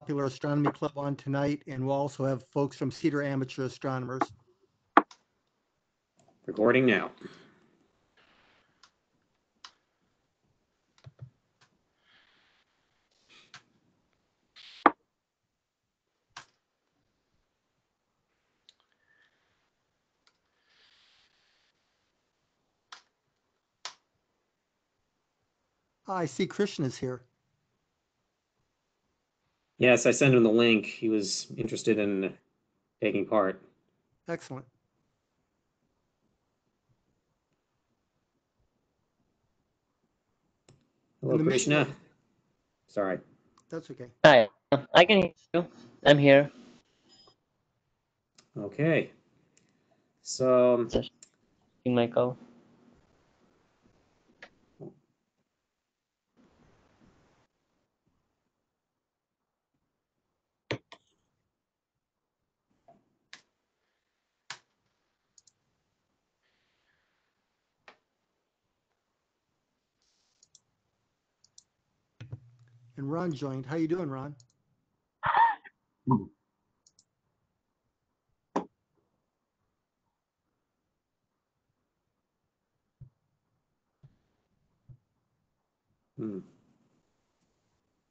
Popular Astronomy Club on tonight, and we'll also have folks from Cedar Amateur Astronomers. Recording now. I see Christian is here. Yes, I sent him the link. He was interested in taking part. Excellent. Hello, Krishna. Sorry. That's okay. Hi, I can hear you. I'm here. Okay. So, Just in my call. And Ron joined. How you doing, Ron?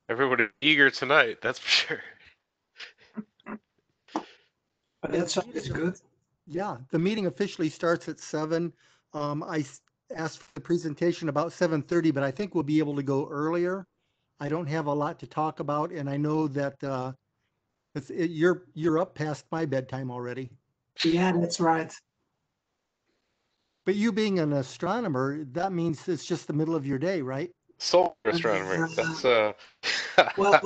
Everybody eager tonight, that's for sure. That's always good. Yeah, the meeting officially starts at 7. I asked for the presentation about 7:30, but I think we'll be able to go earlier. I don't have a lot to talk about, and I know that you're up past my bedtime already. Yeah, that's right. But you being an astronomer, that means it's just the middle of your day, right? Solar astronomer. That's well,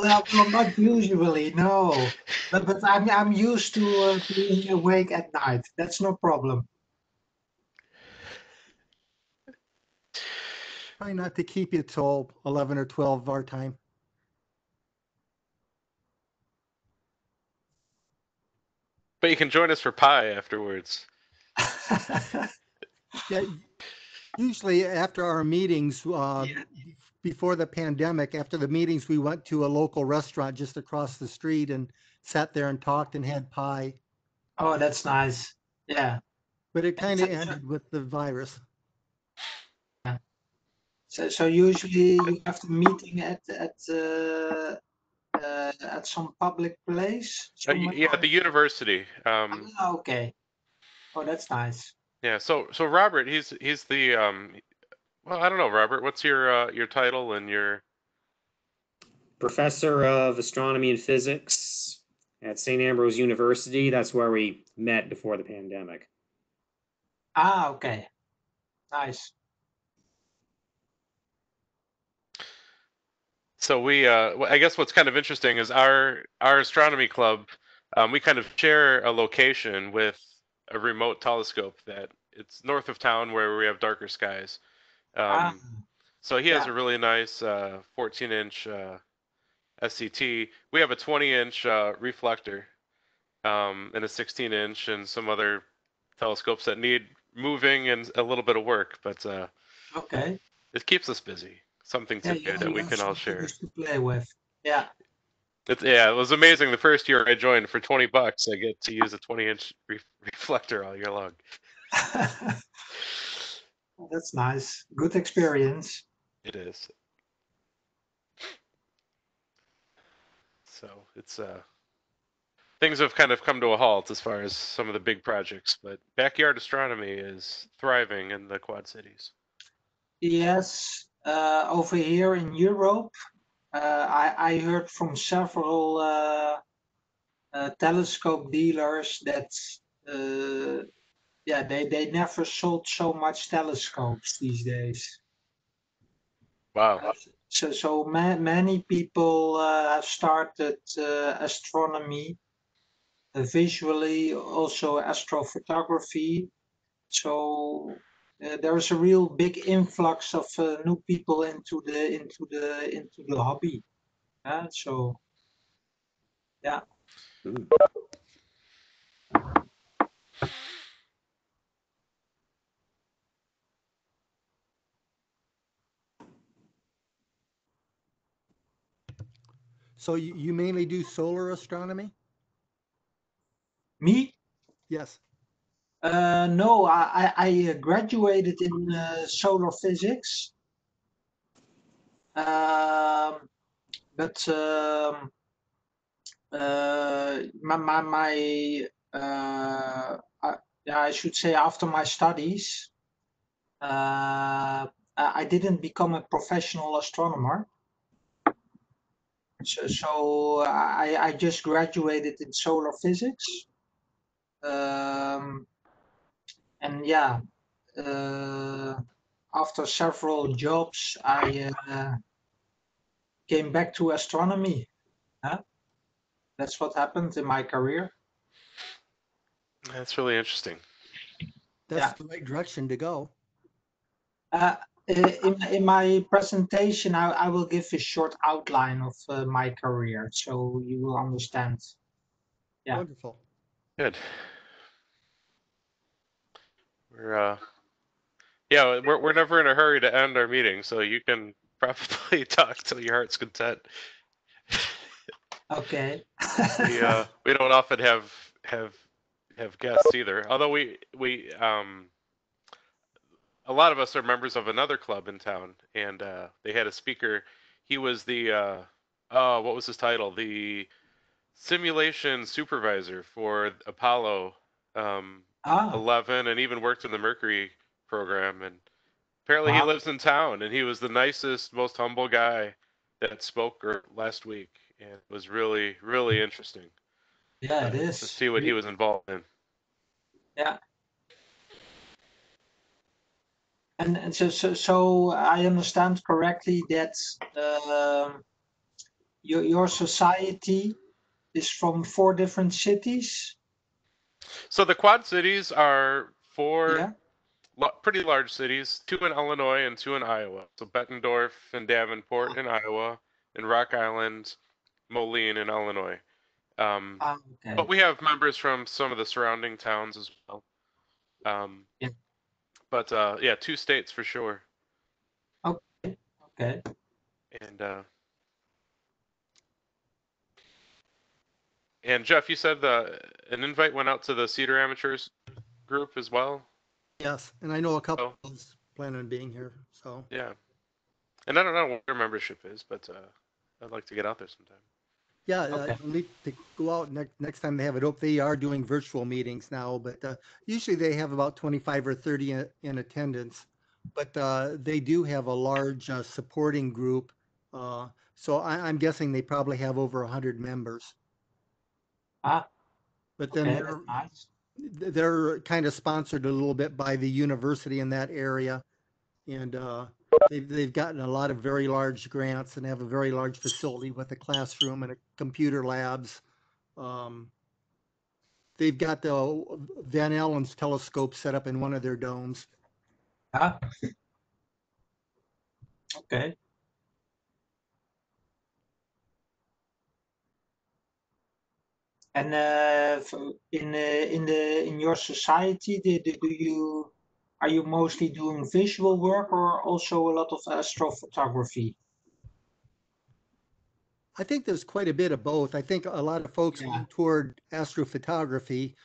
not usually, no. But I'm used to being awake at night. That's no problem. Try not to keep you till 11 or 12 our time. But you can join us for pie afterwards. Yeah, usually after our meetings, Yeah. before the pandemic, after the meetings, we went to a local restaurant just across the street and sat there and talked and had pie. Oh, that's nice. Yeah. But it kind of ended with the virus. So usually you have the meeting at some public place. Yeah, the university. Okay. Oh, that's nice. Yeah. So Robert, he's the well, I don't know, Robert. What's your title and your? Professor of Astronomy and Physics at St. Ambrose University. That's where we met before the pandemic. Ah, okay. Nice. So we, I guess what's kind of interesting is our astronomy club. We kind of share a location with a remote telescope that it's north of town where we have darker skies. So he has a really nice 14-inch SCT. We have a 20-inch reflector and a 16-inch and some other telescopes that need moving and a little bit of work, but okay. It keeps us busy. Something to do that we can all share. To play with. Yeah. It was amazing. The first year I joined for $20, I get to use a 20-inch reflector all year long. That's nice. Good experience. It is. So it's things have kind of come to a halt as far as some of the big projects, but backyard astronomy is thriving in the Quad Cities. Yes, over here in Europe, I heard from several telescope dealers that they never sold so much telescopes these days. Wow. So many people have started astronomy, visually, also astrophotography. So there is a real big influx of new people into the hobby. So yeah. So you mainly do solar astronomy? Me? Yes. No, I graduated in solar physics. But my yeah, I should say after my studies, I didn't become a professional astronomer. So I just graduated in solar physics. And yeah, after several jobs, I came back to astronomy. Huh? That's what happened in my career. That's really interesting. That's Yeah. the right direction to go. Uh, in my presentation, I will give a short outline of my career, so you will understand. Yeah. Wonderful. Good. We're yeah, we're never in a hurry to end our meeting, so you can probably talk till your heart's content. Okay. We don't often have guests either. Although we a lot of us are members of another club in town, and they had a speaker. He was the what was his title? The simulation supervisor for Apollo Ah, 11, and even worked in the Mercury program. And apparently, he wow. lives in town, and he was the nicest, most humble guy that spoke last week, and it was really, really interesting Yeah, it to is. see what he was involved in. Yeah. And so I understand correctly that your society is from 4 different cities. So the Quad Cities are four Yeah. pretty large cities, 2 in Illinois and 2 in Iowa. So Bettendorf and Davenport in Iowa, and Rock Island, Moline in Illinois. Okay. But we have members from some of the surrounding towns as well. Yeah. But yeah, 2 states for sure. Okay. Okay. And Jeff, you said an invite went out to the Cedar Amateurs group as well. Yes, and I know a couple Oh, plan on being here, so. yeah. And I don't know what their membership is, but I'd like to get out there sometime. Yeah, Okay. you'll need to go out next time they have it open. They are doing virtual meetings now, but usually they have about 25 or 30 in attendance. But they do have a large supporting group. So I'm guessing they probably have over 100 members. Ah, But then okay. That's nice. they're kind of sponsored a little bit by the university in that area. And they've gotten a lot of very large grants and have a very large facility with a classroom and a computer labs. They've got the Van Allen's telescope set up in one of their domes. Ah, okay. And in your society, do you are you mostly doing visual work or also a lot of astrophotography? I think there's quite a bit of both. I think a lot of folks Yeah. lean toward astrophotography.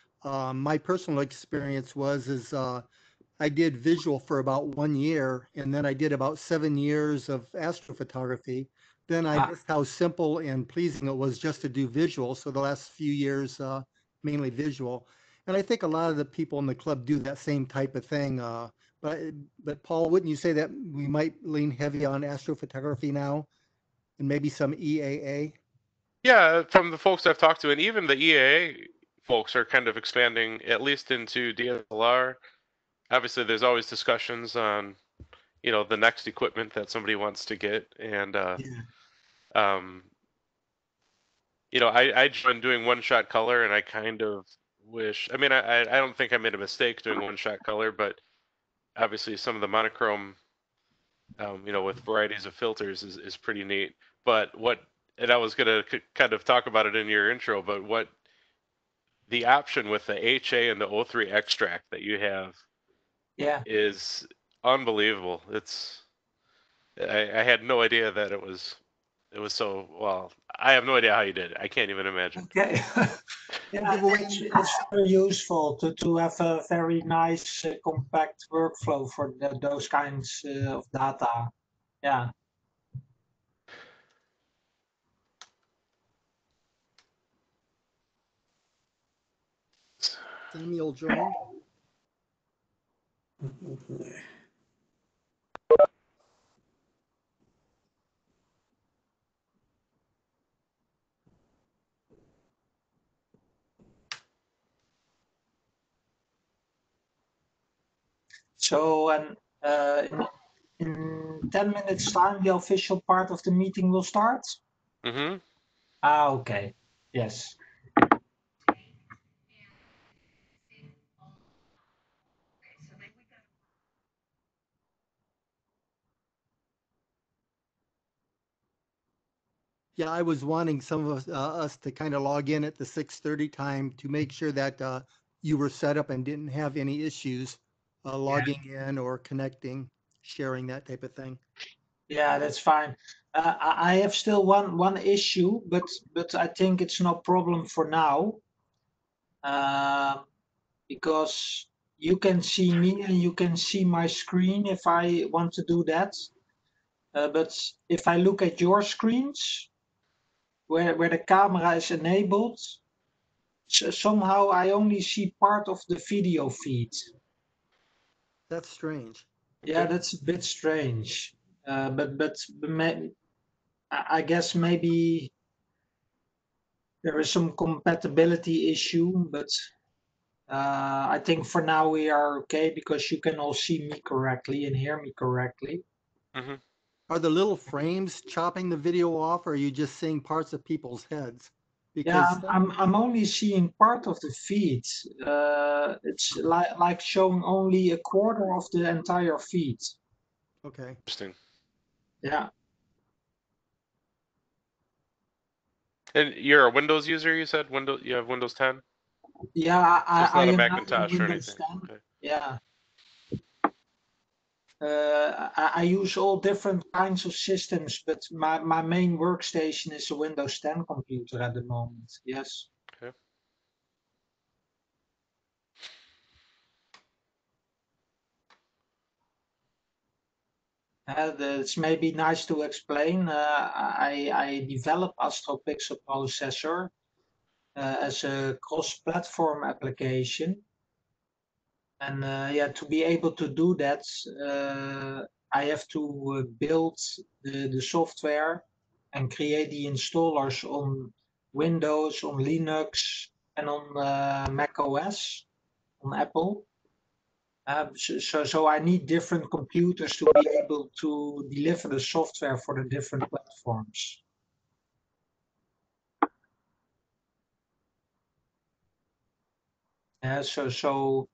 My personal experience is I did visual for about 1 year, and then I did about 7 years of astrophotography. Then I Ah, missed how simple and pleasing it was just to do visual. So the last few years, mainly visual. And I think a lot of the people in the club do that same type of thing. But but Paul, wouldn't you say that we might lean heavy on astrophotography now, and maybe some EAA? Yeah, from the folks I've talked to, and even the EAA folks are kind of expanding at least into DSLR. Obviously, there's always discussions on, the next equipment that somebody wants to get, and yeah. um, I joined doing one-shot color, and I kind of wish. I mean, I don't think I made a mistake doing one-shot color, but obviously some of the monochrome, with varieties of filters is pretty neat. But and I was gonna kind of talk about it in your intro, but what the option with the HA and the O3 extract that you have Yeah. is unbelievable. I had no idea that it was It was so well. I have no idea how you did it. I can't even imagine. Okay. Yeah, Giveaway. it's very useful to have a very nice compact workflow for those kinds of data. Yeah. Samuel joined. So, and in 10 minutes time, the official part of the meeting will start? Mm-hmm. Ah, okay. Yes. Yeah, I was wanting some of us to kind of log in at the 6:30 time to make sure that you were set up and didn't have any issues logging in or connecting, sharing, that type of thing. Yeah, that's fine. I have still one issue, but I think it's no problem for now. Because you can see me and you can see my screen if I want to do that. But if I look at your screens, where the camera is enabled, somehow I only see part of the video feed. That's strange. Yeah, Okay. that's a bit strange. But I guess maybe there is some compatibility issue, but I think for now we are okay because you can all see me correctly and hear me correctly. Mm-hmm. Are the little frames chopping the video off, or are you just seeing parts of people's heads? Yeah, Because I'm only seeing part of the feed. It's like showing only a quarter of the entire feed. okay, Interesting. Yeah. And you're a Windows user, you said? You have Windows 10? Yeah, So it's I not a am now on Macintosh or Windows anything. 10. Okay. Yeah. I use all different kinds of systems, but my main workstation is a Windows 10 computer at the moment. Yes. Okay. It's maybe nice to explain. I developed Astro Pixel Processor as a cross-platform application. And yeah, to be able to do that, I have to build the software and create the installers on Windows, on Linux, and on Mac OS, on Apple. So I need different computers to be able to deliver the software for the different platforms. So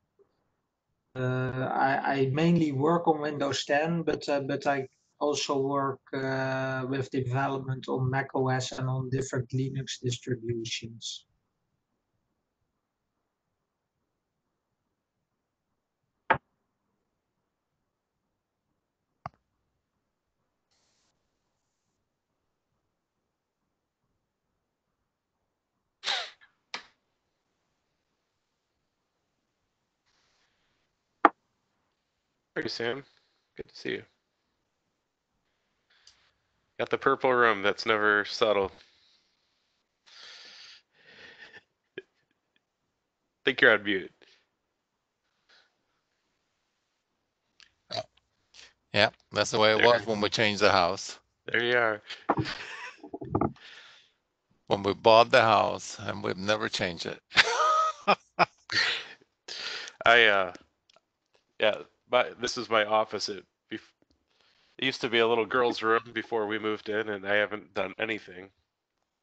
I mainly work on Windows 10, but I also work with development on Mac OS and on different Linux distributions. Hey, Sam. Good to see you. Got the purple room that's never subtle. Think you're on mute. Yeah, that's the way it There. was when we changed the house. There you are. When we bought the house, and we've never changed it. Yeah, this is my office. It used to be a little girl's room before we moved in, and I haven't done anything.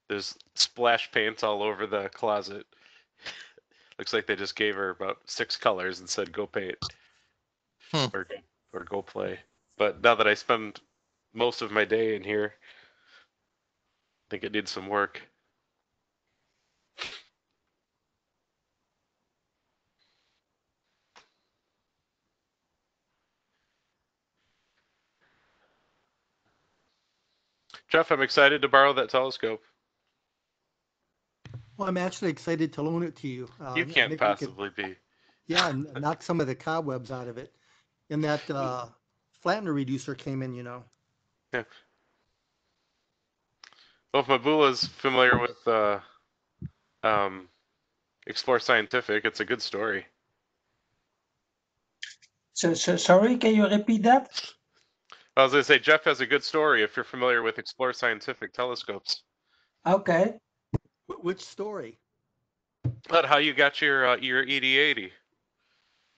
There's splash paint all over the closet. Looks like they just gave her about 6 colors and said, go paint. Hmm. Or go play. But now that I spend most of my day in here, I think it needs some work. Jeff, I'm excited to borrow that telescope. Well, I'm actually excited to loan it to you. You Maybe can't we could, possibly be. yeah, knock some of the cobwebs out of it. And that flattener reducer came in, you know. Yeah. Well, if Mabula's familiar with Explore Scientific, it's a good story. So sorry, can you repeat that? I was going to say, Jeff has a good story if you're familiar with Explore Scientific telescopes. Okay. Which story? About how you got your ED80.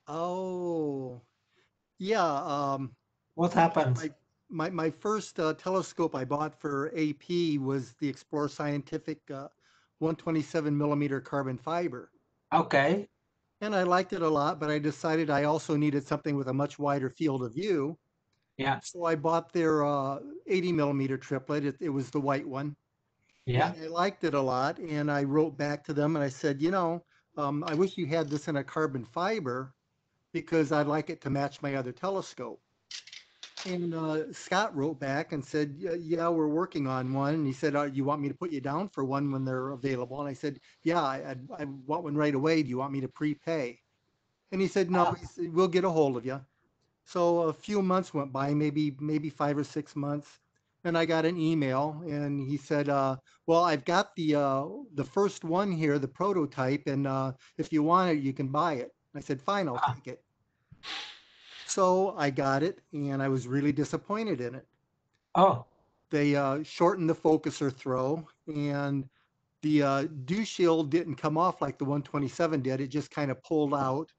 Oh, yeah. What happened? My first telescope I bought for AP was the Explore Scientific 127 millimeter carbon fiber. Okay. And I liked it a lot, but I decided I also needed something with a much wider field of view. Yeah. So I bought their 80 millimeter triplet. It was the white one. Yeah. And I liked it a lot. And I wrote back to them and I said, you know, I wish you had this in a carbon fiber because I'd like it to match my other telescope. And Scott wrote back and said, yeah, we're working on one. And he said, you want me to put you down for one when they're available? And I said, yeah, I want one right away. Do you want me to prepay? And he said, no, he said, we'll get a hold of you. So a few months went by, maybe 5 or 6 months. And I got an email and he said, well, I've got the first one here, the prototype. And if you want it, you can buy it. I said, fine, I'll take it. So I got it and I was really disappointed in it. Oh. They shortened the focuser throw and the dew shield didn't come off like the 127 did. It just kind of pulled out.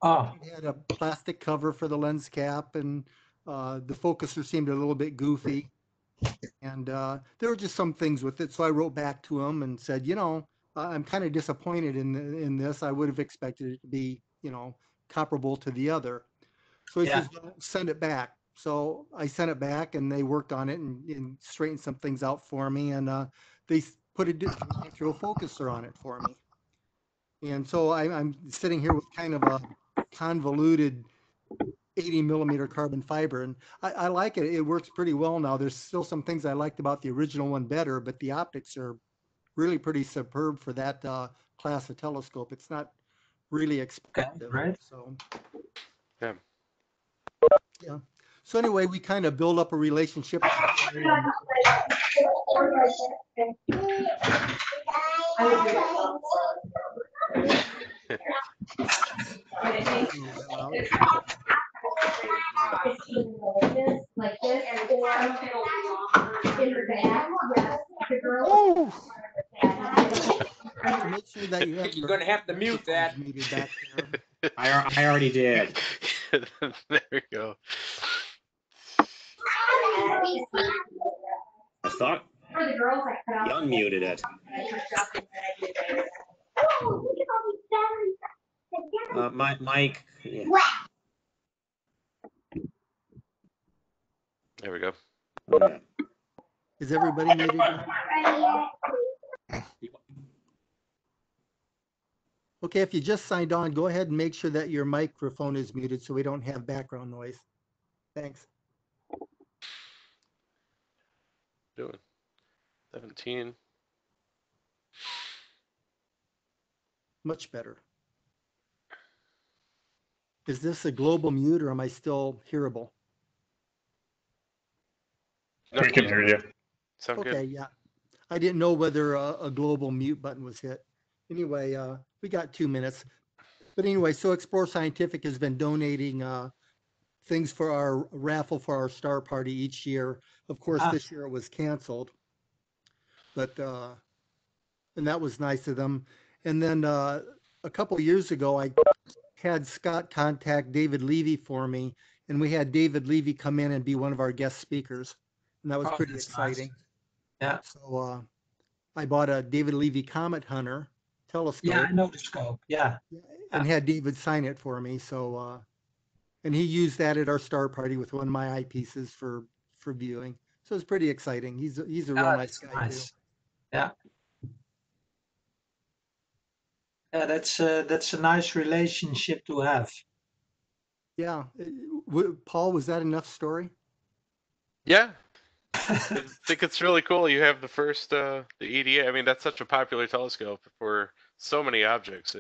Oh. It had a plastic cover for the lens cap and the focuser seemed a little bit goofy. And there were just some things with it. So I wrote back to him and said, you know, I'm kind of disappointed in this. I would have expected it to be, you know, comparable to the other. So he says, "Well, send it back." So I sent it back and they worked on it and straightened some things out for me. And they put a throw focuser on it for me. And so I'm sitting here with kind of a convoluted 80 millimeter carbon fiber. And I like it. It works pretty well now. There's still some things I liked about the original one better, but the optics are really pretty superb for that class of telescope. It's not really expensive. Okay, right. So Yeah. yeah. So anyway, we kind of build up a relationship. Make sure that you have You're gonna have to mute that. muted back there. I already did. There we go. I thought you unmuted it. Mike. Yeah. There we go. Okay. Is everybody muted? Okay, if you just signed on, go ahead and make sure that your microphone is muted so we don't have background noise. Thanks. Doing 17. Much better. Is this a global mute or am I still hearable? We can hear you. Sound Okay, good? yeah. I didn't know whether a global mute button was hit. Anyway, we got 2 minutes. But anyway, so Explore Scientific has been donating things for our raffle for our star party each year. Of course, this year it was canceled, but and that was nice of them. And then a couple years ago, I had Scott contact David Levy for me, and we had David Levy come in and be one of our guest speakers, and that was pretty exciting. Nice. Yeah. So I bought a David Levy Comet Hunter telescope. Yeah, I know the scope. Yeah. And had David sign it for me. So and he used that at our star party with one of my eyepieces for viewing. So it's pretty exciting. He's a real nice guy too. Yeah. Yeah, that's a nice relationship to have. Yeah. Paul, was that enough story? Yeah. I think it's really cool. You have the first, the EDA. I mean, that's such a popular telescope for so many objects.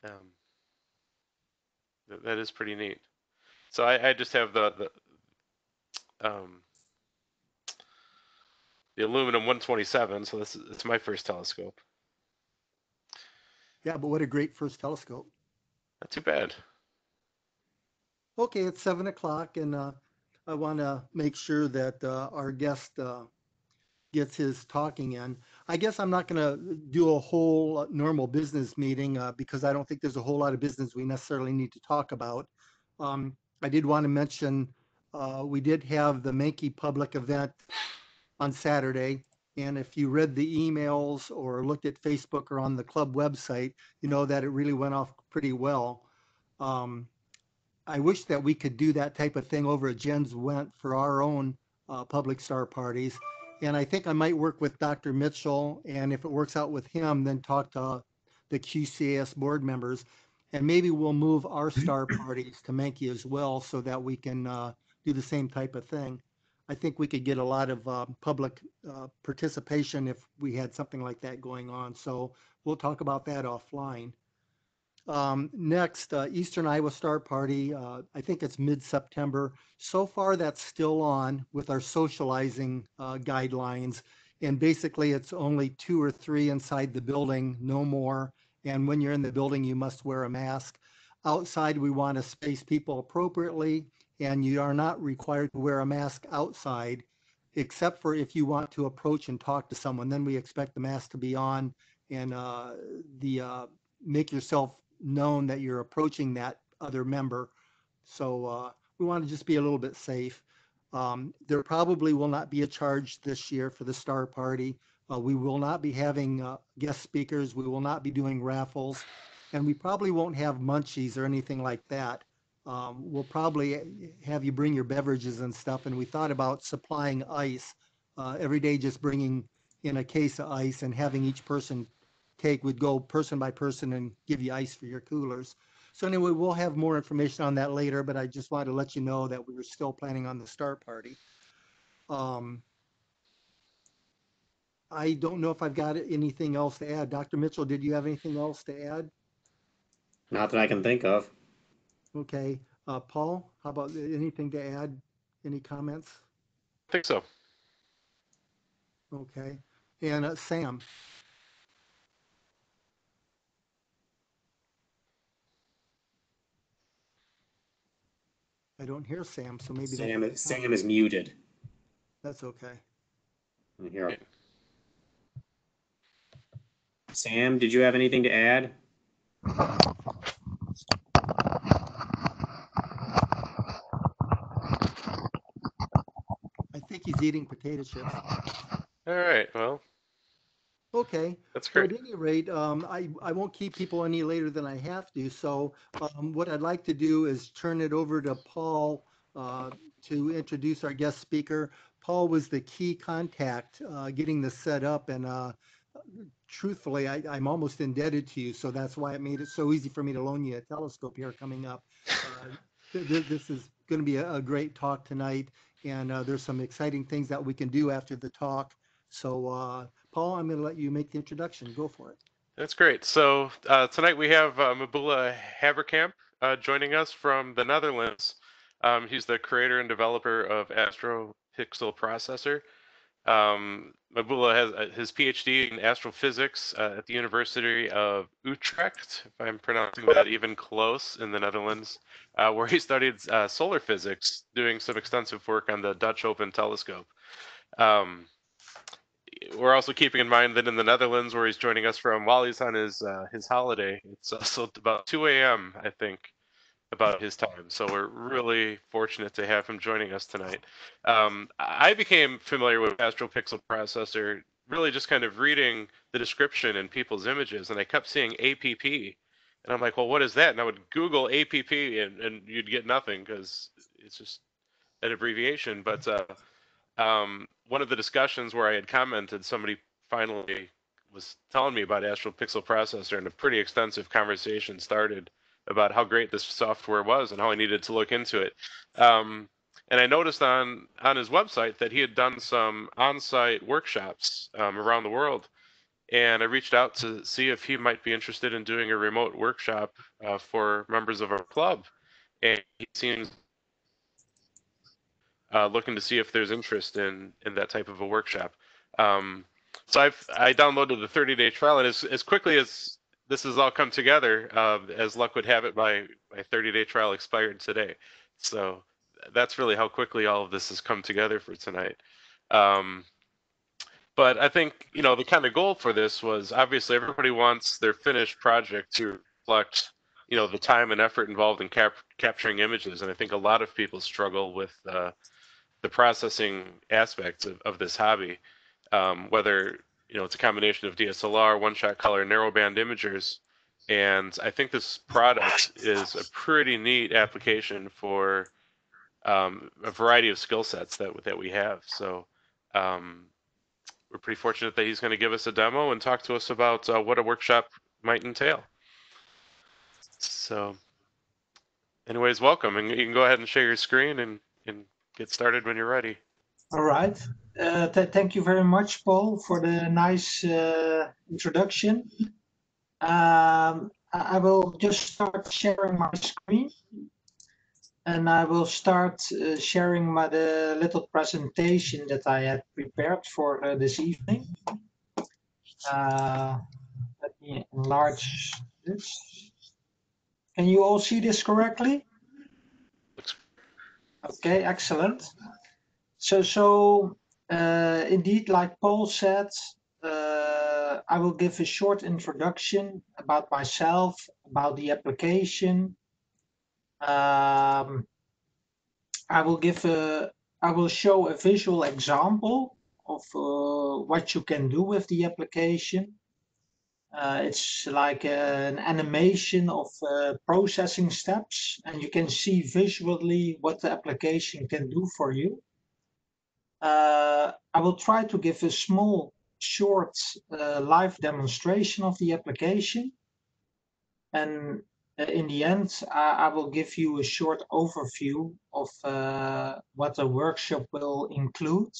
Um, that is pretty neat. So I just have um, the aluminum 127. So it's my first telescope. Yeah, but what a great first telescope. Not too bad. Okay, it's 7 o'clock, and I want to make sure that our guest gets his talking in. I guess I'm not going to do a whole normal business meeting because I don't think there's a whole lot of business we necessarily need to talk about. I did want to mention we did have the Mankey public event on Saturday. And if you read the emails or looked at Facebook or on the club website, you know that it really went off pretty well. I wish that we could do that type of thing over at Jen's Went for our own public star parties. And I think I might work with Dr. Mitchell, and if it works out with him, then talk to the QCAS board members. And maybe we'll move our star parties to Mankey as well so that we can do the same type of thing. I think we could get a lot of public participation if we had something like that going on. So we'll talk about that offline. Next, Eastern Iowa Star Party, I think it's mid-September. So far, that's still on with our socializing guidelines. And basically, it's only 2 or 3 inside the building, no more. And when you're in the building, you must wear a mask. Outside, we want to space people appropriately, and you are not required to wear a mask outside, except for if you want to approach and talk to someone. Then we expect the mask to be on, and make yourself known that you're approaching that other member. So we want to just be a little bit safe. There probably will not be a charge this year for the Star Party. We will not be having guest speakers. We will not be doing raffles. And we probably won't have munchies or anything like that. We'll probably have you bring your beverages and stuff. And we thought about supplying ice every day, just bringing in a case of ice and having each person would go person by person and give you ice for your coolers. So anyway, we'll have more information on that later, but I just wanted to let you know that we were still planning on the Star Party. I don't know if I've got anything else to add. Dr. Mitchell, did you have anything else to add? Not that I can think of. Okay. Paul, how about anything to add? Any comments? I think so. Okay. And Sam? I don't hear Sam, so maybe Sam is muted. that's okay. Here. Sam, did you have anything to add? I think he's eating potato chips. All right. Well, okay. That's So great. at any rate, I won't keep people any later than I have to. So what I'd like to do is turn it over to Paul to introduce our guest speaker. Paul was the key contact getting this set up, and truthfully, I'm almost indebted to you. So that's why it made it so easy for me to loan you a telescope here coming up. This is going to be a great talk tonight, and there's some exciting things that we can do after the talk. So Paul, I'm going to let you make the introduction. Go for it. That's great. So tonight we have Mabula Haverkamp joining us from the Netherlands. He's the creator and developer of Astro Pixel Processor. Mabula has his PhD in astrophysics at the University of Utrecht, if I'm pronouncing that even close, in the Netherlands, where he studied solar physics, doing some extensive work on the Dutch Open Telescope. We're also keeping in mind that in the Netherlands, where he's joining us from, while he's on his holiday, it's also about 2 a.m., I think, about his time. So we're really fortunate to have him joining us tonight. I became familiar with Astro Pixel Processor really just kind of reading the description in people's images, and I kept seeing APP, and I'm like, well, what is that? And I would Google APP, and you'd get nothing because it's just an abbreviation. But one of the discussions where I had commented, somebody finally was telling me about Astro Pixel Processor, and a pretty extensive conversation started about how great this software was and how I needed to look into it. And I noticed on his website that he had done some on-site workshops around the world. And I reached out to see if he might be interested in doing a remote workshop for members of our club. And he seems looking to see if there's interest in that type of a workshop. So I downloaded the 30-day trial, and as quickly as this has all come together, as luck would have it, my 30-day trial expired today. So that's really how quickly all of this has come together for tonight. But I think, you know, the kind of goal for this was obviously everybody wants their finished project to reflect, you know, the time and effort involved in capturing images. And I think a lot of people struggle with the processing aspects of this hobby, whether, you know, it's a combination of DSLR, one-shot color, narrowband imagers. And I think this product is a pretty neat application for a variety of skill sets that we have. So we're pretty fortunate that he's going to give us a demo and talk to us about what a workshop might entail. So anyways, welcome, and you can go ahead and share your screen and get started when you're ready. All right. Thank you very much, Paul, for the nice introduction. I will just start sharing my screen, and I will start sharing the little presentation that I had prepared for this evening. Let me enlarge this. Can you all see this correctly? Okay, excellent. So indeed, like Paul said, I will give a short introduction about myself, about the application. I will show a visual example of what you can do with the application. It's like an animation of processing steps, and you can see visually what the application can do for you. I will try to give a small, short live demonstration of the application. And in the end, I will give you a short overview of what the workshop will include.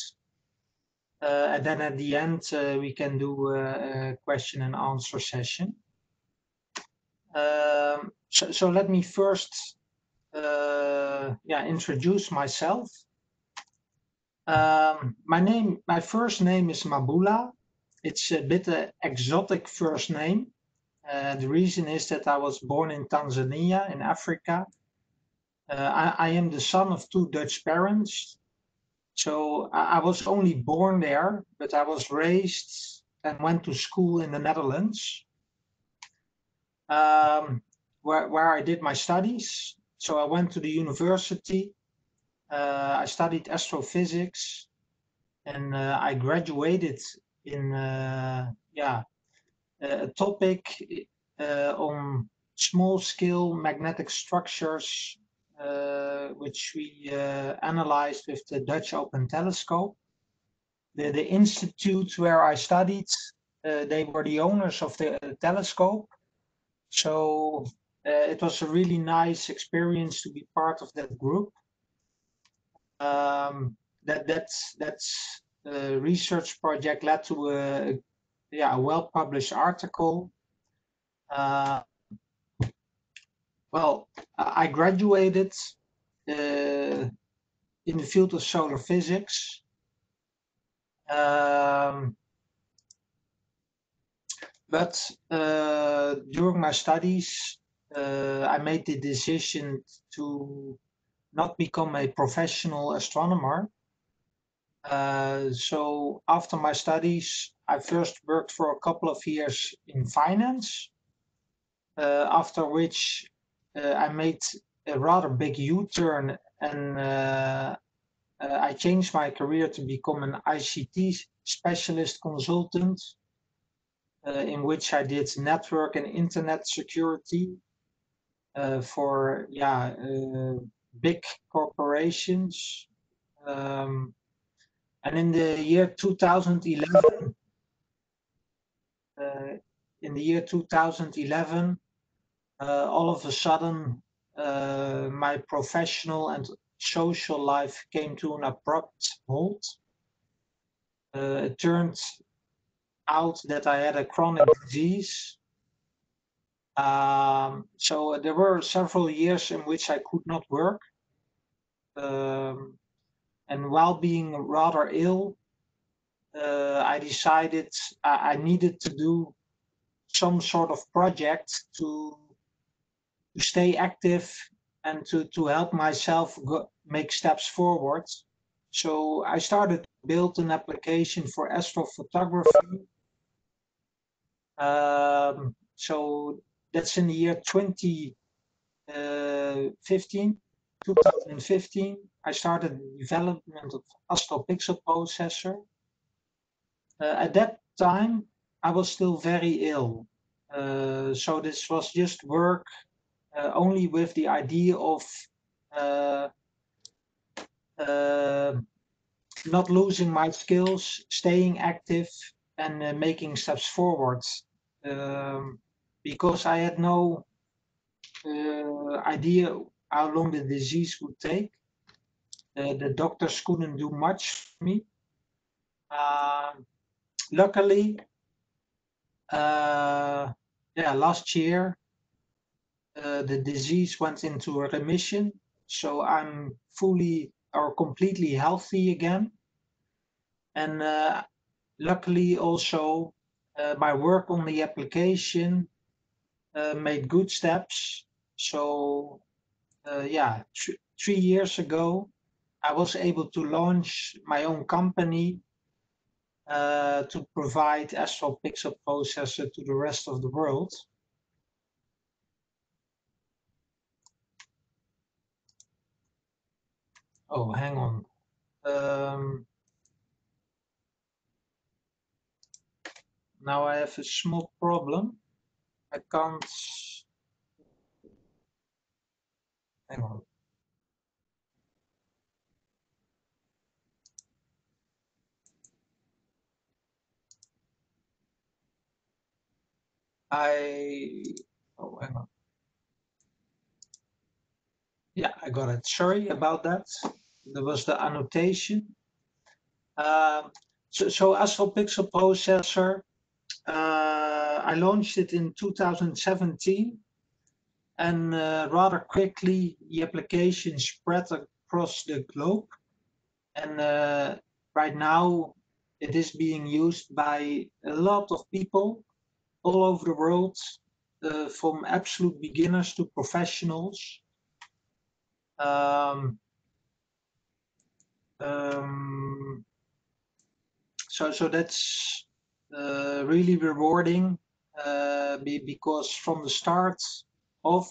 And then at the end, we can do a question and answer session. So let me first introduce myself. My first name is Mabula. It's a bit an exotic first name. The reason is that I was born in Tanzania, in Africa. I am the son of two Dutch parents. So I was only born there, but I was raised and went to school in the Netherlands, where I did my studies. So I went to the university. I studied astrophysics, and I graduated in a topic on small-scale magnetic structures, which we analyzed with the Dutch Open Telescope. The institute where I studied, they were the owners of the telescope. So it was a really nice experience to be part of that group. That's research project led to a well-published article. Well, I graduated in the field of solar physics. But during my studies, I made the decision to not become a professional astronomer. So after my studies, I first worked for a couple of years in finance, after which I made a rather big U-turn, and I changed my career to become an ICT specialist consultant, in which I did network and internet security for big corporations. And in the year 2011, all of a sudden, my professional and social life came to an abrupt halt. It turned out that I had a chronic disease. So there were several years in which I could not work. And while being rather ill, I decided I needed to do some sort of project to stay active and to help myself make steps forward. So I started to build an application for astrophotography. So that's in the year 2015. I started the development of Astro Pixel Processor. At that time, I was still very ill. So this was just work only with the idea of not losing my skills, staying active, and making steps forward. Because I had no idea how long the disease would take. The doctors couldn't do much for me. Luckily, last year, the disease went into a remission, so I'm fully or completely healthy again. And luckily also, my work on the application made good steps. So 3 years ago, I was able to launch my own company to provide Astro Pixel Processor to the rest of the world. Oh, hang on. Now I have a small problem. I can't. Hang on. Oh, hang on. Yeah, I got it. Sorry about that. There was the annotation. So Astro Pixel Processor, I launched it in 2017, and rather quickly the application spread across the globe, and right now it is being used by a lot of people all over the world, from absolute beginners to professionals. So that's really rewarding, because from the start off,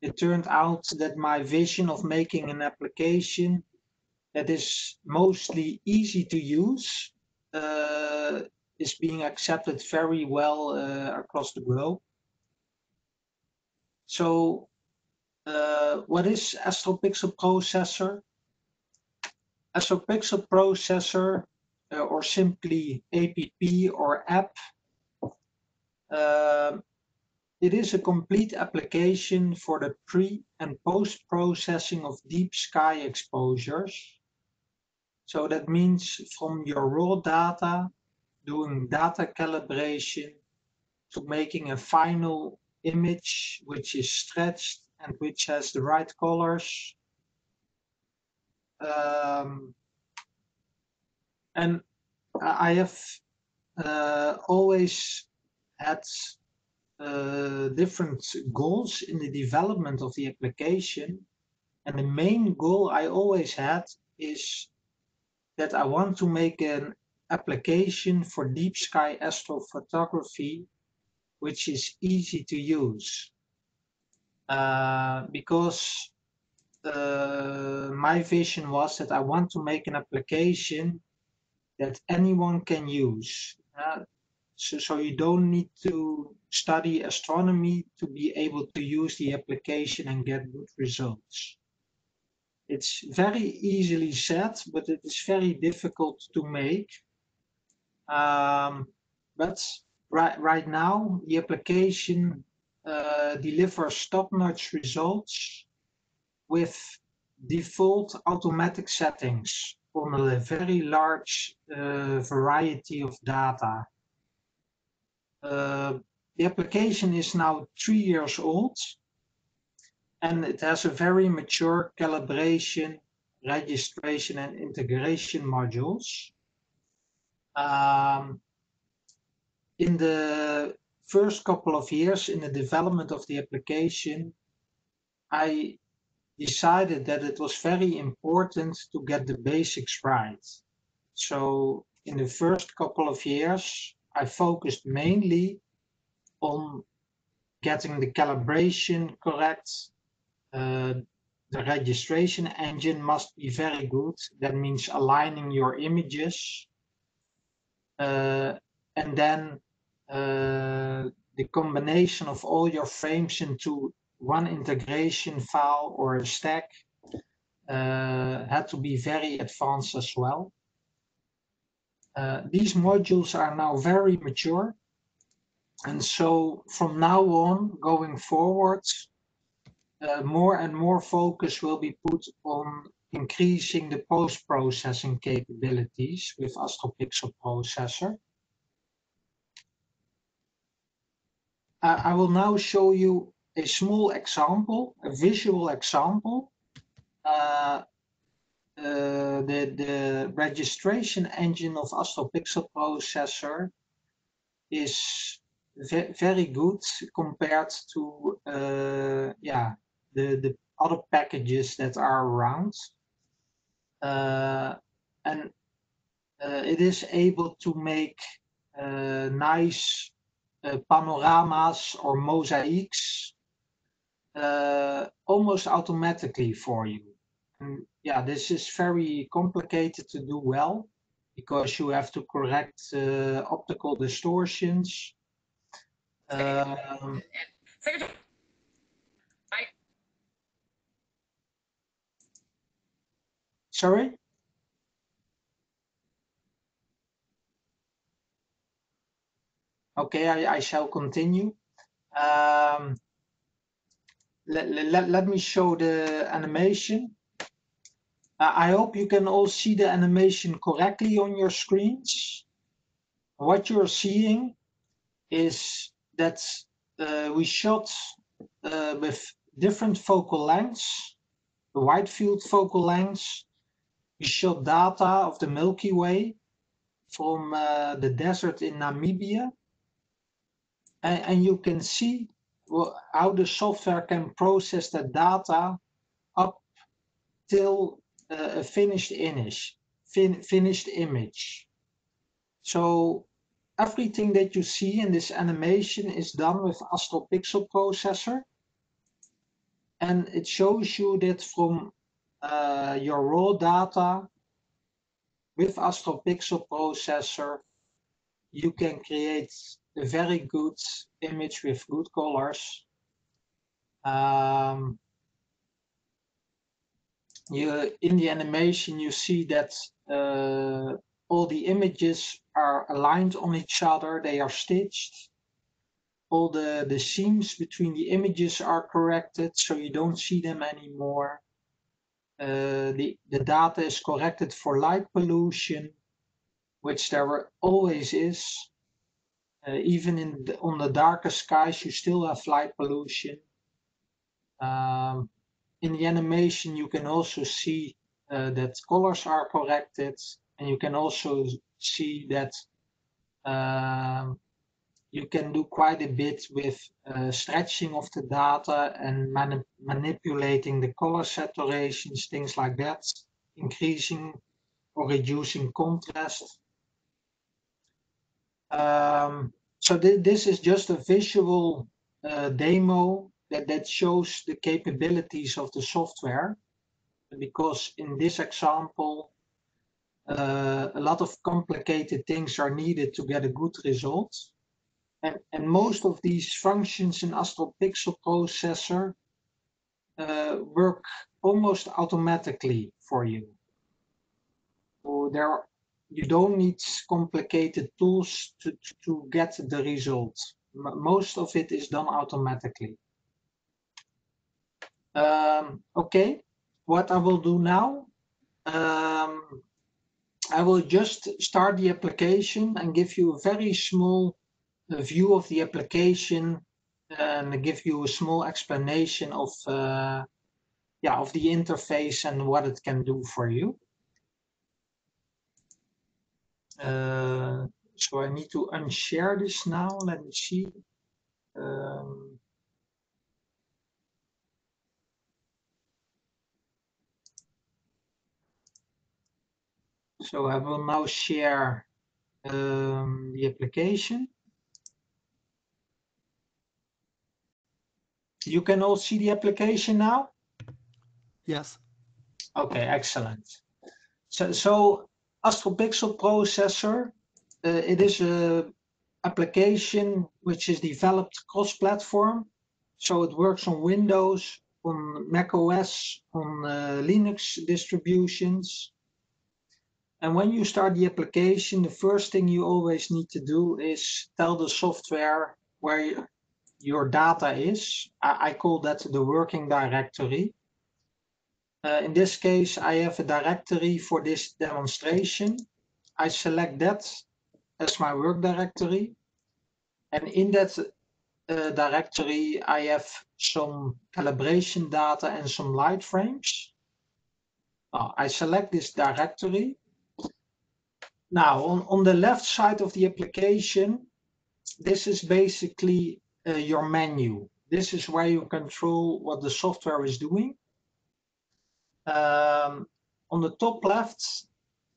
it turned out that my vision of making an application that is mostly easy to use is being accepted very well across the globe. So what is Astro Pixel Processor? Astro Pixel Processor, or simply APP or app, it is a complete application for the pre and post processing of deep sky exposures. So that means from your raw data, doing data calibration, to making a final image which is stretched and which has the right colors. And I have always had different goals in the development of the application. And the main goal I always had is that I want to make an application for deep sky astrophotography which is easy to use. Because my vision was that I want to make an application that anyone can use. So you don't need to study astronomy to be able to use the application and get good results. It's very easily said, but it is very difficult to make. But right now, the application delivers top-notch results. with default automatic settings on a very large variety of data. The application is now 3 years old, and it has a very mature calibration, registration, and integration modules. In the first couple of years in the development of the application, I decided that it was very important to get the basics right. So in the first couple of years, I focused mainly on getting the calibration correct. The registration engine must be very good. That means aligning your images. And then the combination of all your frames into one integration file or a stack had to be very advanced as well. These modules are now very mature. And so from now on, going forward, more and more focus will be put on increasing the post-processing capabilities with Astro Pixel Processor. I will now show you a small example, a visual example. The registration engine of Astro Pixel Processor is very good compared to the other packages that are around, and it is able to make nice panoramas or mosaics almost automatically for you. And yeah, this is very complicated to do well because you have to correct optical distortions. Sorry? Okay, I shall continue. Let me show the animation. I hope you can all see the animation correctly on your screens. What you're seeing is that we shot with different focal lengths, the wide field focal lengths. We shot data of the Milky Way from the desert in Namibia. And you can see how the software can process the data up till a finished image. So everything that you see in this animation is done with Astro Pixel Processor. And it shows you that from your raw data with Astro Pixel Processor, you can create a very good image with good colors. In the animation, you see that all the images are aligned on each other. They are stitched. All the seams between the images are corrected, so you don't see them anymore. The data is corrected for light pollution, which there always is. Even on the darkest skies, you still have light pollution. In the animation, you can also see that colors are corrected, and you can also see that you can do quite a bit with stretching of the data and manipulating the color saturations, things like that, increasing or reducing contrast. So this is just a visual demo that shows the capabilities of the software, because in this example, a lot of complicated things are needed to get a good result. And most of these functions in Astro Pixel Processor work almost automatically for you. So you don't need complicated tools to get the result. Most of it is done automatically. Okay, what I will do now, I will just start the application and give you a very small view of the application and give you a small explanation of of the interface and what it can do for you. So I need to unshare this now. Let me see. So I will now share the application. You can all see the application now? Yes. Okay, excellent. So Astro Pixel Processor, it is a application which is developed cross-platform. So it works on Windows, on Mac OS, on Linux distributions. And when you start the application, the first thing you always need to do is tell the software where your data is. I call that the working directory. In this case, I have a directory for this demonstration. I select that as my work directory. And in that directory, I have some calibration data and some light frames. I select this directory. Now, on the left side of the application, this is basically your menu. This is where you control what the software is doing. On the top left,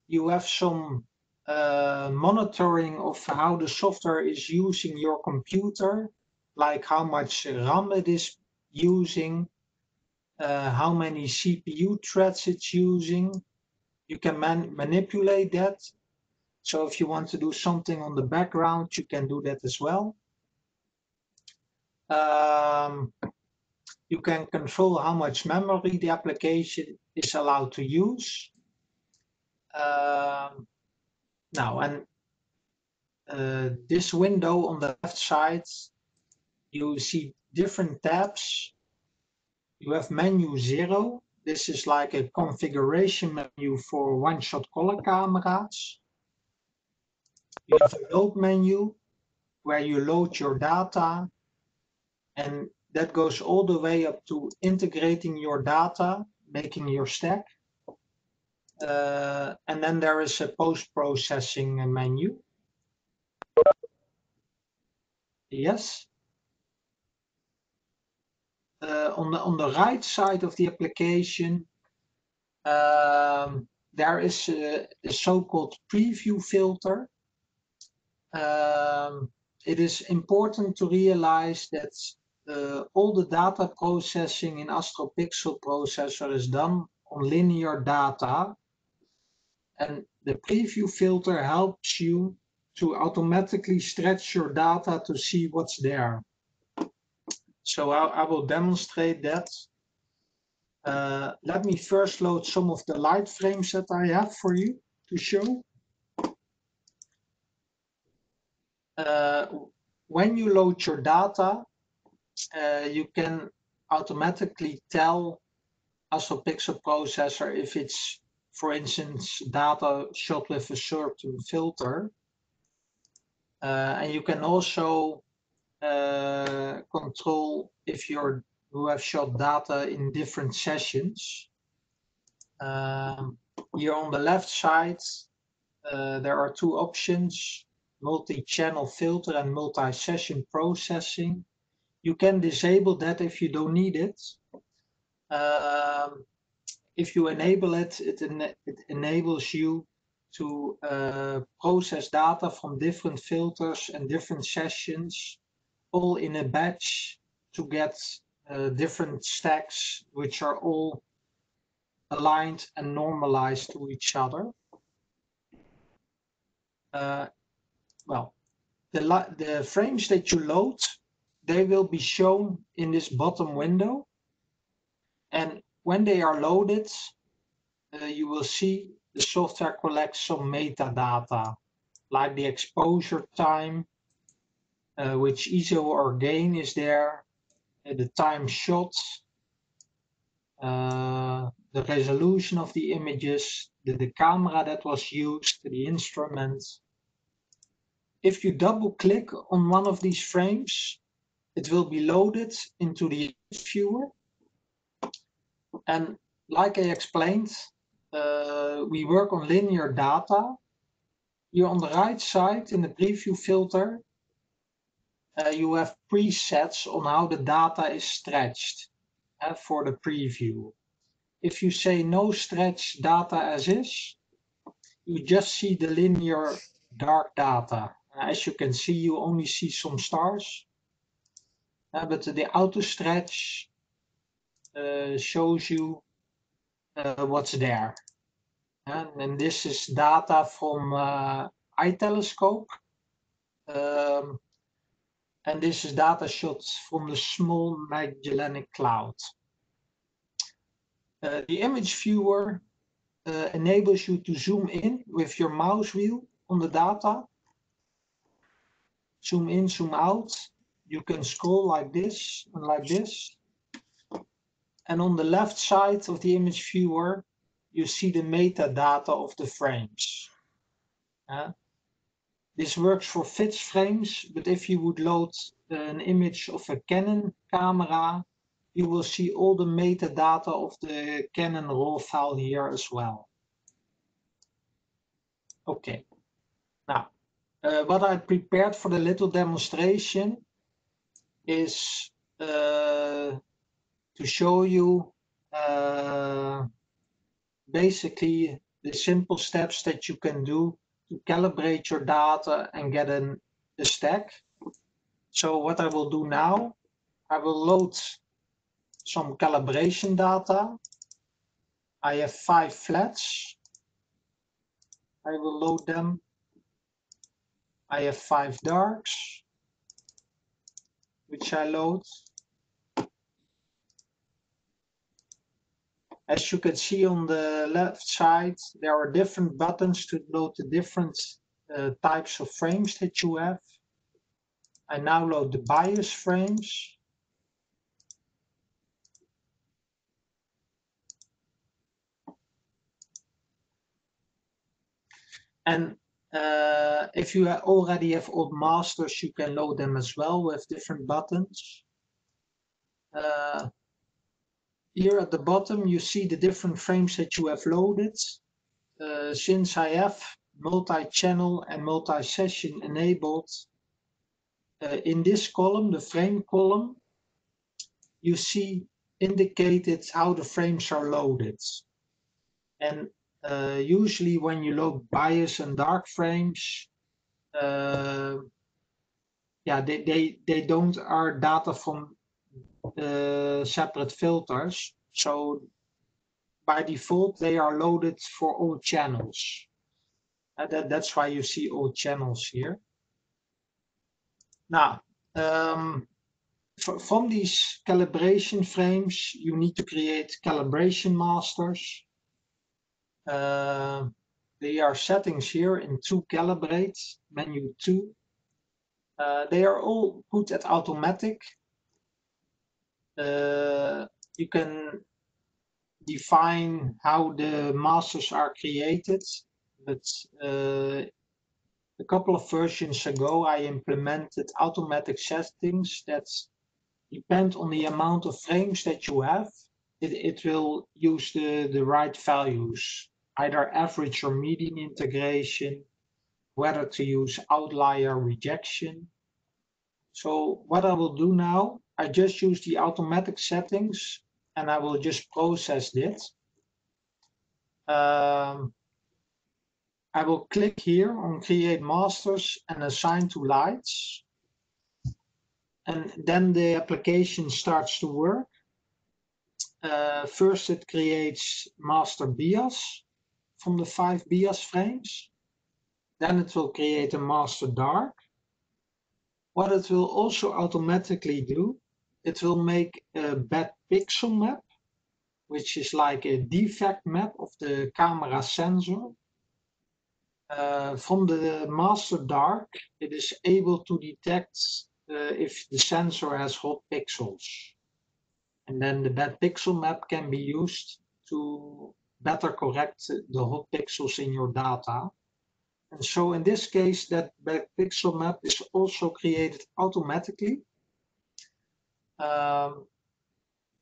you have some monitoring of how the software is using your computer, like how much RAM it is using, how many CPU threads it's using. You can manipulate that. So if you want to do something on the background, you can do that as well. You can control how much memory the application is allowed to use. This window on the left side, you see different tabs. You have menu 0. This is like a configuration menu for one-shot color cameras. You have a load menu where you load your data, and that goes all the way up to integrating your data, making your stack. And then there is a post-processing menu. Yes. On the right side of the application, there is a so-called preview filter. It is important to realize that all the data processing in Astro Pixel Processor is done on linear data, and the preview filter helps you to automatically stretch your data to see what's there. So I will demonstrate that. Let me first load some of the light frames that I have for you to show. When you load your data, you can automatically tell Astro Pixel Processor if it's, for instance, data shot with a certain filter. And you can also control if you have shot data in different sessions. Here on the left side, there are two options: multi-channel filter and multi-session processing. You can disable that if you don't need it. If you enable it, it enables you to process data from different filters and different sessions, all in a batch, to get different stacks which are all aligned and normalized to each other. Well, the frames that you load, they will be shown in this bottom window. And when they are loaded, you will see the software collects some metadata, like the exposure time, which ISO or gain is there, the time shot, the resolution of the images, the camera that was used, the instrument. If you double click on one of these frames, it will be loaded into the viewer. And like I explained, we work on linear data. Here on the right side in the preview filter, you have presets on how the data is stretched for the preview. If you say no stretch data as is, you just see the linear dark data. As you can see, you only see some stars, but the auto stretch shows you what's there. And this is data from eye telescope. And this is data shots from the Small Magellanic Cloud. The image viewer enables you to zoom in with your mouse wheel on the data. Zoom in, zoom out. You can scroll like this and like this. And on the left side of the image viewer, you see the metadata of the frames. This works for fixed frames, but if you would load an image of a Canon camera, you will see all the metadata of the Canon RAW file here as well. Okay, now what I prepared for the little demonstration is to show you basically the simple steps that you can do to calibrate your data and get a stack. So what I will do now, I will load some calibration data. I have 5 flats. I will load them. I have 5 darks, which I load. As you can see on the left side, there are different buttons to load the different types of frames that you have. I now load the bias frames. And if you already have old masters, you can load them as well with different buttons. Here at the bottom, you see the different frames that you have loaded. Since I have multi-channel and multi-session enabled, in this column, the frame column, you see indicated how the frames are loaded. And usually when you load bias and dark frames, yeah, they don't are data from separate filters. So by default, they are loaded for all channels. That's why you see all channels here. Now, from these calibration frames, you need to create calibration masters. There are settings here in to calibrate, menu 2. They are all put at automatic. You can define how the masters are created, but a couple of versions ago I implemented automatic settings that depend on the amount of frames that you have. It will use the right values, either average or median integration, whether to use outlier rejection. So what I will do now, I just use the automatic settings and I will just process this. I will click here on create masters and assign to lights. And then the application starts to work. First it creates master bias from the 5 bias frames. Then it will create a master dark. What it will also automatically do, it will make a bad pixel map, which is like a defect map of the camera sensor. From the master dark, it is able to detect if the sensor has hot pixels. And then the bad pixel map can be used to better correct the hot pixels in your data. And so in this case, that bad pixel map is also created automatically.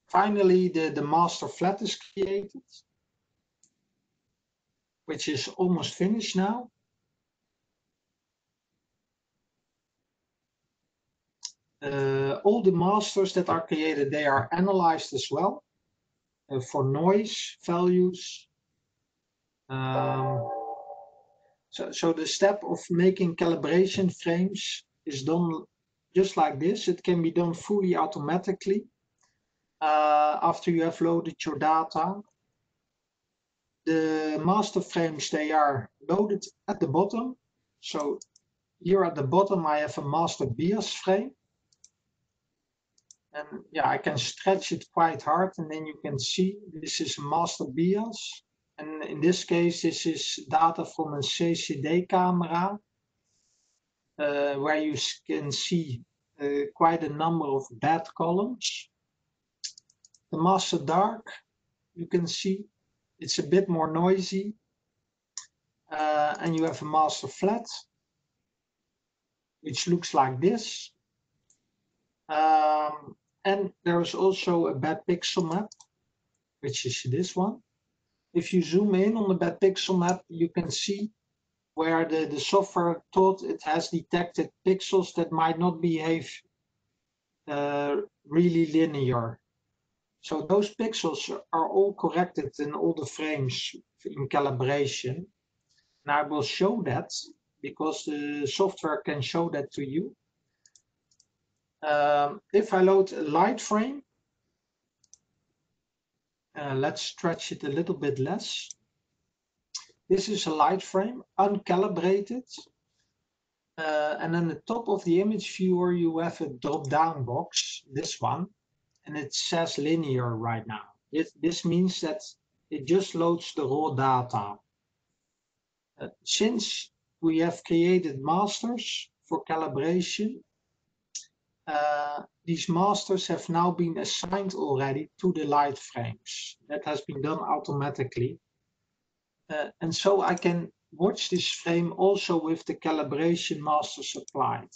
Finally, the master flat is created, which is almost finished now. All the masters that are created, they are analyzed as well for noise values. So the step of making calibration frames is done just like this. It can be done fully automatically after you have loaded your data. The master frames, they are loaded at the bottom. So here at the bottom, I have a master bias frame. And yeah, I can stretch it quite hard, and then you can see this is a master bias. And in this case, this is data from a CCD camera, where you can see quite a number of bad columns. The master dark, you can see it's a bit more noisy. And you have a master flat, which looks like this. And there is also a bad pixel map, which is this one. If you zoom in on the bad pixel map, you can see where the software thought it has detected pixels that might not behave really linear. So those pixels are all corrected in all the frames in calibration. And I will show that because the software can show that to you. If I load a light frame, let's stretch it a little bit less. This is a light frame, uncalibrated. And on the top of the image viewer, you have a drop-down box, this one, and it says linear right now. This means that it just loads the raw data. Since we have created masters for calibration, these masters have now been assigned already to the light frames. That has been done automatically. And so I can watch this frame also with the calibration masters applied.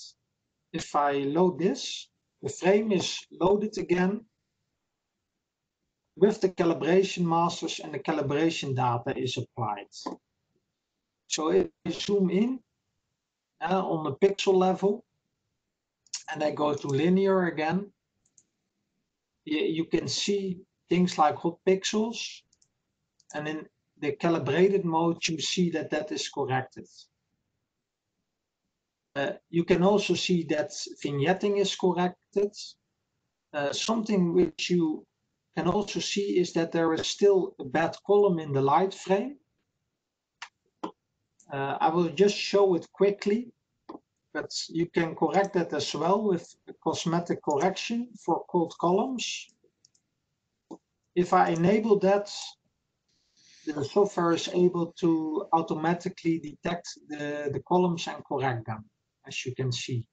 If I load this, the frame is loaded again with the calibration masters, and the calibration data is applied. So if I zoom in on the pixel level, and I go to linear again, you can see things like hot pixels, and in the calibrated mode, you see that that is corrected. You can also see that vignetting is corrected. Something which you can also see is that there is still a bad column in the light frame. I will just show it quickly, but you can correct that as well with a cosmetic correction for cold columns. If I enable that, the software is able to automatically detect the columns and correct them, as you can see.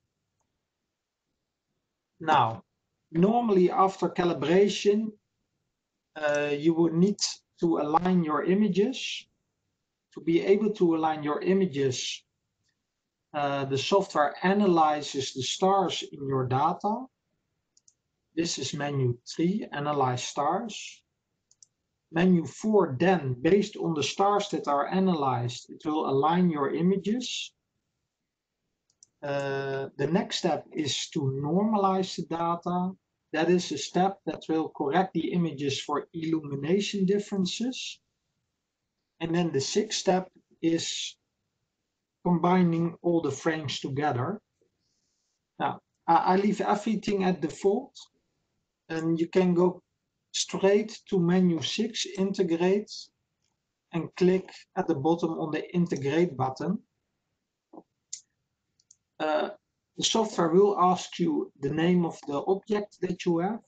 Now, normally after calibration, you would need to align your images. To be able to align your images, the software analyzes the stars in your data. This is menu 3, analyze stars. Menu 4, then, based on the stars that are analyzed, it will align your images. The next step is to normalize the data. That is a step that will correct the images for illumination differences. And then the 6th step is combining all the frames together. Now, I leave everything at default, and you can go straight to menu 6, integrate, and click at the bottom on the integrate button. The software will ask you the name of the object that you have.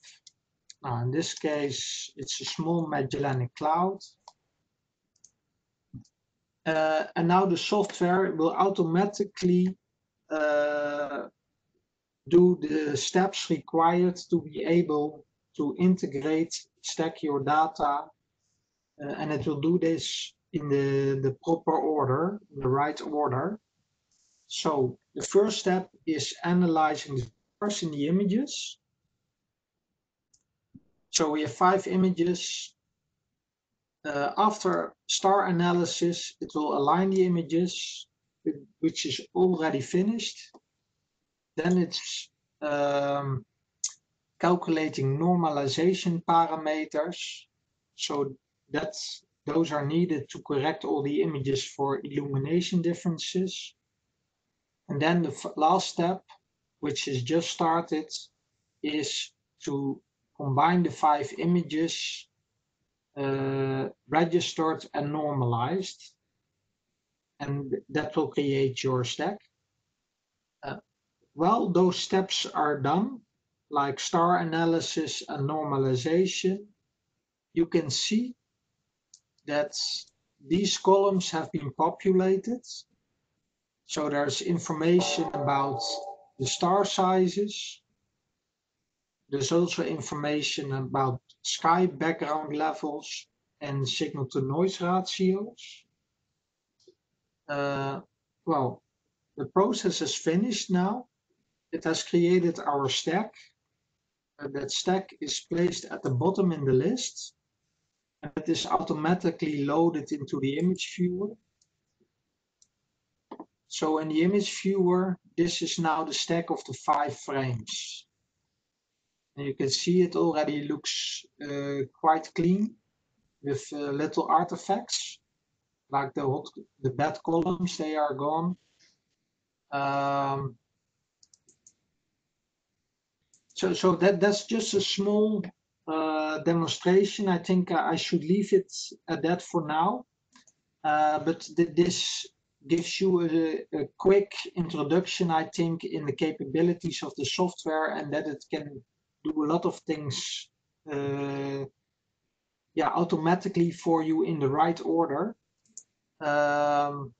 Now, in this case, it's a small Magellanic Cloud. And now the software will automatically do the steps required to be able to integrate, stack your data, and it will do this in the proper order, in the right order. So the first step is analyzing the stars in the images. So we have 5 images. After star analysis, it will align the images, which is already finished. Then it's calculating normalization parameters. So those are needed to correct all the images for illumination differences. And then the last step, which is just started, is to combine the 5 images registered and normalized, and that will create your stack. Well, those steps are done, like star analysis and normalization, you can see that these columns have been populated. So there's information about the star sizes. There's also information about sky background levels and signal to noise ratios. Well, the process is finished now. It has created our stack. That stack is placed at the bottom in the list. And it is automatically loaded into the image viewer. So in the image viewer, this is now the stack of the 5 frames. And you can see it already looks quite clean with little artifacts, like the bad columns, they are gone. So that's just a small demonstration. I think I should leave it at that for now. But this gives you a quick introduction, I think, in the capabilities of the software, and that it can do a lot of things automatically for you in the right order. So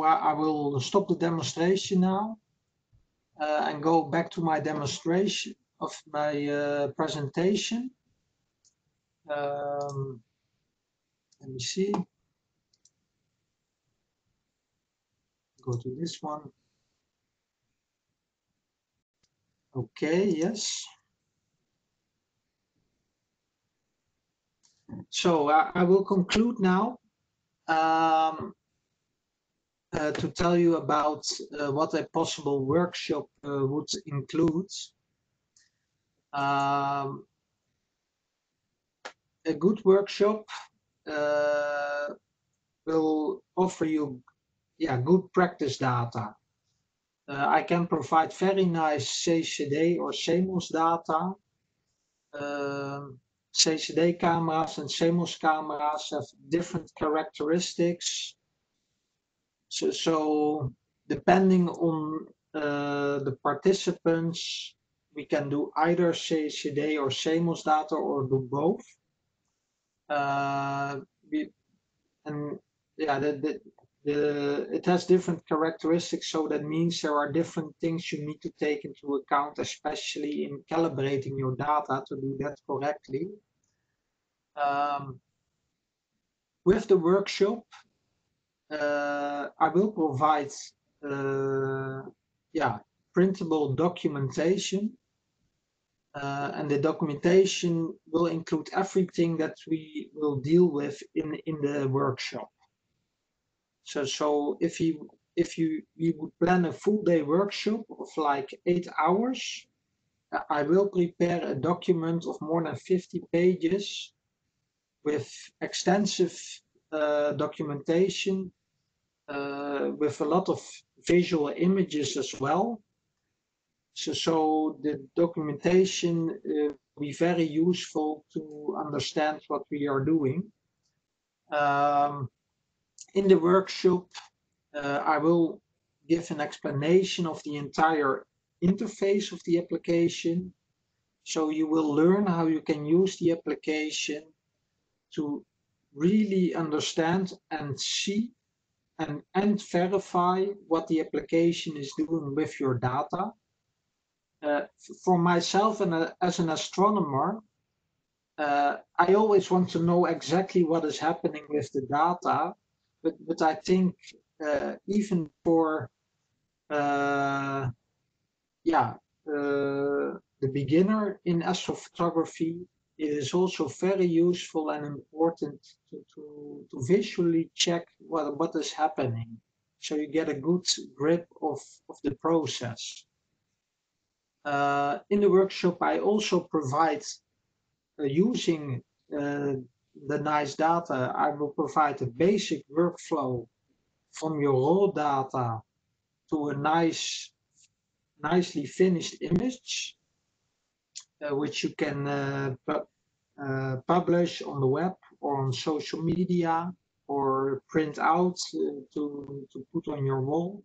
I will stop the demonstration now and go back to my demonstration of my presentation. Let me see. Go to this one. Okay, yes. So I will conclude now to tell you about what a possible workshop would include. A good workshop will offer you good practice data. I can provide very nice CCD or CMOS data. CCD cameras and CMOS cameras have different characteristics. So depending on the participants, we can do either CCD or CMOS data or do both. It has different characteristics, so that means there are different things you need to take into account, especially in calibrating your data to do that correctly. With the workshop, I will provide printable documentation, and the documentation will include everything that we will deal with in the workshop. So if you would plan a full day workshop of like 8 hours, I will prepare a document of more than 50 pages with extensive documentation, with a lot of visual images as well. So the documentation will be very useful to understand what we are doing. In the workshop, I will give an explanation of the entire interface of the application. So you will learn how you can use the application to really understand and see and verify what the application is doing with your data. For myself and as an astronomer, I always want to know exactly what is happening with the data, but I think even for the beginner in astrophotography, it is also very useful and important to visually check what is happening, so you get a good grip of the process. In the workshop, I also provide, using the nice data, I will provide a basic workflow from your raw data to a nicely finished image, which you can publish on the web or on social media or print out to put on your wall.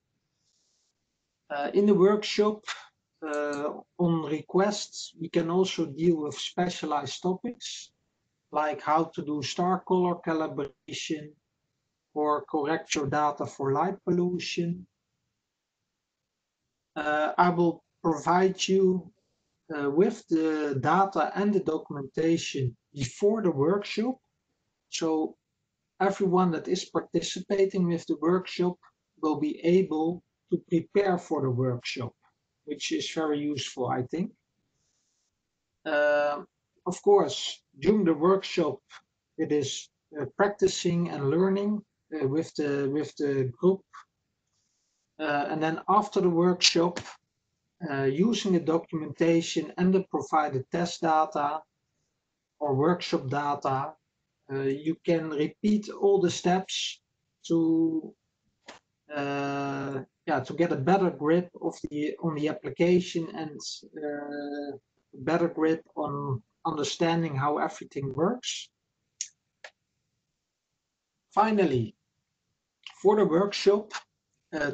In the workshop, on request, we can also deal with specialized topics, like how to do star color calibration or correct your data for light pollution. I will provide you with the data and the documentation before the workshop, so everyone that is participating with the workshop will be able to prepare for the workshop, which is very useful, I think. Of course, during the workshop, it is practicing and learning with the group, and then after the workshop, using the documentation and the provided test data or workshop data, you can repeat all the steps to get a better grip on the application and better grip on understanding how everything works. Finally, for the workshop,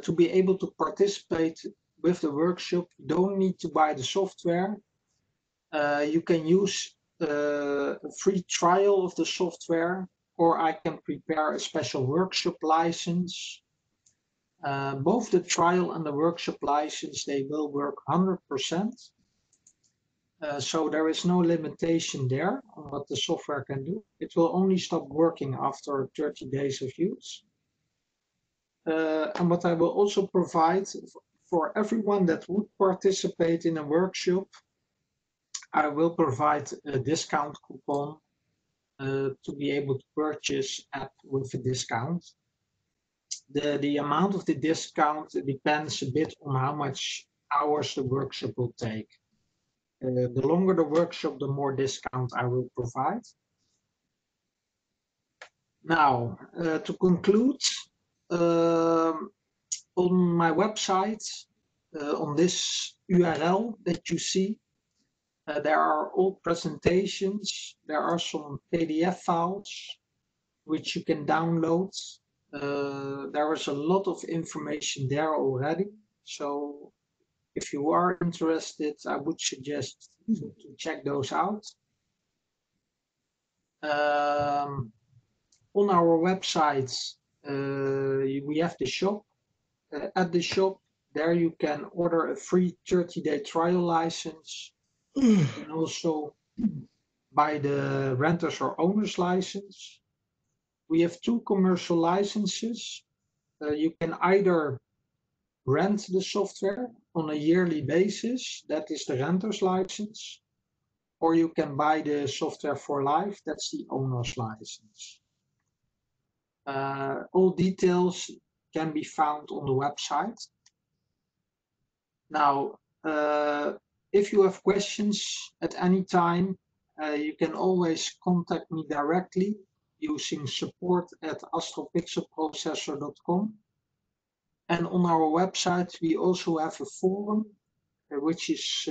to be able to participate with the workshop, you don't need to buy the software. You can use a free trial of the software, or I can prepare a special workshop license. Both the trial and the workshop license, they will work 100%. So there is no limitation there on what the software can do. It will only stop working after 30 days of use. And what I will also provide for everyone that would participate in a workshop, I will provide a discount coupon to be able to purchase app with a discount. The amount of the discount depends a bit on how much hours the workshop will take. The longer the workshop, the more discount I will provide. Now, to conclude, on my website, on this URL that you see, there are all presentations. There are some PDF files which you can download. There is a lot of information there already. So if you are interested, I would suggest to check those out. On our website, we have the shop. At the shop, there you can order a free 30-day trial license. You can also buy the renters or owners license. We have 2 commercial licenses. You can either rent the software on a yearly basis, that is the renter's license, or you can buy the software for life, that's the owner's license. All details can be found on the website. Now, if you have questions at any time, you can always contact me directly using support@astropixelprocessor.com. And on our website, we also have a forum, which is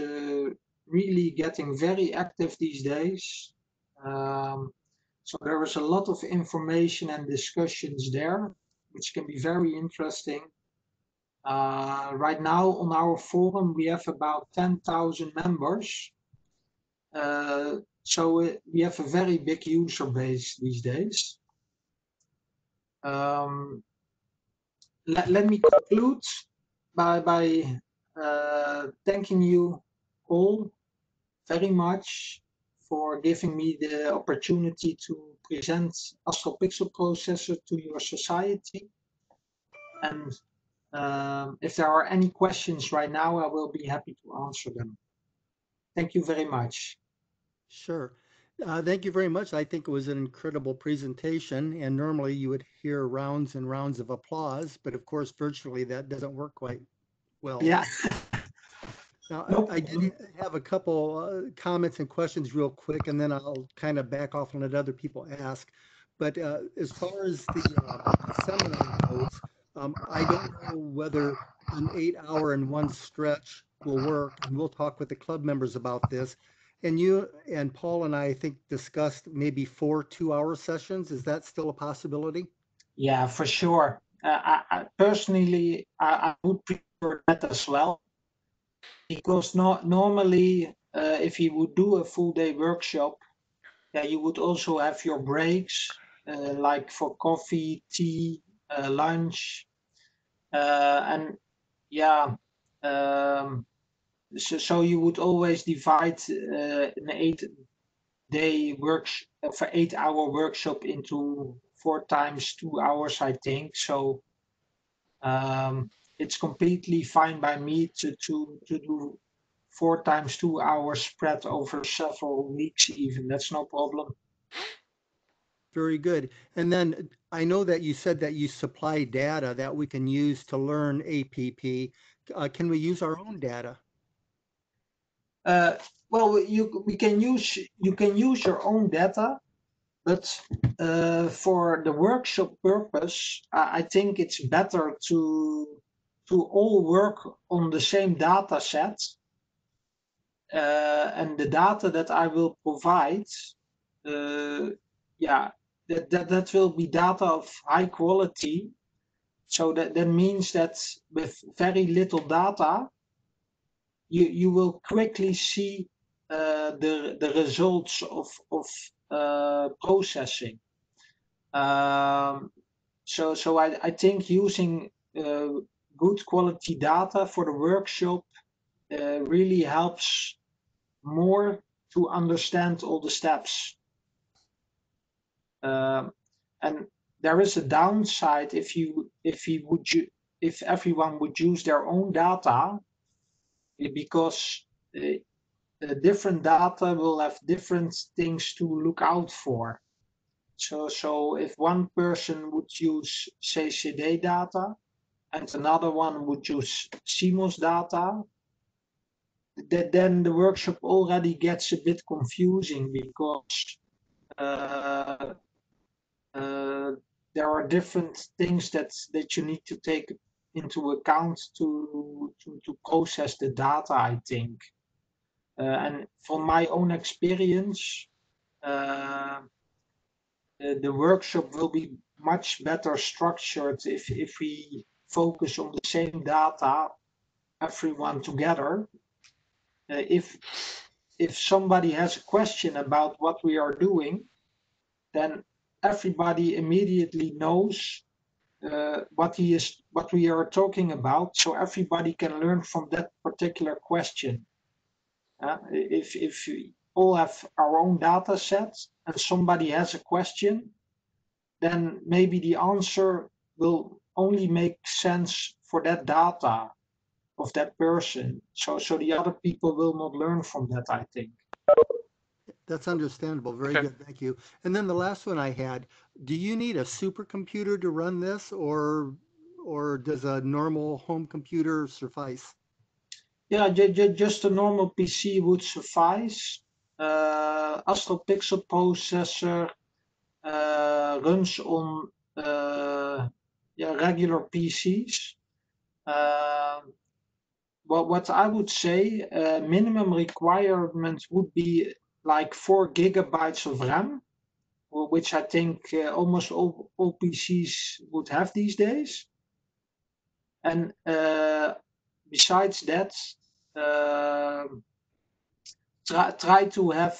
really getting very active these days. So there is a lot of information and discussions there, which can be very interesting. Right now on our forum, we have about 10,000 members. So we have a very big user base these days. Let me conclude by thanking you all very much for giving me the opportunity to present Astro Pixel Processor to your society. And if there are any questions right now, I will be happy to answer them. Thank you very much. Sure. Thank you very much. I think it was an incredible presentation, and normally you would hear rounds and rounds of applause, but of course, virtually that doesn't work quite well. Yeah. Now, No I did problem. have a couple comments and questions real quick, and then I'll kind of back off and let other people ask. But as far as the seminar goes, I don't know whether an 8 hour in one stretch will work, and we'll talk with the club members about this. And you and Paul and I think discussed maybe 4 2 hour sessions. Is that still a possibility? Yeah, for sure. Personally, I would prefer that as well, because normally, if you would do a full day workshop, yeah, you would also have your breaks, like for coffee, tea, lunch, and yeah, so you would always divide an 8 day for 8 hour workshop into 4 times 2 hours, I think. So it's completely fine by me to do 4 times 2 hours spread over several weeks even. That's no problem. Very good. And then I know that you said that you supply data that we can use to learn APP. Can we use our own data? Well, you can use your own data, but for the workshop purpose, I think it's better to all work on the same data set, and the data that I will provide, yeah, that will be data of high quality. So that means that with very little data, you will quickly see the results of processing. So I think using good quality data for the workshop really helps more to understand all the steps. And there is a downside if everyone would use their own data, because different data will have different things to look out for. So if one person would use, say, CD data, and another one would use CMOS data, then the workshop already gets a bit confusing, because there are different things that you need to take into account to process the data, I think. And from my own experience, the workshop will be much better structured if we focus on the same data, everyone together. If somebody has a question about what we are doing, then everybody immediately knows what we are talking about, so everybody can learn from that particular question. If we all have our own data sets and somebody has a question, then maybe the answer will only make sense for that data of that person. So the other people will not learn from that, I think. That's understandable. Very Okay. good. Thank you. And then the last one I had, do you need a supercomputer to run this, or does a normal home computer suffice? Yeah, just a normal PC would suffice. Astro Pixel Processor runs on regular PCs. What I would say, minimum requirement would be like 4 gigabytes of RAM, which I think almost all PCs would have these days. And besides that, try to have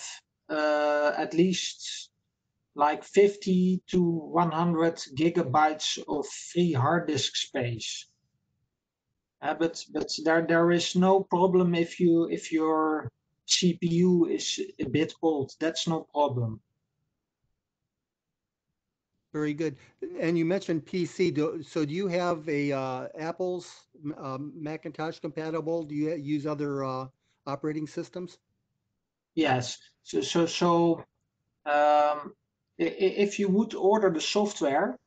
at least like 50 to 100 gigabytes of free hard disk space. But there is no problem if your CPU is a bit old. That's no problem. Very good. And you mentioned PC. So do you have a Apple's Macintosh compatible? Do you use other operating systems? Yes. If you would order the software,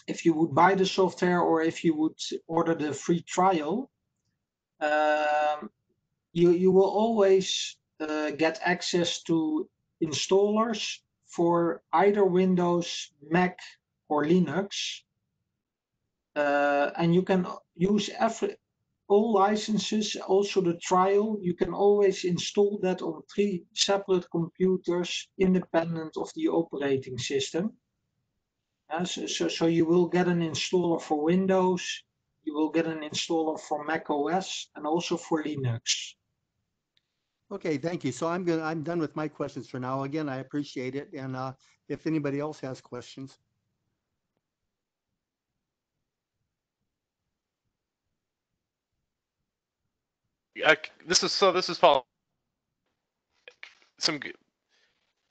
if you would buy the software, or if you would order the free trial, you will always get access to installers for either Windows, Mac, or Linux, and you can use all licenses, also the trial. You can always install that on 3 separate computers, independent of the operating system. So you will get an installer for Windows, you will get an installer for Mac OS, and also for Linux. Okay, thank you. So I'm done with my questions for now. Again, I appreciate it. And if anybody else has questions. This is Paul.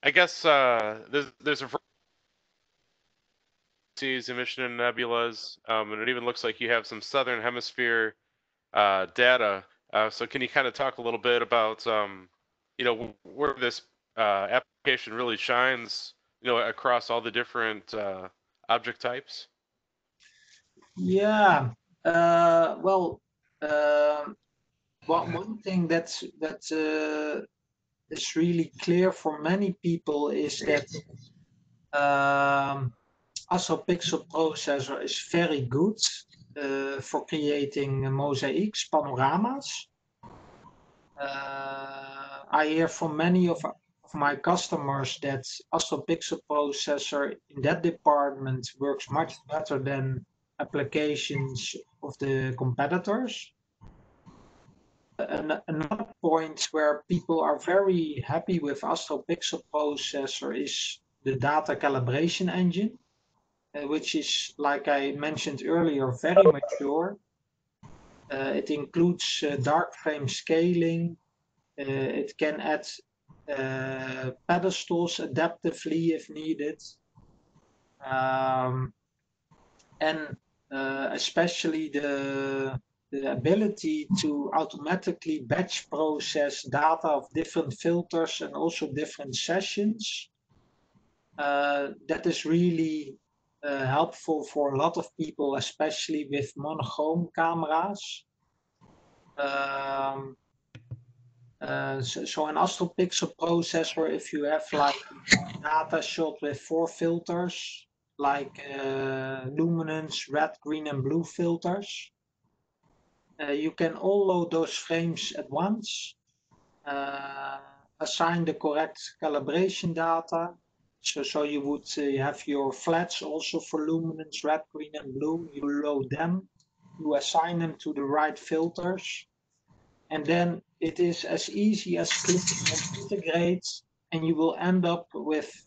I guess there's a emission in nebulas, and it even looks like you have some southern hemisphere data. So can you kind of talk a little bit about where this application really shines, across all the different object types? Yeah. Well, one thing that is really clear for many people is that Astro Pixel Processor is very good for creating mosaics, panoramas. I hear from many of my customers that Astro Pixel Processor in that department works much better than applications of the competitors. Another point where people are very happy with Astro Pixel Processor is the data calibration engine, which is, like I mentioned earlier, very mature. It includes dark frame scaling. It can add pedestals adaptively if needed. And especially the ability to automatically batch process data of different filters and also different sessions. That is really helpful for a lot of people, especially with monochrome cameras. So an Astro Pixel processor, if you have like data shot with 4 filters, like luminance, red, green, and blue filters, you can all load those frames at once, assign the correct calibration data. So you would have your flats also for luminance, red, green, and blue. You load them, you assign them to the right filters, and then it is as easy as clicking on integrate, and you will end up with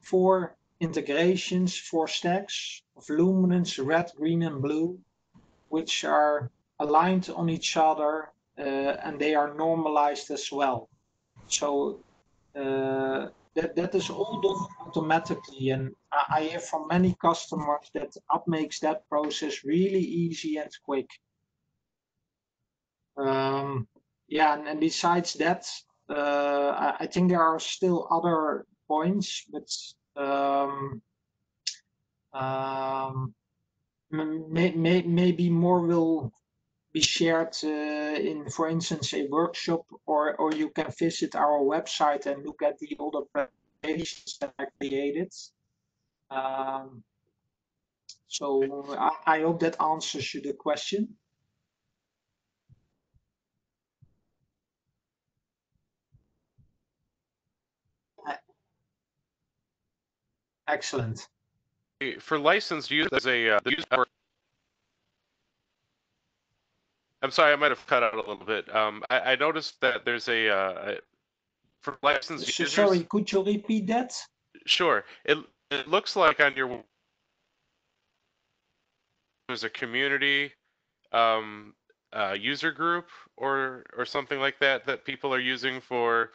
4 integrations, 4 stacks of luminance, red, green, and blue, which are aligned on each other, and they are normalized as well. So that is all done automatically, and I hear from many customers that makes that process really easy and quick. Yeah, and besides that, I think there are still other points, but maybe more will be shared in, for instance, a workshop, or you can visit our website and look at the older presentations that I created. So I hope that answers you the question. Excellent. For licensed use as a I'm sorry, I might have cut out a little bit. I noticed that there's for licensed users. Sorry, could you repeat that? Sure. It looks like on your there's a community user group or something like that that people are using for,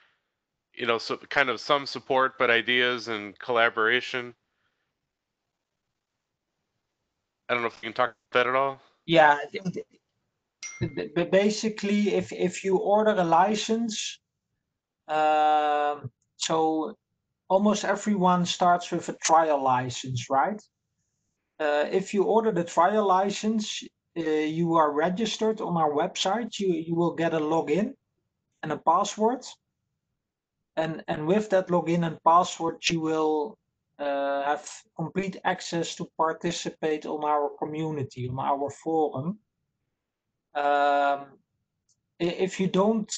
you know, so kind of some support but ideas and collaboration? I don't know if you can talk about that at all. Yeah, basically, if you order a license, so almost everyone starts with a trial license, right? If you order the trial license, you are registered on our website. You will get a login and a password, and with that login and password, you will have complete access to participate on our community, on our forum. If you don't,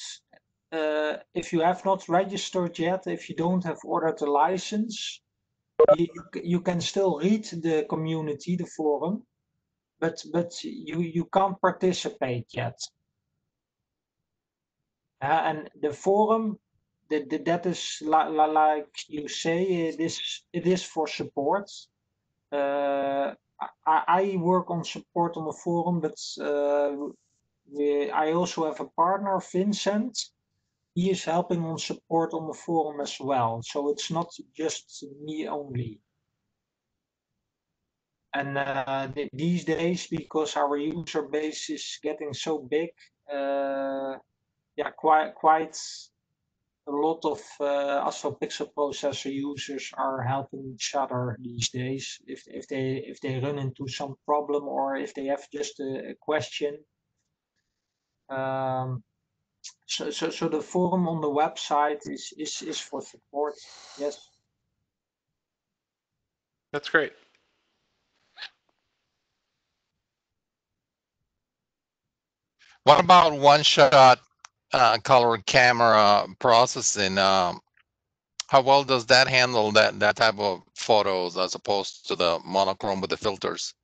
if you have not registered yet, if you don't have ordered a license, you can still read the community, the forum, but you can't participate yet. And the forum, that is like you say, it is for support. I work on support on the forum, but I also have a partner, Vincent. He is helping on support on the forum as well. So it's not just me only. And these days, because our user base is getting so big, yeah, quite a lot of Astro Pixel Processor users are helping each other these days. If they run into some problem or if they have just a question. So the forum on the website is for support. Yes. That's great. What about one-shot color camera processing? How well does that handle that type of photos as opposed to the monochrome with the filters?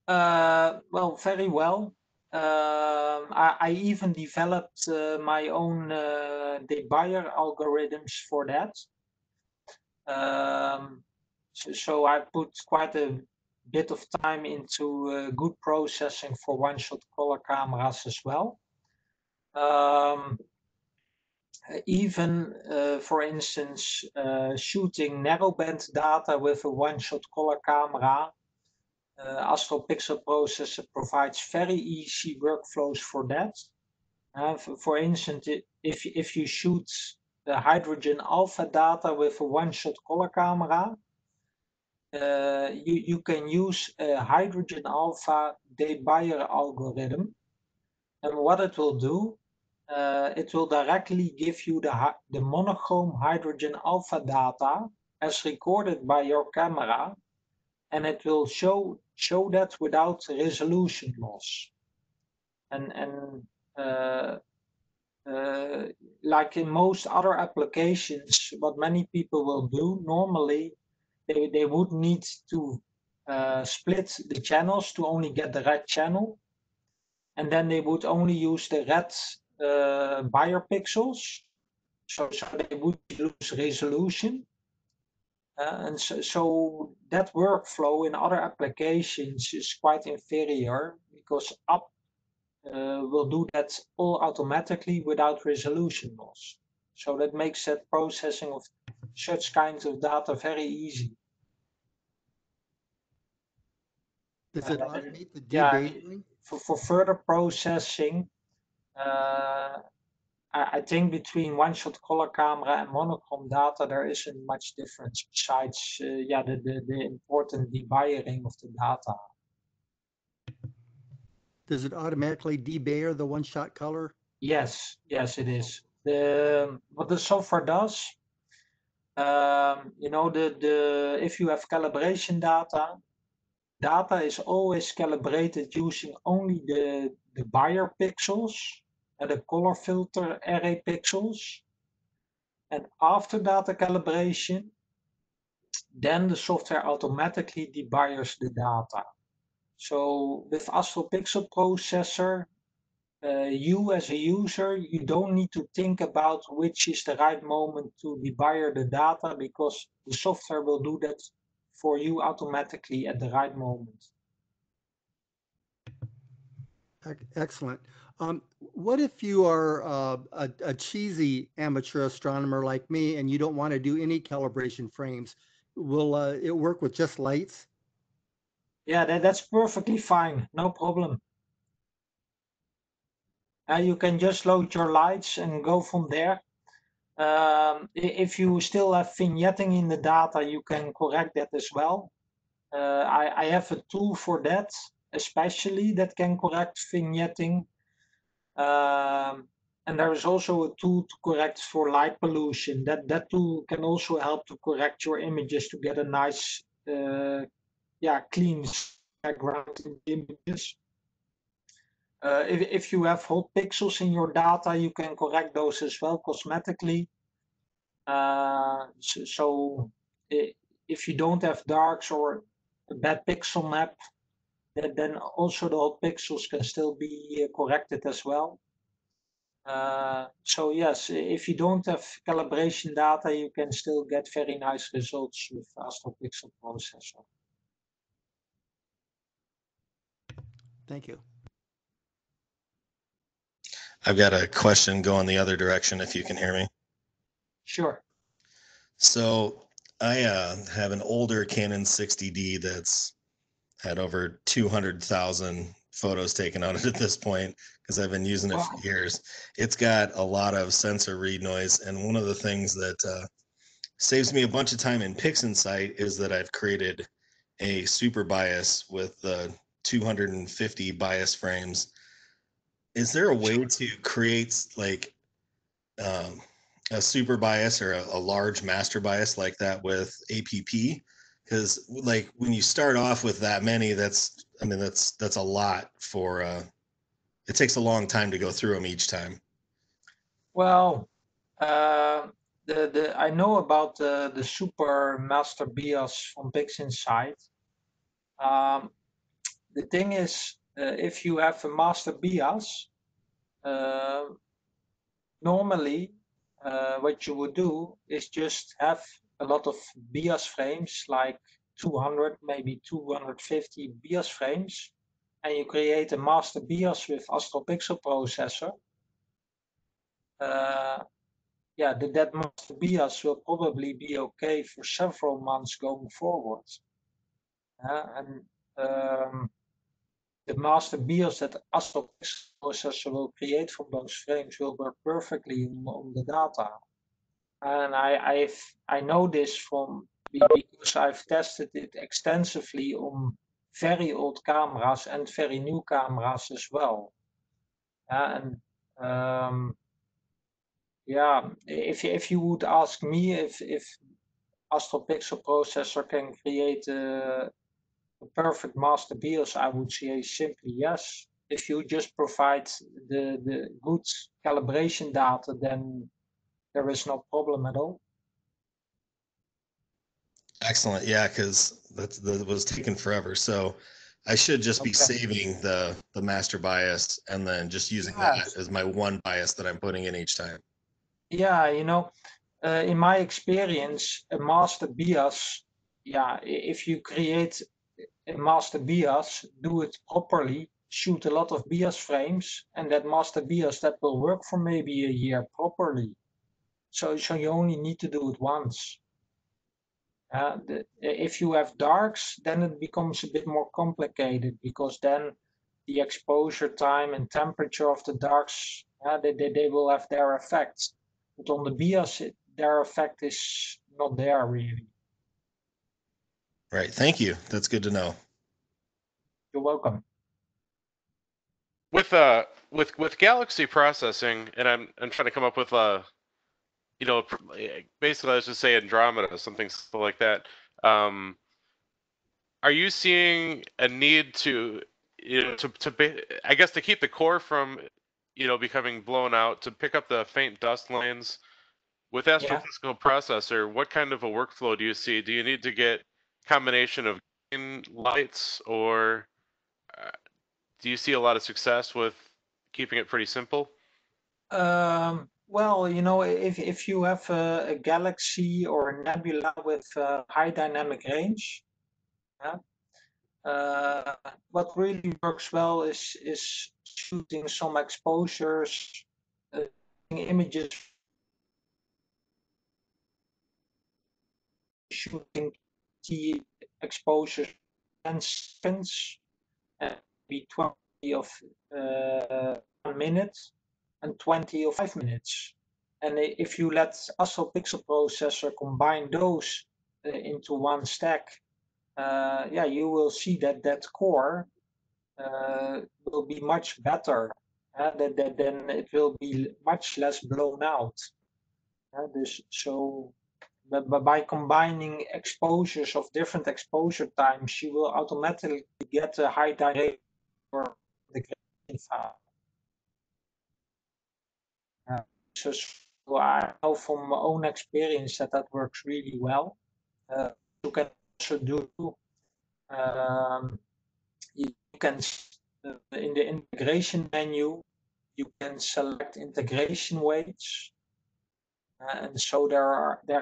Well, very well. I even developed my own debugger algorithms for that. So I put quite a bit of time into good processing for one-shot color cameras as well. Even, for instance, shooting narrowband data with a one-shot color camera, Astro Pixel Processor provides very easy workflows for that. For instance, if you shoot the hydrogen alpha data with a one-shot color camera, you can use a hydrogen alpha debugger algorithm. And what it will do, it will directly give you the monochrome hydrogen alpha data as recorded by your camera, and it will show that without resolution loss. And like in most other applications, what many people will do normally, they would need to split the channels to only get the red channel, and then they would only use the red Bayer pixels, so they would lose resolution. And so that workflow in other applications is quite inferior because up will do that all automatically without resolution loss. So that makes that processing of such kinds of data very easy. Does it automate the Yeah, debayering? for further processing, I think between one-shot color camera and monochrome data, there isn't much difference besides yeah, the important debayering of the data. Does it automatically debayer the one-shot color? Yes, yes, it is. What the software does, you know, if you have calibration data is always calibrated using only the Bayer pixels and the color filter array pixels. And after data calibration, then the software automatically debayers the data. So with Astro Pixel Processor, you as a user, you don't need to think about which is the right moment to debayer the data because the software will do that for you automatically at the right moment. Excellent. What if you are a cheesy amateur astronomer like me and you don't want to do any calibration frames? Will it work with just lights? Yeah, that's perfectly fine. No problem. You can just load your lights and go from there. If you still have vignetting in the data, you can correct that as well. I have a tool for that, especially that can correct vignetting. And there is also a tool to correct for light pollution. That tool can also help to correct your images to get a nice, clean background in the images. If you have hot pixels in your data, you can correct those as well cosmetically. So if you don't have darks or a bad pixel map, then also the hot pixels can still be corrected as well. So yes, if you don't have calibration data, you can still get very nice results with Astro Pixel Processor. Thank you. I've got a question going the other direction if you can hear me. Sure. So I have an older Canon 60D that's had over 200,000 photos taken on it at this point because I've been using it Wow. for years. It's got a lot of sensor read noise, and one of the things that saves me a bunch of time in PixInsight is that I've created a super bias with 250 bias frames. Is there a way to create like a super bias or a large master bias like that with APP? Because like when you start off with that many, that's a lot for it takes a long time to go through them each time. Well, I know about the super master BIOS from PixInsight. The thing is, if you have a master BIOS, normally what you would do is just have a lot of BIOS frames, like 200, maybe 250 BIOS frames, and you create a master BIOS with Astro Pixel Processor. That master BIOS will probably be okay for several months going forward. The master BIOS that Astro Pixel Processor will create from those frames will work perfectly on the data. And I know this because I've tested it extensively on very old cameras and very new cameras as well. If you would ask me if Astro Pixel Processor can create a perfect master BIOS, I would say simply yes. If you just provide the good calibration data, then there is no problem at all. Excellent. Yeah, because that was taking forever. So I should just be saving the master bias and then just using that as my one bias that I'm putting in each time. Yeah, in my experience, a master BIOS, if you create a master BIOS, do it properly, shoot a lot of BIOS frames, and that master BIOS that will work for maybe a year properly. So you only need to do it once. If you have darks, then it becomes a bit more complicated because then the exposure time and temperature of the darks, they will have their effects. But on the BIOS, their effect is not there really. Right. Thank you. That's good to know. You're welcome. With Galaxy processing, and I'm trying to come up with basically let's just say Andromeda, something like that. Are you seeing a need to I guess to keep the core from becoming blown out, to pick up the faint dust lanes with Astro Pixel Processor? What kind of a workflow do you see? Do you need to get combination of green lights, or do you see a lot of success with keeping it pretty simple? Well, if you have a galaxy or a nebula with high dynamic range, What really works well is shooting some exposures, images, shooting key exposures 10 seconds, and maybe 20 of 1 minute and 20 of 5 minutes. And if you let Astro Pixel Processor combine those into one stack, yeah, you will see that that core will be much better. Then it will be much less blown out. But by combining exposures of different exposure times, you will automatically get a high dynamic for the file. So I know from my own experience that that works really well. You can also do you can in the integration menu you can select integration weights, and so there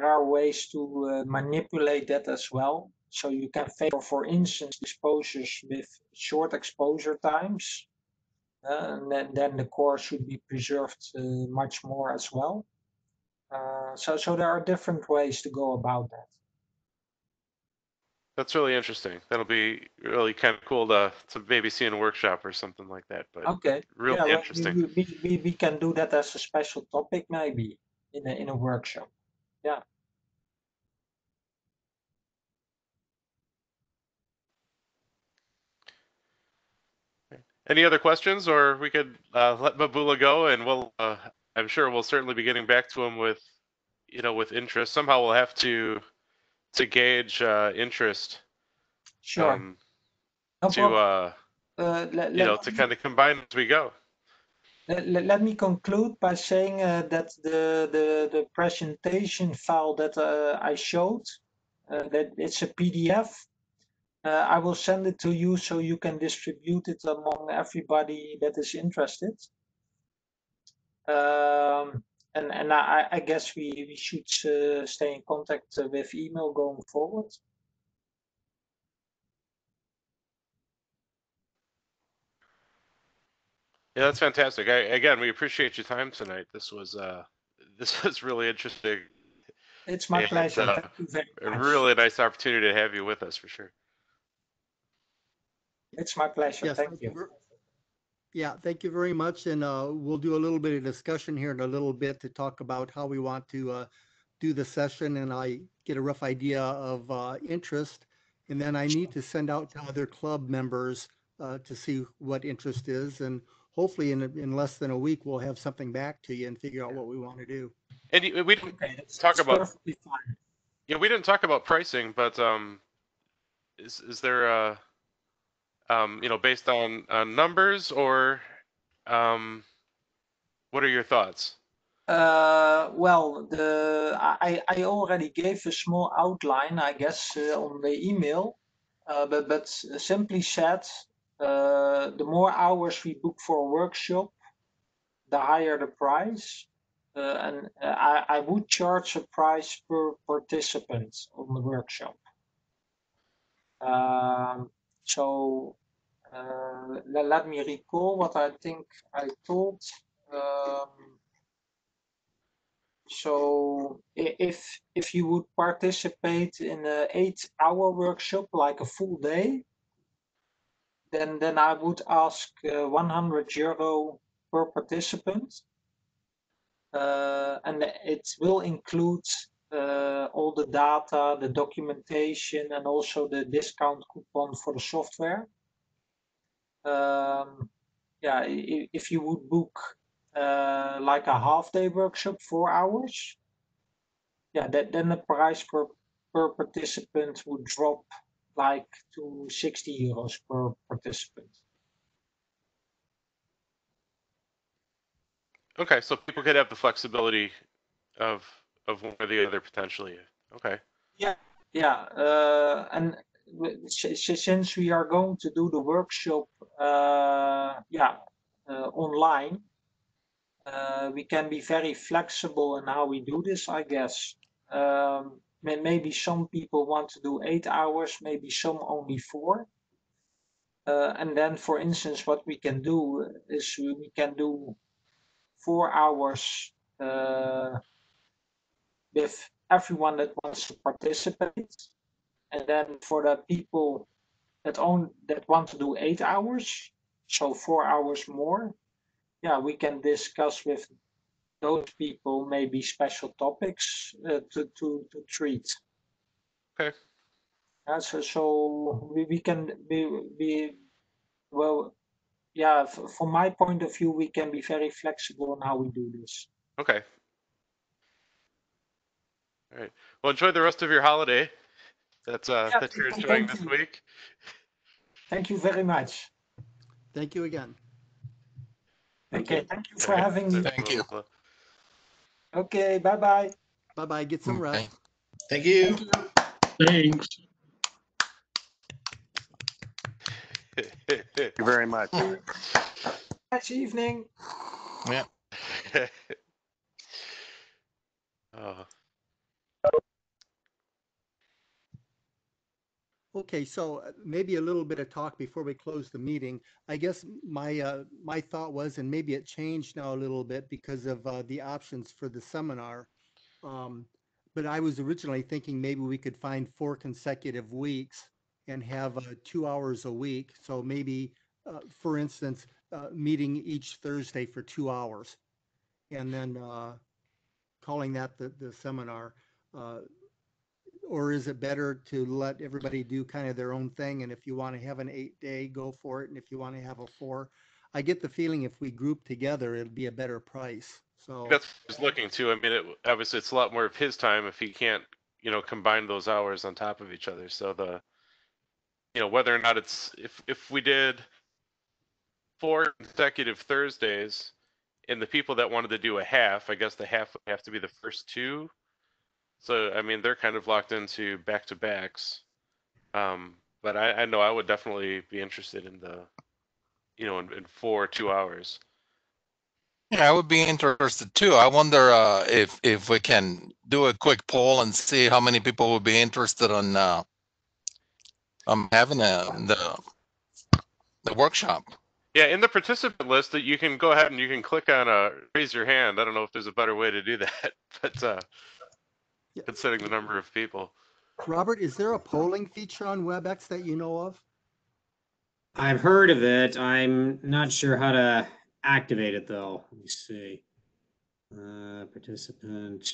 are ways to manipulate that as well. So you can favor, for instance, exposures with short exposure times, and then the core should be preserved much more as well. So there are different ways to go about that. That's really interesting. That'll be really kind of cool to maybe see in a workshop or something like that. But Okay. really Yeah, well, interesting. we can do that as a special topic maybe in a workshop. Yeah. Any other questions, or we could let Mabula go, and we'll. I'm sure we'll certainly be getting back to him with, with interest. Somehow we'll have to gauge interest. Sure. No to problem. to kind of combine as we go. Let me conclude by saying that the presentation file that I showed, that it's a PDF. I will send it to you so you can distribute it among everybody that is interested. And I guess we should stay in contact with email going forward. Yeah, that's fantastic. Again, we appreciate your time tonight. This was really interesting. It's my pleasure. Thank you very A much. really nice opportunity to have you with us for sure. It's my pleasure. Yes, Thank you. Yeah, thank you very much. And we'll do a little bit of discussion here in a little bit to talk about how we want to do the session. And I get a rough idea of interest. And then I need to send out to other club members to see what interest is. And hopefully in less than a week, we'll have something back to you and figure out what we want to do. And we didn't talk about. Perfectly fine. Yeah, we didn't talk about pricing, but is there based on numbers, or what are your thoughts? Well, I already gave a small outline, I guess, on the email, but simply said, the more hours we book for a workshop, the higher the price. And I would charge a price per participant on the workshop. So let me recall what I think I told. So if you would participate in an 8-hour workshop, like a full day, then I would ask €100 per participant. And it will include all the data, the documentation, and also the discount coupon for the software. Yeah, if you would book like a half-day workshop, 4 hours, yeah, then the price per participant would drop like to €60 per participant. Okay, so people could have the flexibility of one or the other potentially. Okay. Yeah, and since we are going to do the workshop, online, we can be very flexible in how we do this, I guess. Maybe some people want to do 8 hours, maybe some only 4. And then, for instance, what we can do is we can do 4 hours with everyone that wants to participate. And then for the people that want to do 8 hours, so 4 hours more, yeah, we can discuss with those people maybe special topics to treat. Okay. So we can be well, yeah, from my point of view, we can be very flexible on how we do this. Okay. All right. Well, enjoy the rest of your holiday. That you're enjoying Thank this you. week. Thank you very much. Thank you again. Thank Okay, you. thank you for having me. Thank you. Okay, bye-bye. Bye-bye. Get some Okay. rest. Thank you. Thank you. Thanks. Thank you very much. Nice evening. Yeah. Oh. Okay, so maybe a little bit of talk before we close the meeting. I guess my thought was, and maybe it changed now a little bit because of the options for the seminar. But I was originally thinking maybe we could find 4 consecutive weeks and have 2 hours a week. So maybe, for instance, meeting each Thursday for 2 hours, and then calling that the seminar. Or is it better to let everybody do kind of their own thing? And if you want to have an 8-day, go for it. And if you want to have a 4, I get the feeling if we group together, it'll be a better price. So That's what I was looking to. I mean, obviously it's a lot more of his time if he can't, combine those hours on top of each other. So whether or not it's, if we did 4 consecutive Thursdays and the people that wanted to do a half, I guess the half would have to be the first 2. So, I mean, they're kind of locked into back-to-backs. But I know I would definitely be interested in the, in 4 2 hours. Yeah, I would be interested too. I wonder if we can do a quick poll and see how many people would be interested on having the workshop. Yeah, in the participant list that you can go ahead and you can click on raise your hand. I don't know if there's a better way to do that, but yeah. considering the number of people. Robert, is there a polling feature on WebEx that you know of? I've heard of it. I'm not sure how to activate it though. Let me see. Participant.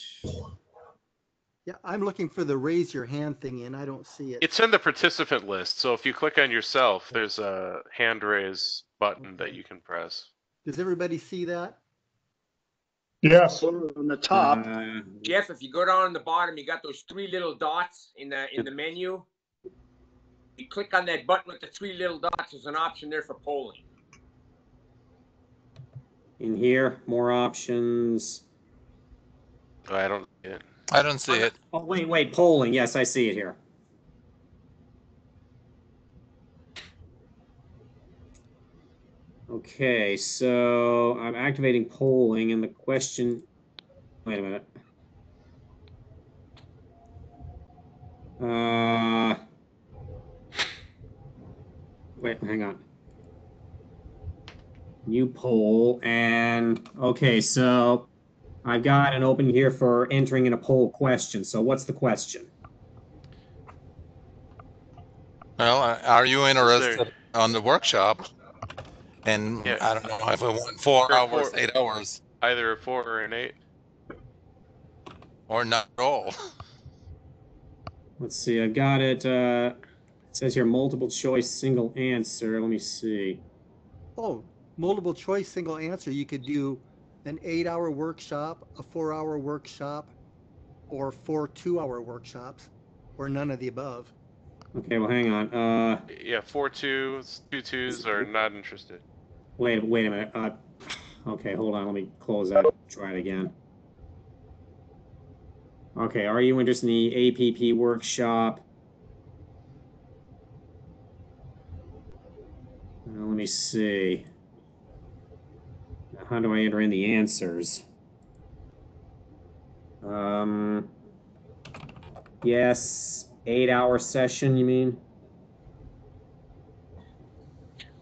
Yeah, I'm looking for the raise your hand thing and I don't see it. It's in the participant list. So if you click on yourself, there's a hand raise button that Okay. you can press. Does everybody see that? Yes. On the top. Jeff, if you go down on the bottom, you got those 3 little dots in the menu. You click on that button with the 3 little dots. There's an option there for polling. In here, more options. Oh, I don't see it. I don't see it. Oh, wait, polling. Yes, I see it here. Okay, so I'm activating polling and the question, wait a minute. Wait, hang on. New poll, and okay, so I've got an open here for entering in a poll question. So what's the question? Well, are you interested on the workshop? And Yeah. I don't know if we want 4 hours, 8 hours, Either a 4 or an 8. or not at all. Let's see, I've got it. It says here multiple choice, single answer. Let me see. Oh, multiple choice, single answer. You could do an 8-hour workshop, a 4-hour workshop, or 4 2-hour workshops, or none of the above. Okay, well, hang on. Yeah, 4 2s, 2 2s are not interested. Wait a minute. Okay, hold on. Let me close that. Try it again. Okay, are you interested in the APP workshop? Let me see. How do I enter in the answers? Yes, 8-hour session, you mean?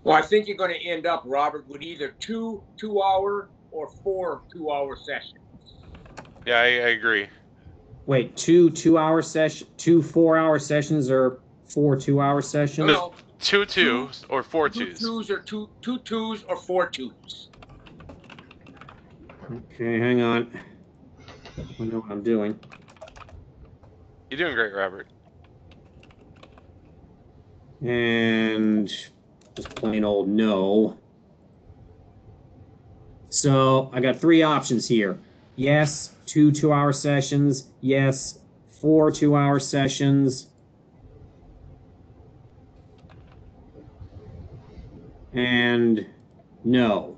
Well, I think you're going to end up, Robert, with either 2-hour or 4 2-hour sessions. Yeah, I agree. Wait, two 4-hour sessions, or 4 2-hour sessions? No, Two twos or 4 twos. 2 twos or 4 twos. Okay, hang on. I know what I'm doing. You're doing great, Robert. And just plain old no. So I got 3 options here. Yes, 2 2-hour sessions. Yes, 4 2-hour sessions. And no.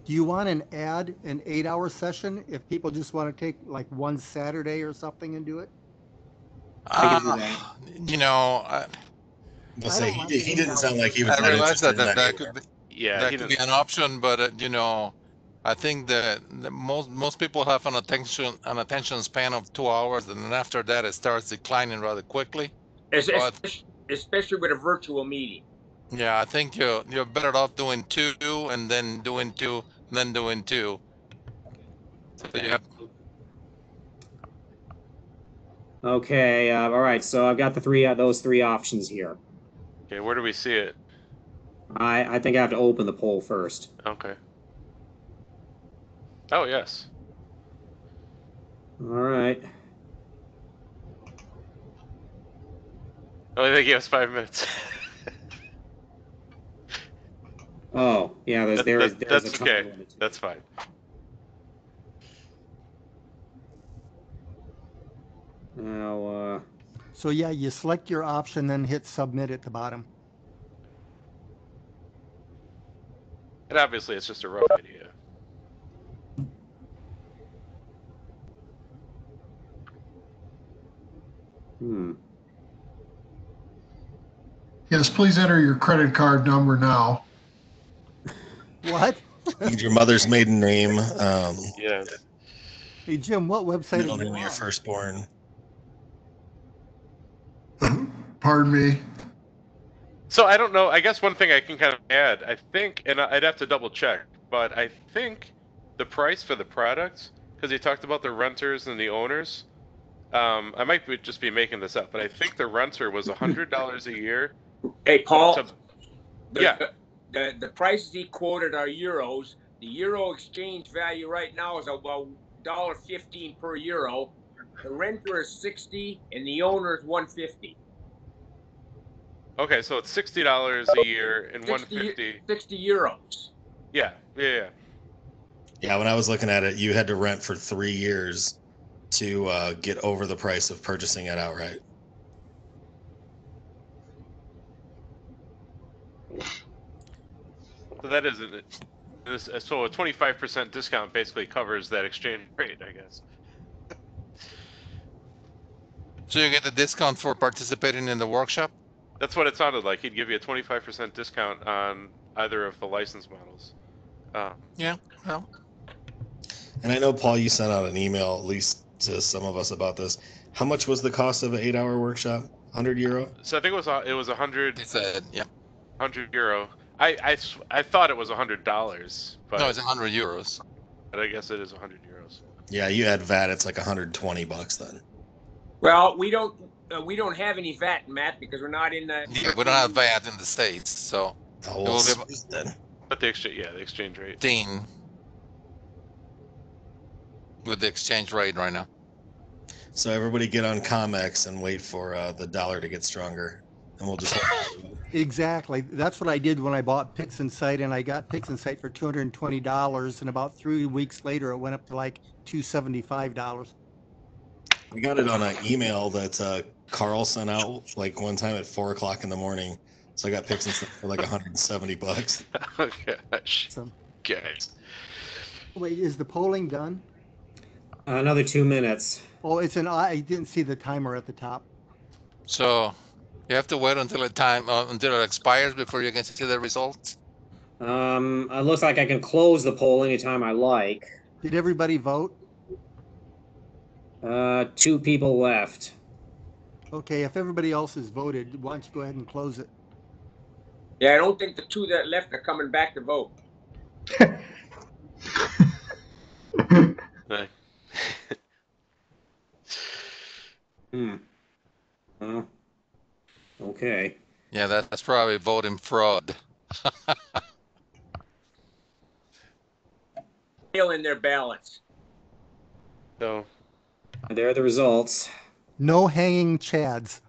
Do you want to add an 8-hour session if people just want to take like one Saturday or something and do it? I can do that. You know, I'll say he didn't sound like he was. I that realize interested in that either. could be, Yeah, that could be an option, but you know, I think that most people have an attention span of 2 hours, and then after that it starts declining rather quickly. Especially with a virtual meeting. Yeah, I think you're better off doing 2 and then doing 2, and then doing 2. So you have, Okay, all right, so I've got those 3 options here. Okay, where do we see it? I think I have to open the poll first. Okay. Oh, yes. All right. Oh, they gave us 5 minutes. Oh, yeah, there's That's a time okay. limit. That's fine. Now, So yeah, you select your option, then hit submit at the bottom. And obviously, it's just a rough idea. Yes, please enter your credit card number now. What? Need your mother's maiden name. Yes. Hey Jim, what website Middle are you name of your on? firstborn. Pardon me. So I don't know. I guess one thing I can kind of add, I think, and I'd have to double check, but I think the price for the products, because you talked about the renters and the owners, I might just be making this up, but I think the renter was $100 a year. Hey, Paul. Yeah. The prices he quoted are euros. The euro exchange value right now is about $1.15 per euro. The renter is 60 and the owner is 150. Okay, so it's $60 a year and 150. 60 euros. Yeah. Yeah, when I was looking at it, you had to rent for 3 years to get over the price of purchasing it outright. So that isn't it. So a 25% discount basically covers that exchange rate, I guess. so you get a discount for participating in the workshop? That's what it sounded like. He'd give you a 25% discount on either of the license models. Yeah, well. And I know, Paul, you sent out an email, at least to some of us, about this. How much was the cost of an 8-hour workshop? €100? So I think it was 100. They said, yeah. €100. I thought it was $100, but No, it's 100 euros. But I guess it is €100. Yeah, you add VAT, it's like $120 then. Well, we don't have any VAT, Matt, because we're not in the. Yeah, we don't have VAT in the States, so. Oh, it will well, be then. But the exchange rate. 15 with the exchange rate right now. So everybody get on Comex and wait for the dollar to get stronger, and we'll just. Exactly. That's what I did when I bought Pix Insight, and I got Pix Insight for $220, and about 3 weeks later, it went up to like $275. We got it on an email that Carl sent out like one time at 4 o'clock in the morning. So I got Pix Insight for like $170. Oh gosh, So, guys. wait, is the polling done? another 2 minutes. Oh, I didn't see the timer at the top. So you have to wait until until it expires before you can see the results. It looks like I can close the poll anytime I like. Did everybody vote? 2 people left. Okay, if everybody else has voted, why don't you go ahead and close it? Yeah, I don't think the two that left are coming back to vote. Right. Okay. Yeah, that's probably voting fraud. Mail in their ballots. So There are the results. No hanging chads.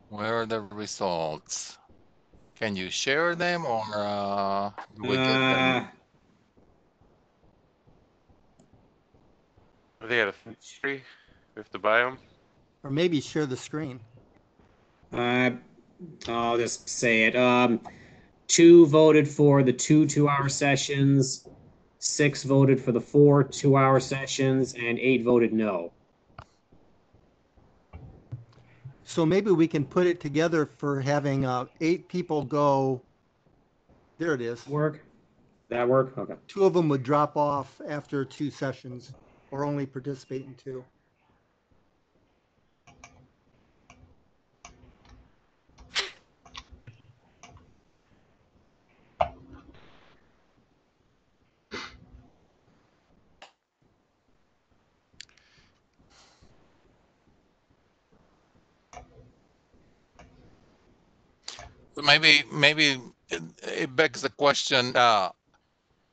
Where are the results? Can you share them or do we get them? are they at a 3? We have to buy them. Or maybe share the screen. I'll just say it. 2 voted for the 2 2-hour sessions, 6 voted for the 4 2-hour sessions, and 8 voted no. So maybe we can put it together for having 8 people go. There it is. Work? That work? Okay. 2 of them would drop off after 2 sessions or only participate in 2. Maybe it begs the question, how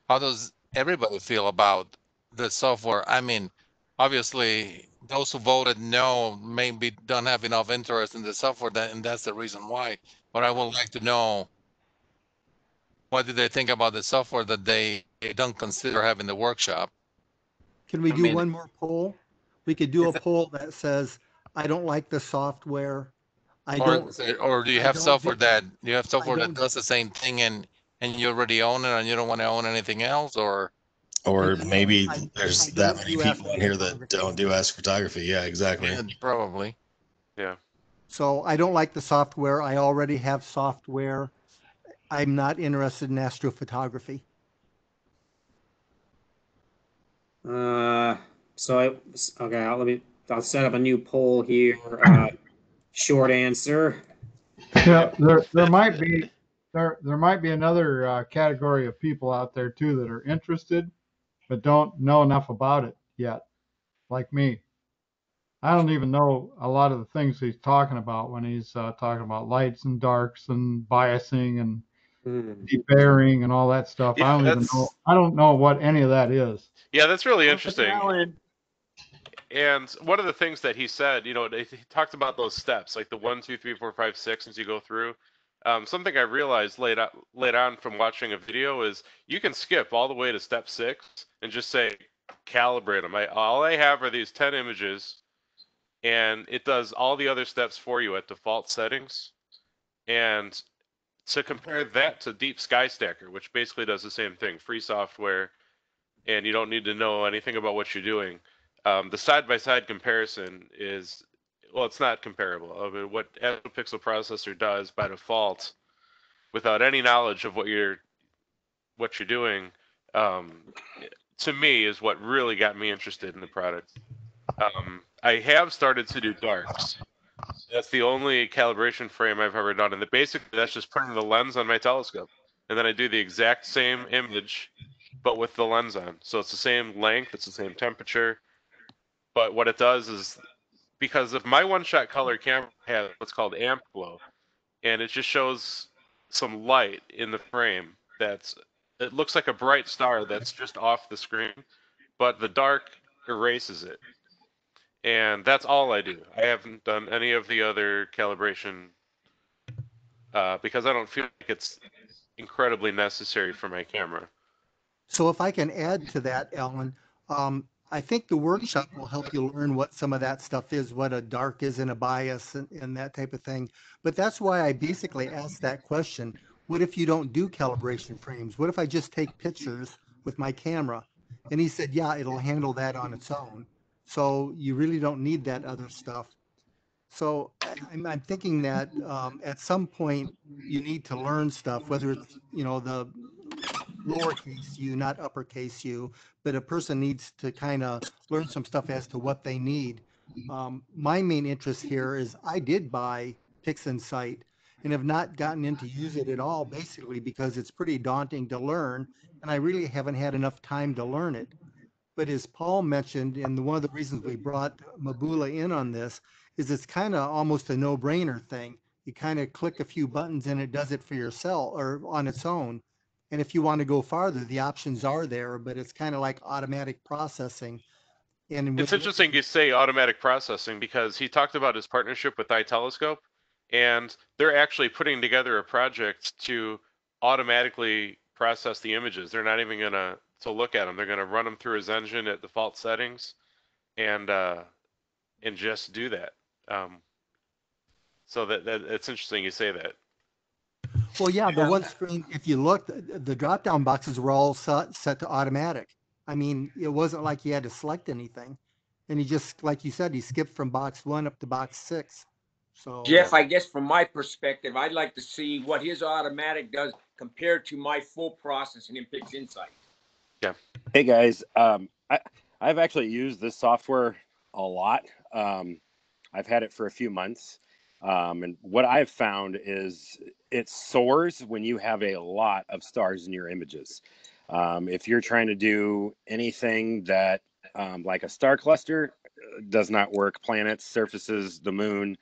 does everybody feel about the software? I mean, obviously, those who voted no maybe don't have enough interest in the software, and that's the reason why. But I would like to know, what did they think about the software that they don't consider having the workshop? Can we I do mean, one more poll? We could do a poll that says, I don't like the software. I don't. Or do you I have don't software do- that don't- does the same thing and you already own it and you don't want to own anything else, or Or I- maybe I there's don't that many do people in here that astrophotography. don't do astrophotography. Yeah, exactly. yeah, probably. Yeah. So I don't like the software. I already have software. I'm not interested in astrophotography. I'll set up a new poll here. Short answer. Yeah, there might be another category of people out there too that are interested, but don't know enough about it yet, like me. I don't even know a lot of the things he's talking about when he's talking about lights and darks and biasing and debearing and all that stuff. Yeah, I don't even know. I don't know what any of that is. Yeah, that's really Oh, interesting. Alan. And one of the things that he said, he talked about those steps, like the 1, 2, 3, 4, 5, 6, as you go through. Something I realized late on from watching a video is you can skip all the way to step 6 and just say calibrate them. All I have are these 10 images, and it does all the other steps for you at default settings. And to compare that to Deep Sky Stacker, which basically does the same thing, free software, and you don't need to know anything about what you're doing. The side-by-side comparison is, well, it's not comparable. I mean, what Astro Pixel Processor does by default, without any knowledge of what you're doing, to me is what really got me interested in the product. I have started to do darks. That's the only calibration frame I've ever done, and basically that's just putting the lens on my telescope, and then I do the exact same image, but with the lens on. So it's the same length, it's the same temperature, but what it does is, because if my one-shot color camera has what's called amp glow, and it just shows some light in the frame it looks like a bright star that's just off the screen, but the dark erases it. And that's all I do. I haven't done any of the other calibration because I don't feel like it's incredibly necessary for my camera. So if I can add to that, Alan, I think the workshop will help you learn what some of that stuff is, what a dark is and a bias and that type of thing. But that's why I basically asked that question. What if you don't do calibration frames? What if I just take pictures with my camera? And he said, yeah, it'll handle that on its own. So you really don't need that other stuff. So I'm thinking that at some point you need to learn stuff, whether it's, the lowercase u, not uppercase u, but a person needs to kind of learn some stuff as to what they need. My main interest here is I did buy PixInsight and have not gotten into use it at all, basically because it's pretty daunting to learn, and I really haven't had enough time to learn it. But as Paul mentioned, and one of the reasons we brought Mabula in on this is it's kind of almost a no-brainer thing. You kind of click a few buttons and it does it for yourself or on its own. And if you want to go farther, the options are there, but it's kind of like automatic processing. And It's interesting you say automatic processing because he talked about his partnership with iTelescope, and they're actually putting together a project to automatically process the images. They're not even gonna look at them. They're gonna run them through his engine at default settings, and just do that. So that it's interesting you say that. well, yeah, the one screen, if you look, the drop-down boxes were all set to automatic. I mean, it wasn't like he had to select anything. And he just, like you said, he skipped from box 1 up to box 6. So Jeff, I guess from my perspective, I'd like to see what his automatic does compared to my full processing in PixInsight. Yeah. Hey guys, I've actually used this software a lot. I've had it for a few months. And what I've found is it soars when you have a lot of stars in your images. If you're trying to do anything that like a star cluster, does not work. Planets, surfaces, the moon.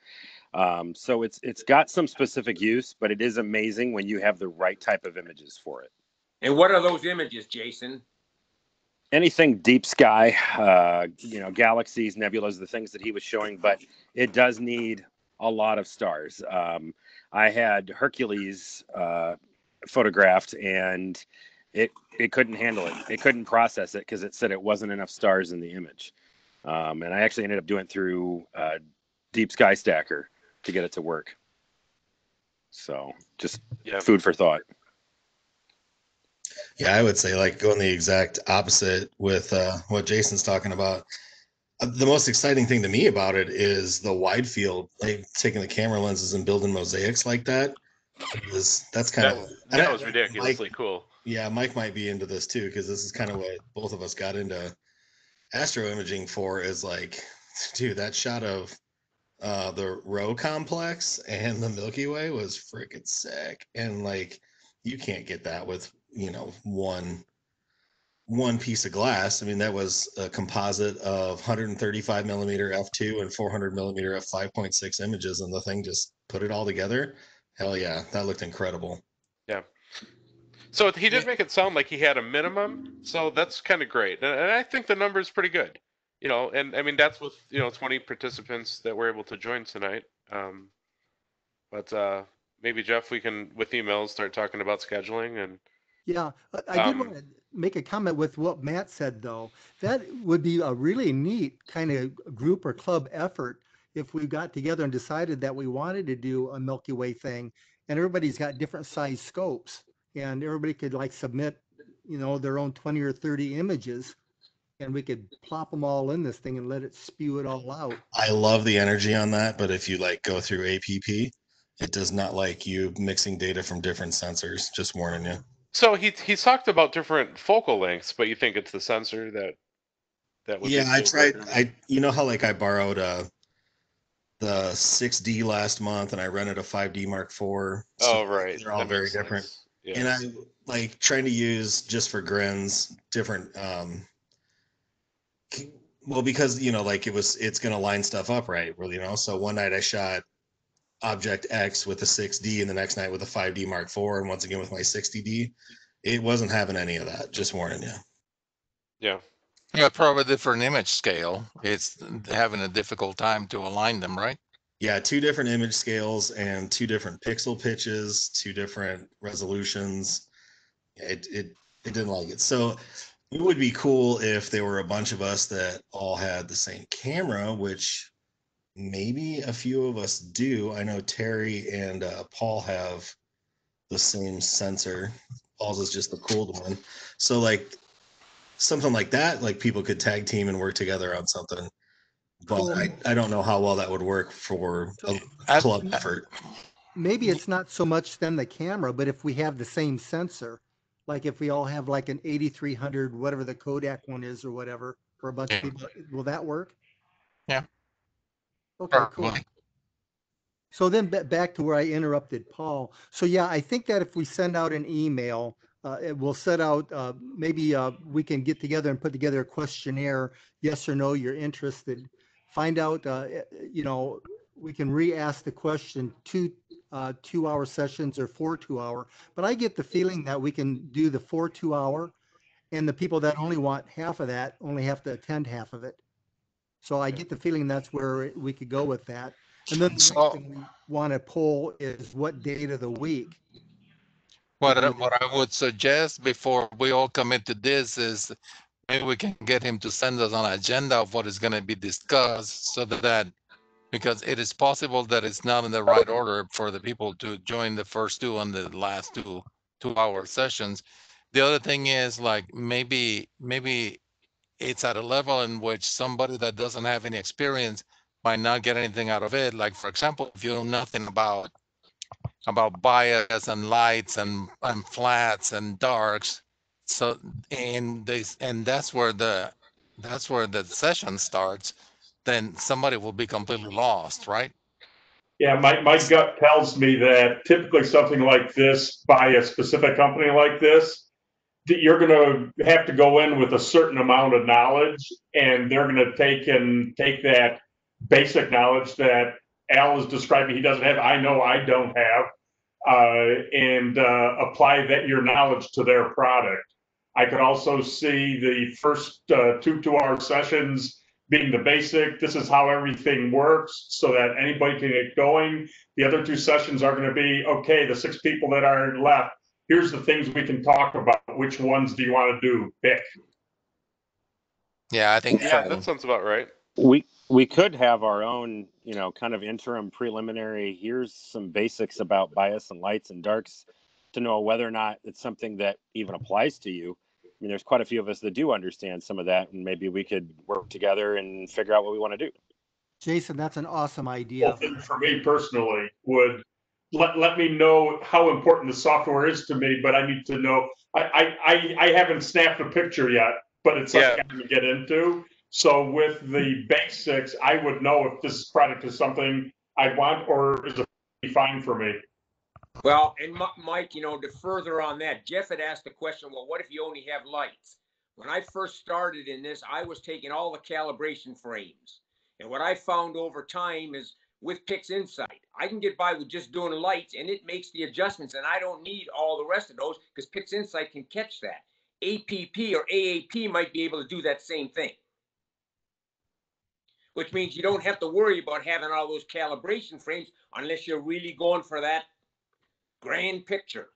So it's got some specific use, but it is amazing when you have the right type of images for it. And what are those images, Jason? Anything deep sky, galaxies, nebulas, the things that he was showing, but it does need a lot of stars. I had Hercules photographed, and it couldn't handle it. It couldn't process it because it said it wasn't enough stars in the image. And I actually ended up doing it through Deep Sky Stacker to get it to work. So just food for thought. Yeah, I would say like going the exact opposite with what Jason's talking about. The most exciting thing to me about it is the wide field, like taking the camera lenses and building mosaics like that. That's kind of that was ridiculously cool. Yeah, Mike might be into this too, because this is kind of what both of us got into astro imaging for. Is like, dude, that shot of the Rho complex and the Milky Way was freaking sick, and like you can't get that with one piece of glass. I mean, that was a composite of 135 millimeter f2 and 400 millimeter f5.6 images, and the thing just put it all together. Hell yeah, that looked incredible. Yeah. So he did make it sound like he had a minimum, so that's kind of great, and I think the number is pretty good. And I mean that's with 20 participants that were able to join tonight. But maybe Jeff, we can with emails start talking about scheduling and. Yeah, I did want to make a comment with what Matt said, though. That would be a really neat kind of group or club effort if we got together and decided that we wanted to do a Milky Way thing, and everybody's got different size scopes, and everybody could like submit, their own 20 or 30 images, and we could plop them all in this thing and let it spew it all out. I love the energy on that, but if you like go through APP, it does not like you mixing data from different sensors. Just warning you. So he's talked about different focal lengths, but you think it's the sensor that would. Yeah, I tried. How like I borrowed the 6D last month, and I rented a 5D Mark IV. So right, they're all very different. Yeah. And I like trying to use just for grins different. Well, because it's gonna line stuff up right, really. So one night I shot Object X with a 6D, and the next night with a 5D Mark IV, and once again with my 60D. It wasn't having any of that. Just warning you. Yeah. Yeah, probably different image scale. It's having a difficult time to align them, right? Yeah, 2 different image scales and 2 different pixel pitches, 2 different resolutions. It didn't like it. So it would be cool if there were a bunch of us that all had the same camera, which maybe a few of us do. I know Terry and Paul have the same sensor. Paul's is just the cooled one. So like something like that, like people could tag team and work together on something. But cool. I don't know how well that would work for a club effort. Maybe it's not so much then the camera, but if we have the same sensor, like if we all have like an 8300, whatever the Kodak one is or whatever, for a bunch of people, will that work? Yeah. Okay, cool. So then back to where I interrupted Paul. So yeah, I think that if we send out an email, it will set out, maybe we can get together and put together a questionnaire, yes or no, you're interested. Find out, you know, we can re-ask the question 2 2-hour sessions or 4 2-hour. But I get the feeling that we can do the 4 2-hour, and the people that only want half of that only have to attend half of it. So I get the feeling that's where we could go with that. And then the next So thing we want to pull is what date of the week. what I would suggest before we all commit to this is maybe we can get him to send us an agenda of what is going to be discussed so that because it is possible that it's not in the right order for the people to join the first two and the last 2 2-hour sessions. The other thing is like maybe it's at a level in which somebody that doesn't have any experience might not get anything out of it. Like for example, if you know nothing about bias and lights and flats and darks, so and that's where the session starts, then somebody will be completely lost, right? Yeah, my gut tells me that typically something like this by a specific company like this, that you're going to have to go in with a certain amount of knowledge, and they're going to take that basic knowledge that Al is describing he doesn't have. I know I don't have, and apply that your knowledge to their product. I could also see the first 2 2-hour sessions being the basic. This is how everything works so that anybody can get going. The other 2 sessions are going to be, okay, the 6 people that are left, here's the things we can talk about. Which ones do you want to do? Pick. Yeah, I think Yeah, so. that sounds about right. We could have our own, kind of interim preliminary. Here's some basics about bias and lights and darks to know whether or not it's something that even applies to you. I mean, there's quite a few of us that do understand some of that, and maybe we could work together and figure out what we want to do. Jason, that's an awesome Well, idea. for me personally, would let me know how important the software is to me, but I need to know. I haven't snapped a picture yet, but it's something I'm going to get into. So with the basics, I would know if this product is something I want or is it fine for me. Well, and Mike, to further on that, Jeff had asked the question, well, what if you only have lights? When I first started in this, I was taking all the calibration frames. And what I found over time is with Pix Insight, I can get by with just doing lights and it makes the adjustments, and I don't need all the rest of those because Pix Insight can catch that. APP or AAP might be able to do that same thing, which means you don't have to worry about having all those calibration frames unless you're really going for that grand picture.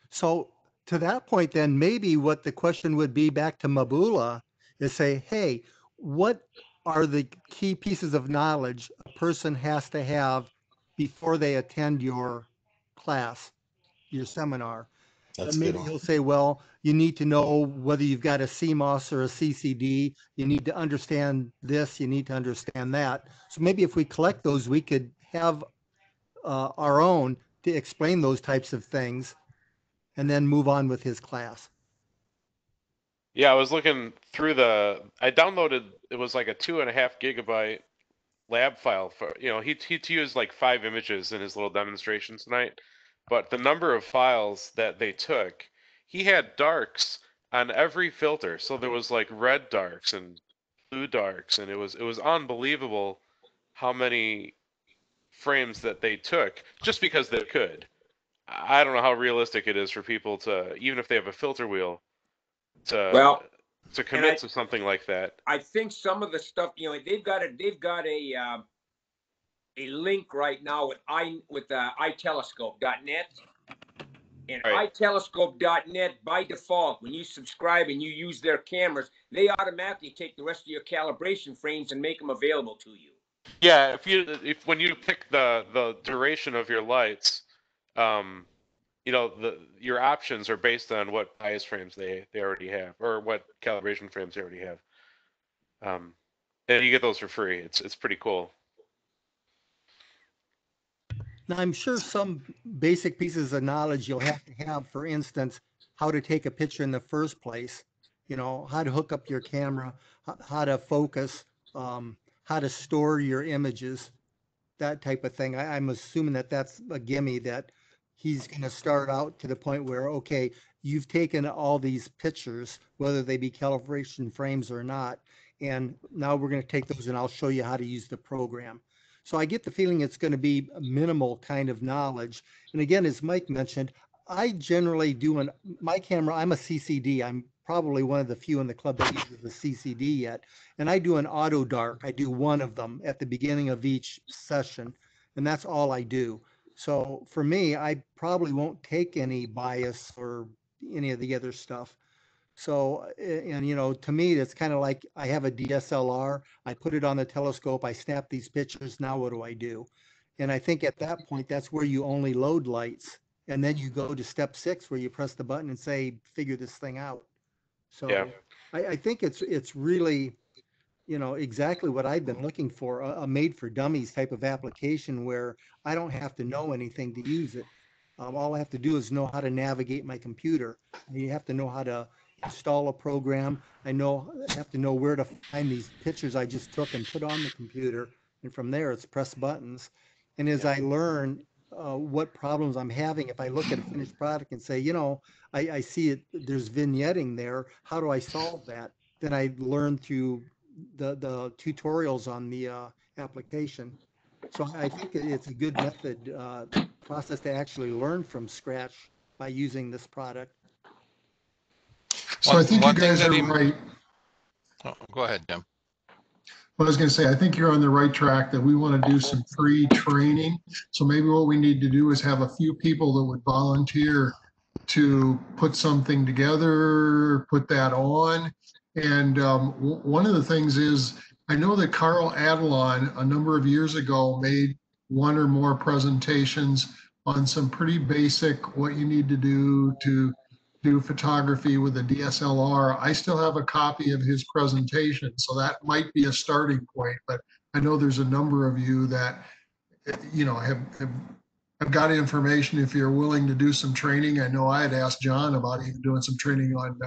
So to that point, then maybe what the question would be back to Mabula is say, hey, what are the key pieces of knowledge a person has to have before they attend your class, your seminar? That's And a good maybe one. he'll say, well, you need to know whether you've got a CMOS or a CCD. You need to understand this. You need to understand that. So maybe if we collect those, we could have our own to explain those types of things and then move on with his class. Yeah, I was looking through I downloaded, it was like a 2.5 gigabyte lab file for, he used like 5 images in his little demonstration tonight, but the number of files that they took, he had darks on every filter. So there was like red darks and blue darks, and it was unbelievable how many frames that they took just because they could. I don't know how realistic it is for people to, even if they have a filter wheel, to commit to something like that. I think some of the stuff, they've got a link right now with iTelescope.net. And right. iTelescope.net, by default, when you subscribe and you use their cameras, they automatically take the rest of your calibration frames and make them available to you. Yeah, when you pick the duration of your lights, your options are based on what bias frames they already have, or what calibration frames they already have. And you get those for free. It's pretty cool. Now, I'm sure some basic pieces of knowledge you'll have to have, for instance, how to take a picture in the first place, how to hook up your camera, how to focus, how to store your images. that type of thing. I'm assuming that that's a gimme, that he's going to start out to the point where, okay, you've taken all these pictures, whether they be calibration frames or not, and now we're going to take those and I'll show you how to use the program. So I get the feeling it's going to be minimal kind of knowledge. And again, as Mike mentioned, I generally do my camera, I'm a CCD. I'm probably one of the few in the club that uses the CCD yet. And I do an auto dark. I do one of them at the beginning of each session, and that's all I do. So for me, I probably won't take any bias or any of the other stuff. So, and you know, to me, it's kind of like I have a DSLR, I put it on the telescope, I snap these pictures, now what do I do? And I think at that point, that's where you only load lights. And then you go to step 6 where you press the button and say, figure this thing out. Yeah. So I think it's really, you know, exactly what I've been looking for, a made for dummies type of application where I don't have to know anything to use it. All I have to do is know how to navigate my computer. You have to know how to install a program. I have to know where to find these pictures I just took and put on the computer. And from there, it's press buttons. And as I learn what problems I'm having, if I look at a finished product and say, you know, I see it, there's vignetting there. How do I solve that? Then I learn through the tutorials on the application. So I think it's a good method process to actually learn from scratch by using this product. So I think you One thing guys that are right. Oh, go ahead, Jim. Well, I was going to say, I think you're on the right track, that we want to do some free training. So maybe what we need to do is have a few people that would volunteer to put something together, put that on. And one of the things is, I know that Carl Adelon a number of years ago made one or more presentations on some pretty basic what you need to do do photography with a DSLR. I still have a copy of his presentation, so that might be a starting point. But I know there's a number of you that, you know, have got information if you're willing to do some training. I know I had asked John about even doing some training on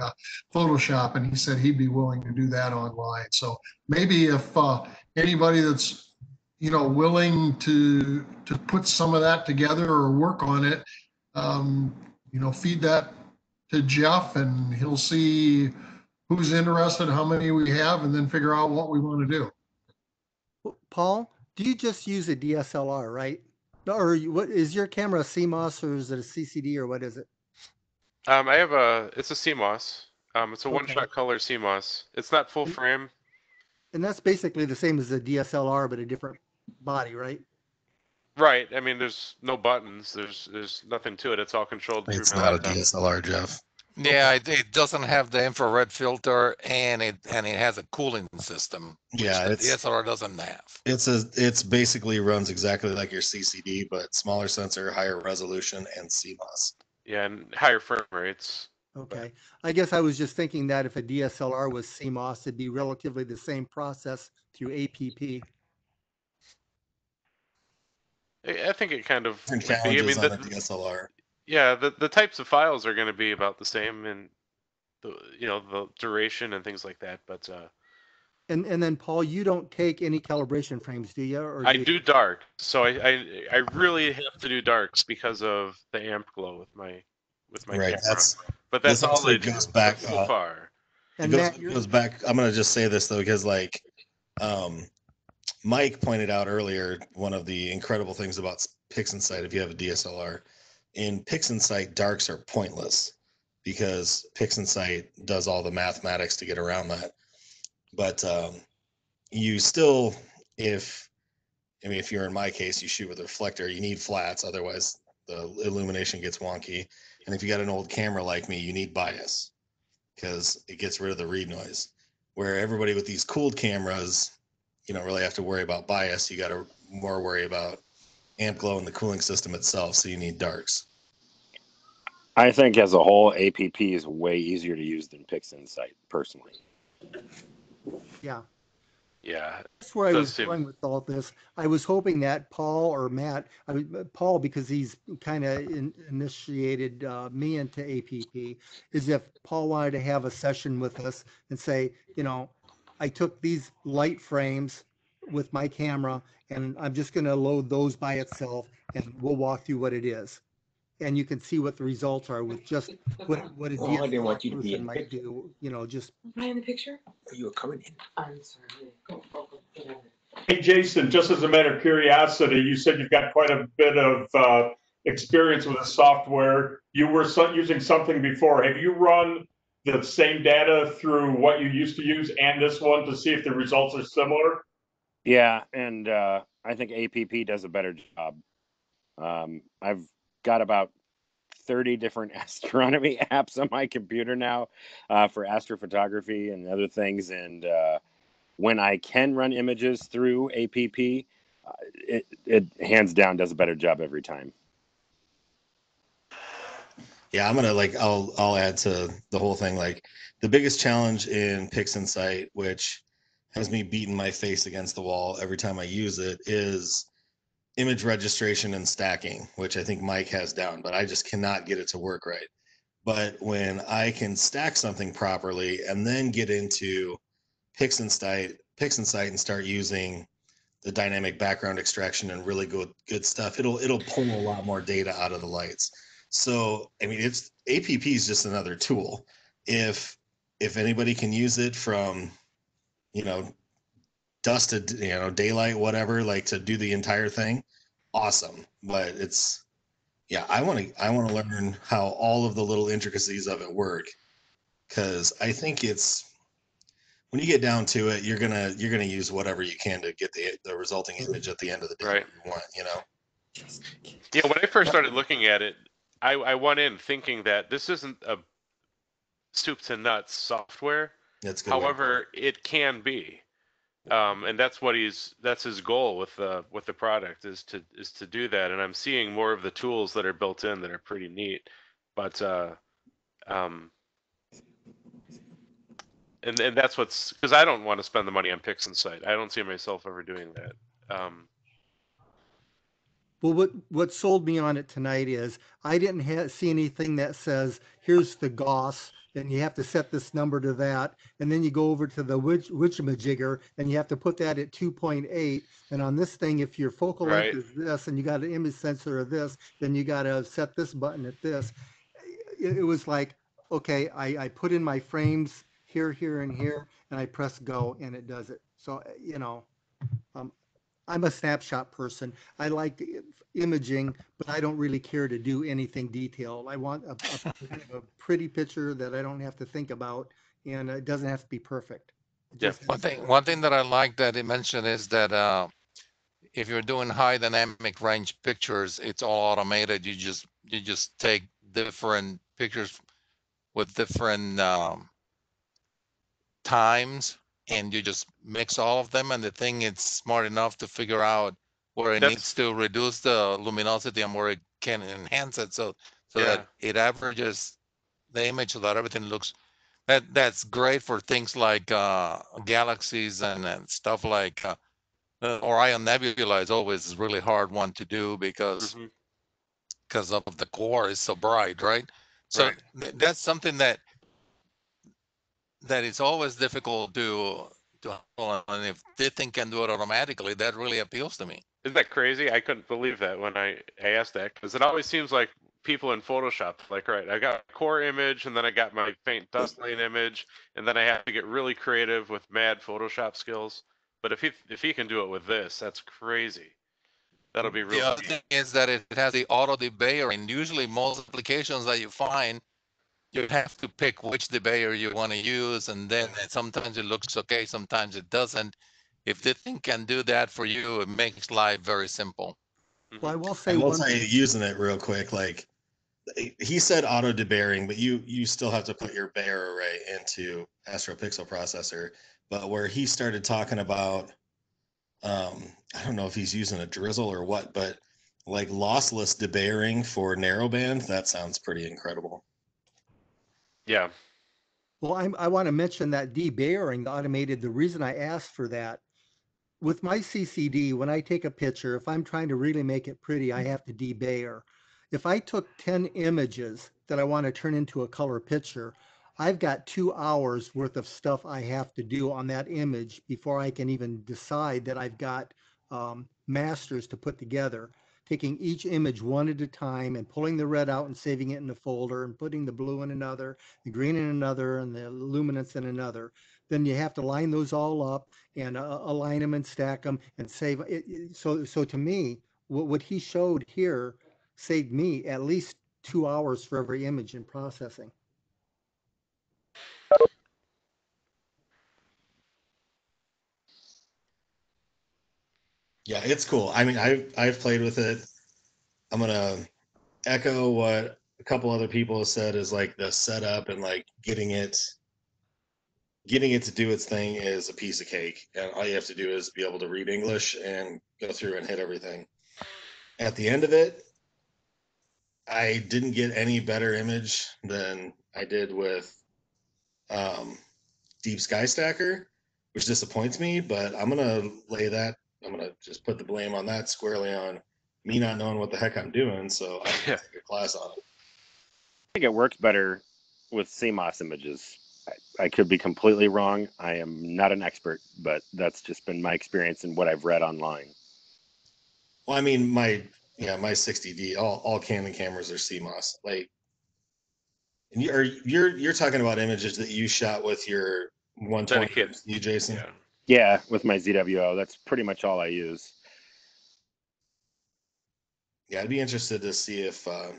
Photoshop, and he said he'd be willing to do that online. So maybe if anybody that's, you know, willing to put some of that together or work on it, you know, feed that to Jeff and he'll see who's interested, how many we have, and then figure out what we want to do. Paul, do you just use a DSLR, right? Or what is your camera, a CMOS or is it a CCD or what is it? It's a CMOS. It's a one-shot color CMOS. It's not full frame. And that's basically the same as a DSLR, but a different body, right? Right. I mean, there's no buttons. There's nothing to it. It's all controlled through It's my not a laptop. DSLR, Jeff. Yeah, it doesn't have the infrared filter, and it has a cooling system. Yeah, the DSLR doesn't have. It's basically runs exactly like your CCD, but smaller sensor, higher resolution, and CMOS. Yeah, and higher frame rates. Okay. I guess I was just thinking that if a DSLR was CMOS, it'd be relatively the same process through APP. I think it kind of would be. I Challenges mean, on a DSLR. Yeah, the types of files are going to be about the same, and the duration and things like that. But and then Paul, you don't take any calibration frames, do you? Or I do dark, so I really have to do darks because of the amp glow with my Right. camera. But that's all I do goes back so far. And goes back. I'm gonna just say this though, because like Mike pointed out earlier, one of the incredible things about PixInsight, if you have a DSLR, in PixInsight, darks are pointless because PixInsight does all the mathematics to get around that. But you still, if you're in my case, you shoot with a reflector, you need flats, otherwise the illumination gets wonky. And if you got an old camera like me, you need bias because it gets rid of the read noise. Where everybody with these cooled cameras, you don't really have to worry about bias. You got to more worry about amp glow and the cooling system itself. So you need darks. I think as a whole, APP is way easier to use than PixInsight, personally. Yeah. Yeah. That's where I was going with all this. I was hoping that Paul or Matt, Paul, because he's kind of initiated me into APP, is if Paul wanted to have a session with us and say, you know, I took these light frames with my camera, and I'm just going to load those by itself, and we'll walk through what it is. And you can see what the results are with just what a Oh, I didn't want you to be person in the might do, just. Am I in the picture? You were coming in. I'm sorry. Go. Hey, Jason, just as a matter of curiosity, you said you've got quite a bit of experience with the software. You were using something before. Have you run the same data through what you used to use and this one to see if the results are similar? Yeah, and I think APP does a better job. I've got about 30 different astronomy apps on my computer now for astrophotography and other things. And when I can run images through APP, it hands down does a better job every time. Yeah, I'm gonna I'll add to the whole thing. Like the biggest challenge in PixInsight, which has me beating my face against the wall every time I use it, is image registration and stacking, which I think Mike has down, but I just cannot get it to work right. But when I can stack something properly and then get into PixInsight and start using the dynamic background extraction and really good stuff, it'll pull a lot more data out of the lights. So I mean, it's APP is just another tool. If anybody can use it from dusk to daylight, whatever, like to do the entire thing, awesome. But it's I want to learn how all of the little intricacies of it work, because I think it's when you get down to it, you're gonna use whatever you can to get the resulting image at the end of the day. Right. You want, Yeah, when I first started looking at it, I went in thinking that this isn't a soup to nuts software. That's good. However, it can be, and that's his goal with the product is to do that. And I'm seeing more of the tools that are built in that are pretty neat, but and that's because I don't want to spend the money on PixInsight. I don't see myself ever doing that. Well, what sold me on it tonight is I didn't see anything that says, here's the Gauss, and you have to set this number to that. And then you go over to the witchamajigger, and you have to put that at 2.8. And on this thing, if your focal length is this, and you got an image sensor of this, then you got to set this button at this. It was like, okay, I put in my frames here, and here, and I press go, and it does it. So, I'm a snapshot person. I like imaging, but I don't really care to do anything detailed. I want a kind of a pretty picture that I don't have to think about, and it doesn't have to be perfect. One thing that I like that it mentioned is that if you're doing high dynamic range pictures, it's all automated. You just take different pictures with different times, and you just mix all of them, and the thing is smart enough to figure out where it needs to reduce the luminosity and where it can enhance it, so that it averages the image so that everything looks. That's great for things like galaxies and stuff like Orion Nebula is always a really hard one to do because of the core is so bright, right? So that's something that is always difficult to handle, and if this thing can do it automatically, that really appeals to me. Isn't that crazy? I couldn't believe that when I asked that, because it always seems like people in Photoshop, like, right, I got a core image, and then I got my faint dust lane image, and then I have to get really creative with mad Photoshop skills. But if he can do it with this, that's crazy. That'll be really. The other thing is that it has the auto debayer, and usually most applications that you find, you have to pick which debayer you want to use, and then sometimes it looks okay, sometimes it doesn't. If the thing can do that for you, it makes life very simple. Well, I will say using it real quick, like he said auto debayering, but you still have to put your Bayer array into Astro Pixel Processor. But where he started talking about, I don't know if he's using a drizzle or what, but like lossless debayering for narrowband, that sounds pretty incredible. Yeah. Well, I want to mention that debayering, the automated, the reason I asked for that, with my CCD, when I take a picture, if I'm trying to really make it pretty, I have to debayer. If I took 10 images that I want to turn into a color picture, I've got 2 hours worth of stuff I have to do on that image before I can even decide that I've got masters to put together. Taking each image one at a time and pulling the red out and saving it in a folder and putting the blue in another, the green in another, and the luminance in another. Then you have to line those all up and align them and stack them and save it. So to me, what he showed here saved me at least 2 hours for every image in processing. Yeah, it's cool. I mean, I've played with it. I'm gonna echo what a couple other people have said is like the setup and like getting it to do its thing is a piece of cake. And all you have to do is be able to read English and go through and hit everything. At the end of it, I didn't get any better image than I did with Deep Sky Stacker, which disappoints me, but I'm gonna just put the blame on that squarely on me not knowing what the heck I'm doing. So I can take a class on it. I think it works better with CMOS images. I could be completely wrong. I am not an expert, but that's just been my experience and what I've read online. Well, I mean, my 60D, all Canon cameras are CMOS. Like, and you're talking about images that you shot with your 120, Dedicated. you, Jason? Yeah. Yeah, with my ZWO, that's pretty much all I use. Yeah, I'd be interested to see if I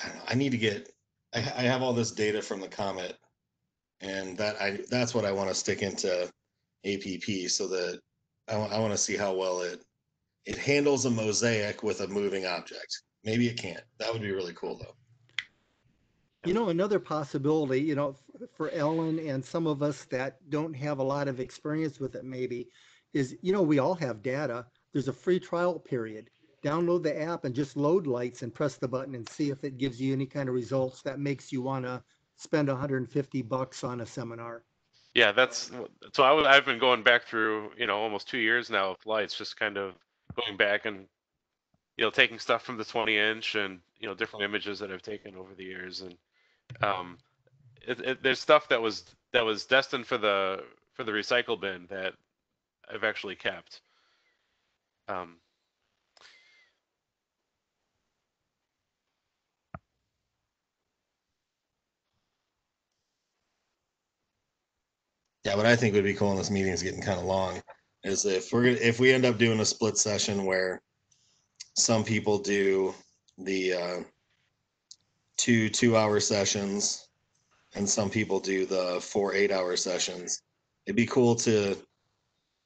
don't know. I need to get. I have all this data from the Comet, and that's what I want to stick into APP so that I want to see how well it handles a mosaic with a moving object. Maybe it can't. That would be really cool, though. You know, another possibility, you know, for Ellen and some of us that don't have a lot of experience with it maybe, is, you know, we all have data. There's a free trial period. Download the app and just load lights and press the button and see if it gives you any kind of results that makes you want to spend $150 on a seminar. Yeah, so I've been going back through, almost 2 years now of lights, just kind of going back and, taking stuff from the 20-inch and, different images that I've taken over the years. And there's stuff that was destined for the recycle bin that I've actually kept. Yeah, what I think would be cool, and this meeting is getting kind of long, is if we end up doing a split session where some people do the 2 hour sessions and some people do the 4 8-hour sessions. It'd be cool to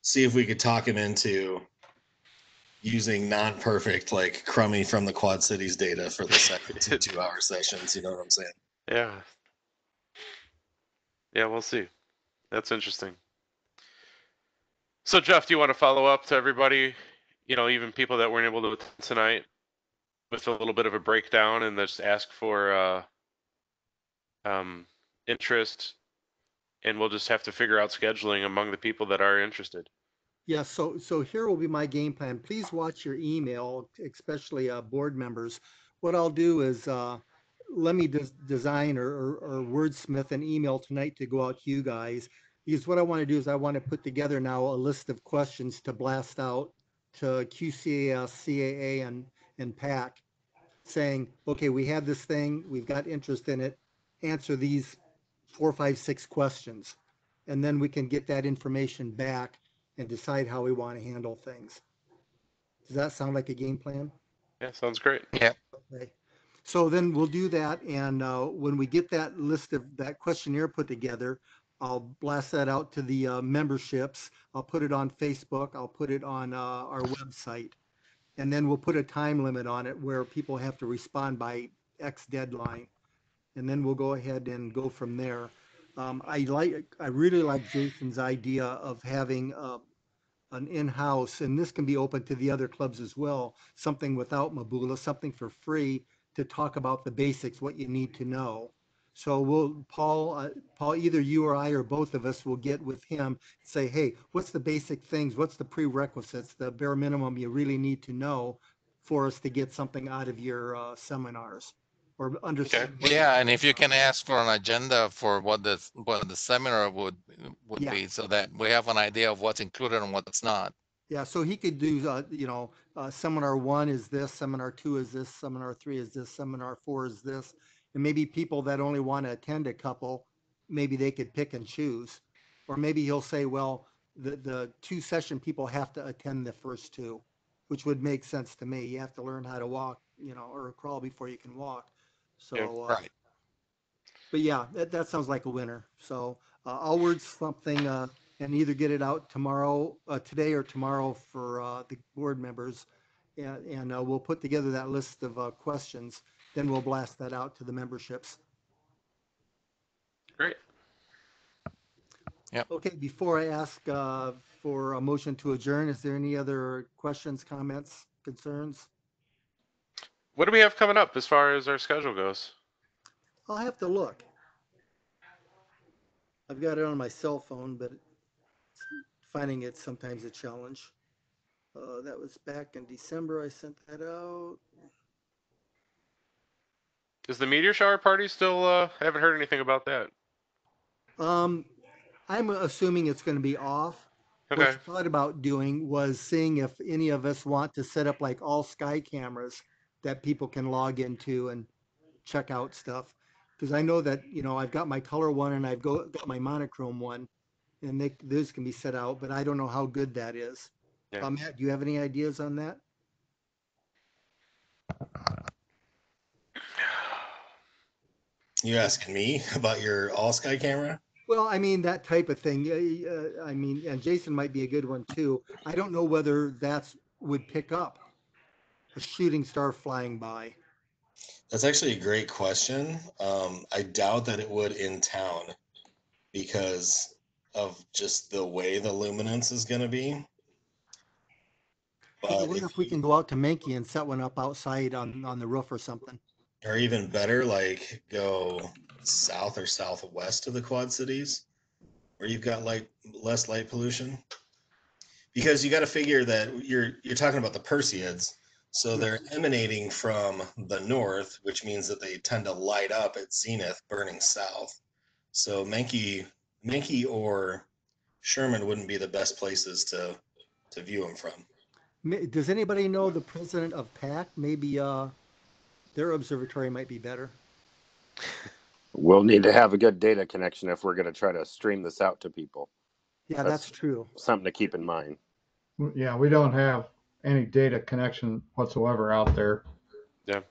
see if we could talk him into using non-perfect, like crummy from the Quad Cities data for the second 2 hour sessions. You know what I'm saying? Yeah. Yeah, we'll see. That's interesting. So Jeff, do you want to follow up to everybody, even people that weren't able to attend tonight, with a little bit of a breakdown and just ask for interest, and we'll just have to figure out scheduling among the people that are interested. Yeah, so here will be my game plan. Please watch your email, especially board members. What I'll do is let me design or wordsmith an email tonight to go out to you guys. Because what I want to do is I want to put together now a list of questions to blast out to QCAS, CAA, and PAC, saying, okay, we have this thing, we've got interest in it, answer these 4, 5, 6 questions. And then we can get that information back and decide how we want to handle things. Does that sound like a game plan? Yeah, sounds great. Yeah. Okay. So then we'll do that. And when we get that list of that questionnaire put together, I'll blast that out to the memberships. I'll put it on Facebook. I'll put it on our website. And then we'll put a time limit on it where people have to respond by X deadline. And then we'll go ahead and go from there. I really like Jason's idea of having an in-house, and this can be open to the other clubs as well, something without Mabula, something for free to talk about the basics, what you need to know. So Paul, either you or I or both of us will get with him, say, hey, what's the basic things? What's the prerequisites, the bare minimum you really need to know for us to get something out of your seminars? or understand. Yeah, and if you can ask for an agenda for what the seminar would Yeah. be, so that we have an idea of what's included and what's not. Yeah, so he could do, seminar 1 is this, seminar 2 is this, seminar 3 is this, seminar 4 is this. And maybe people that only want to attend a couple, maybe they could pick and choose. Or maybe he'll say, well, the 2-session people have to attend the first 2, which would make sense to me. You have to learn how to walk, or crawl before you can walk. So, Right. but yeah, that sounds like a winner. So I'll word something and either get it out tomorrow, today or tomorrow for the board members. And we'll put together that list of questions. Then we'll blast that out to the memberships. Great. Yep. Okay, before I ask for a motion to adjourn, is there any other questions, comments, concerns? What do we have coming up as far as our schedule goes? I'll have to look. I've got it on my cell phone, but finding it sometimes a challenge. That was back in December. I sent that out. Is the meteor shower party still? I haven't heard anything about that. I'm assuming it's going to be off. Okay. What I thought about doing was seeing if any of us want to set up like all sky cameras that people can log into and check out stuff. Because I know that, I've got my color one and I've got my monochrome one, and those can be set out, but I don't know how good that is. Yeah. Matt, do you have any ideas on that? You asking me about your all sky camera? Well, I mean, that type of thing. And Jason might be a good one too. I don't know whether that's would pick up a shooting star flying by. That's actually a great question. I doubt that it would in town because of just the way the luminance is going to be. I But wonder if we can go out to Menke and set one up outside on the roof or something. or even better, like go south or southwest of the Quad Cities, where you've got less light pollution. Because you got to figure that you're talking about the Perseids, so they're emanating from the north, which means that they tend to light up at zenith, burning south. So Menke or Sherman wouldn't be the best places to view them from. Does anybody know the president of PAC? Maybe their observatory might be better. We'll need to have a good data connection if we're going to try to stream this out to people. Yeah, that's true. Something to keep in mind. Yeah, we don't have any data connection whatsoever out there. Yeah. Do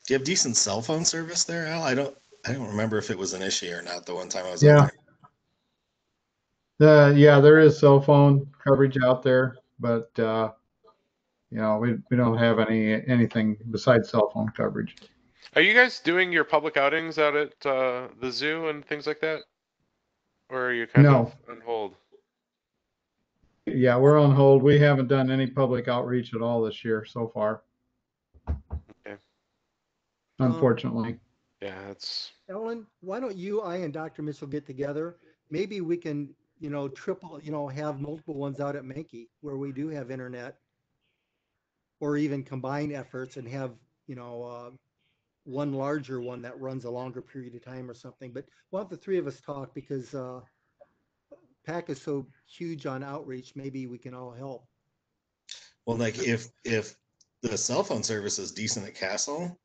you have decent cell phone service there, Al? I don't remember if it was an issue or not the one time I was out there. Yeah, there is cell phone coverage out there, but we don't have anything besides cell phone coverage. Are you guys doing your public outings out at the zoo and things like that? Or are you kind of on hold? Yeah, we're on hold. We haven't done any public outreach at all this year so far. Okay. Unfortunately. Yeah, that's. Ellen, why don't I and Dr. Mitchell get together? Maybe we can, have multiple ones out at Menke where we do have internet, or even combine efforts and have, one larger one that runs a longer period of time or something. But why don't the three of us talk, because PAC is so huge on outreach, maybe we can all help. Well, like if the cell phone service is decent at Castle,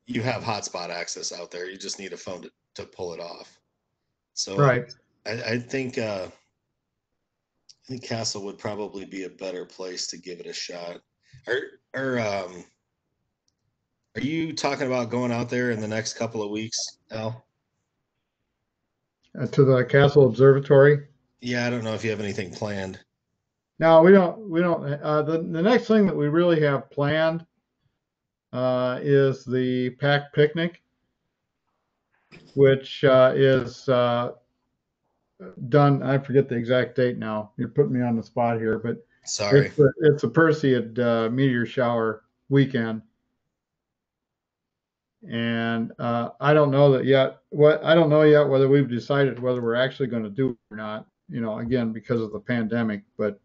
you have hotspot access out there. You just need a phone to pull it off. So right. I think Castle would probably be a better place to give it a shot. Are you talking about going out there in the next couple of weeks, Al? To the Castle Observatory? Yeah, I don't know if you have anything planned. No, we don't. The next thing that we really have planned is the PAC picnic, which is done. I forget the exact date now. You're putting me on the spot here, but sorry, it's a Perseid meteor shower weekend. And I don't know yet whether we've decided whether we're actually going to do it or not, again, because of the pandemic. But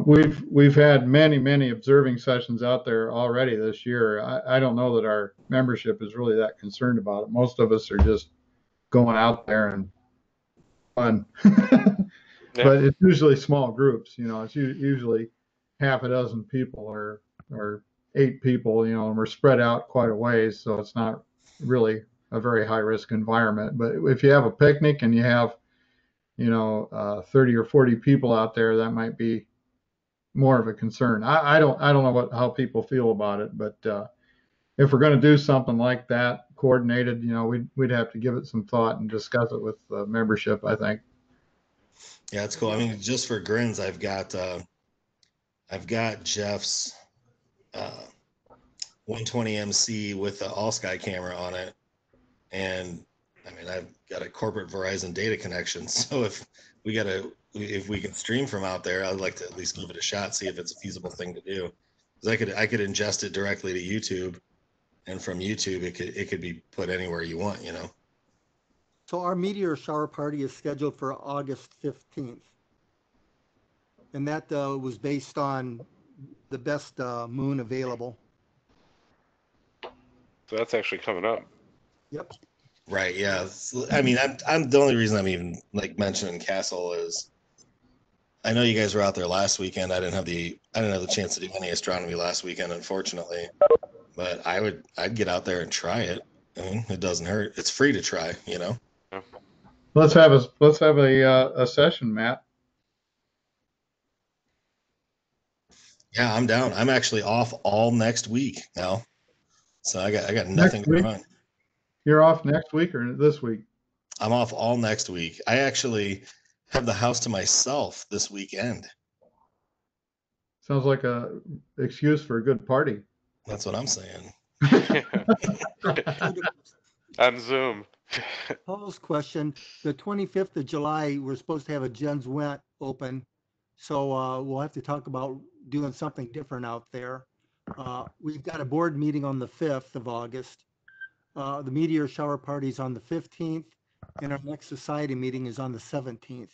We've had many observing sessions out there already this year. I don't know that our membership is really that concerned about it. Most of us are just going out there and fun. Yeah. But it's usually small groups, it's usually half a dozen people or 8 people, and we're spread out quite a ways, so it's not really a very high risk environment. But if you have a picnic and you have 30 or 40 people out there, that might be more of a concern. I don't know how people feel about it, but if we're going to do something like that coordinated, we'd have to give it some thought and discuss it with membership, I think. Yeah, it's cool. I mean, just for grins, I've got Jeff's 120 MC with the all sky camera on it, and I mean, I've got a corporate Verizon data connection. So if we can stream from out there, I'd like to at least give it a shot, see if it's a feasible thing to do. Because I could ingest it directly to YouTube, and from YouTube it could be put anywhere you want, So our meteor shower party is scheduled for August 15th. And that was based on the best moon available. So that's actually coming up. Yep. Right. Yeah. I mean, I'm the only reason I'm even like mentioning Castle is I know you guys were out there last weekend. I didn't have the chance to do any astronomy last weekend, unfortunately. But I'd get out there and try it. I mean, it doesn't hurt. It's free to try, Yeah. Let's have a session, Matt. Yeah, I'm down. I'm actually off all next week now. So I got nothing going on. You're off next week or this week? I'm off all next week. I actually have the house to myself this weekend. Sounds like a excuse for a good party. That's what I'm saying. On Zoom. Paul's question, the 25th of July, we're supposed to have a Jen's Went open. So we'll have to talk about doing something different out there. We've got a board meeting on the 5th of August. The meteor shower party is on the 15th, and our next society meeting is on the 17th.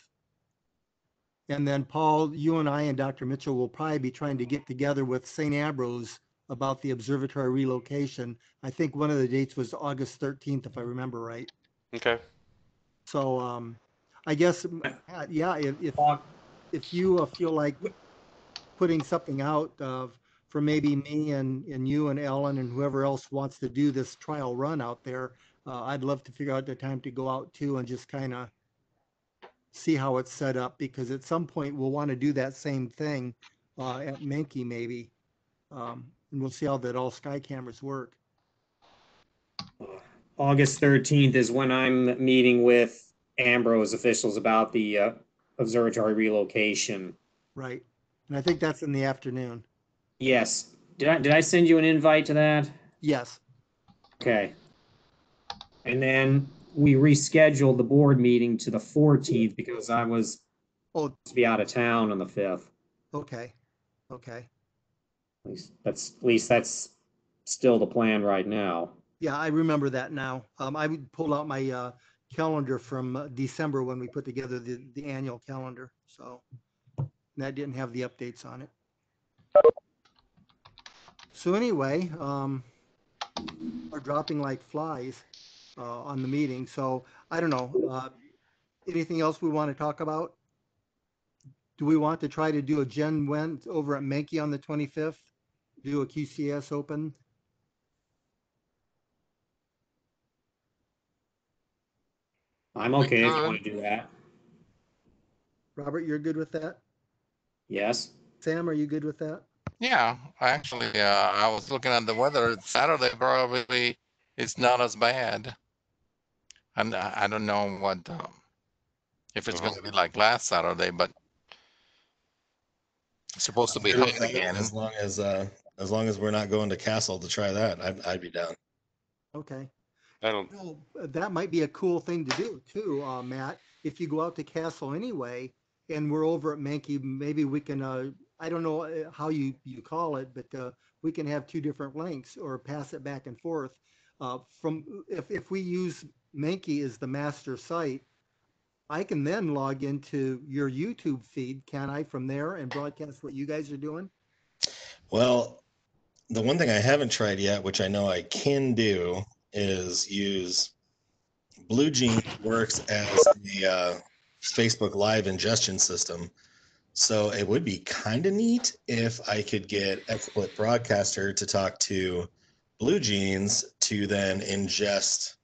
And then Paul, you and I and Dr. Mitchell will probably be trying to get together with St. Ambrose about the observatory relocation. I think one of the dates was August 13th, if I remember right. Okay. So I guess, yeah, if you feel like putting something out for maybe me and you and Ellen and whoever else wants to do this trial run out there, I'd love to figure out the time to go out too and just kind of see how it's set up, because at some point we'll want to do that same thing at Menke maybe. And we'll see how that all sky cameras work. August 13th is when I'm meeting with Ambrose officials about the observatory relocation. Right. And I think that's in the afternoon. Yes. Did I send you an invite to that? Yes. Okay. And then we rescheduled the board meeting to the 14th because I was supposed to be out of town on the 5th. Okay. Okay. At least that's still the plan right now. Yeah, I remember that now. I pulled out my calendar from December when we put together the annual calendar. So that didn't have the updates on it. So anyway, are dropping like flies on the meeting. So I don't know. Anything else we want to talk about? Do we want to try to do a Gen Went over at Menke on the 25th? Do a QCAS open? I'm okay if you want to do that. Robert, you're good with that? Yes. Sam, are you good with that? Yeah, actually, I was looking at the weather. Saturday probably it's not as bad. And I don't know what if it's going to be like last Saturday, but it's supposed to be hot again. As long as we're not going to Castle to try that, I'd be down. Okay. I don't. Well, that might be a cool thing to do too, Matt. If you go out to Castle anyway, and we're over at Menke, maybe we can. I don't know how you call it, but we can have 2 different links or pass it back and forth. From if we use Menke as the master site, I can then log into your YouTube feed, can I, from there and broadcast what you guys are doing? Well, the one thing I haven't tried yet, which I know I can do, is use Blue Jeans works as a Facebook Live ingestion system. So it would be kind of neat if I could get XSplit Broadcaster to talk to Blue Jeans to then ingest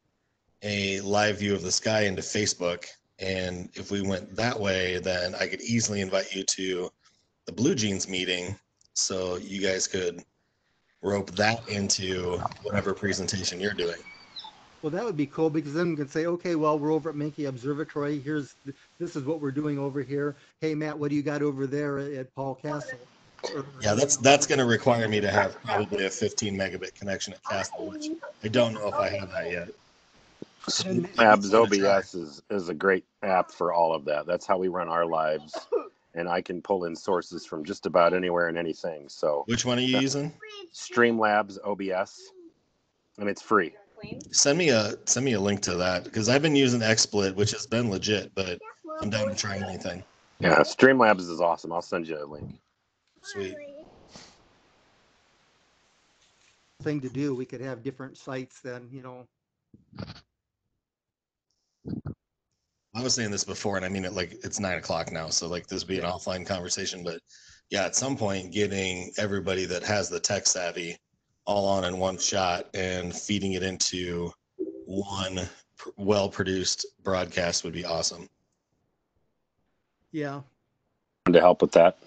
a live view of the sky into Facebook. And if we went that way, then I could easily invite you to the Blue Jeans meeting so you guys could rope that into whatever presentation you're doing. Well, that would be cool because then we can say, okay, well, we're over at Minky Observatory. This is what we're doing over here. Hey, Matt, what do you got over there at Paul Castle? Yeah, that's going to require me to have probably a 15 megabit connection at Castle, which I don't know if I have that yet. Abs OBS is a great app for all of that. That's how we run our lives, and I can pull in sources from just about anywhere and anything. So, which one are you using? Streamlabs OBS, and it's free. Send me a link to that because I've been using XSplit, which has been legit, but I'm down to try anything. Yeah, Streamlabs is awesome. I'll send you a link. Sweet. Thing to do. We could have different sites then, you know. I was saying this before, and I mean it like it's 9 o'clock now, so like this would be an offline conversation. But yeah, at some point, getting everybody that has the tech savvy all on in one shot and feeding it into one well-produced broadcast would be awesome. Yeah. To help with that.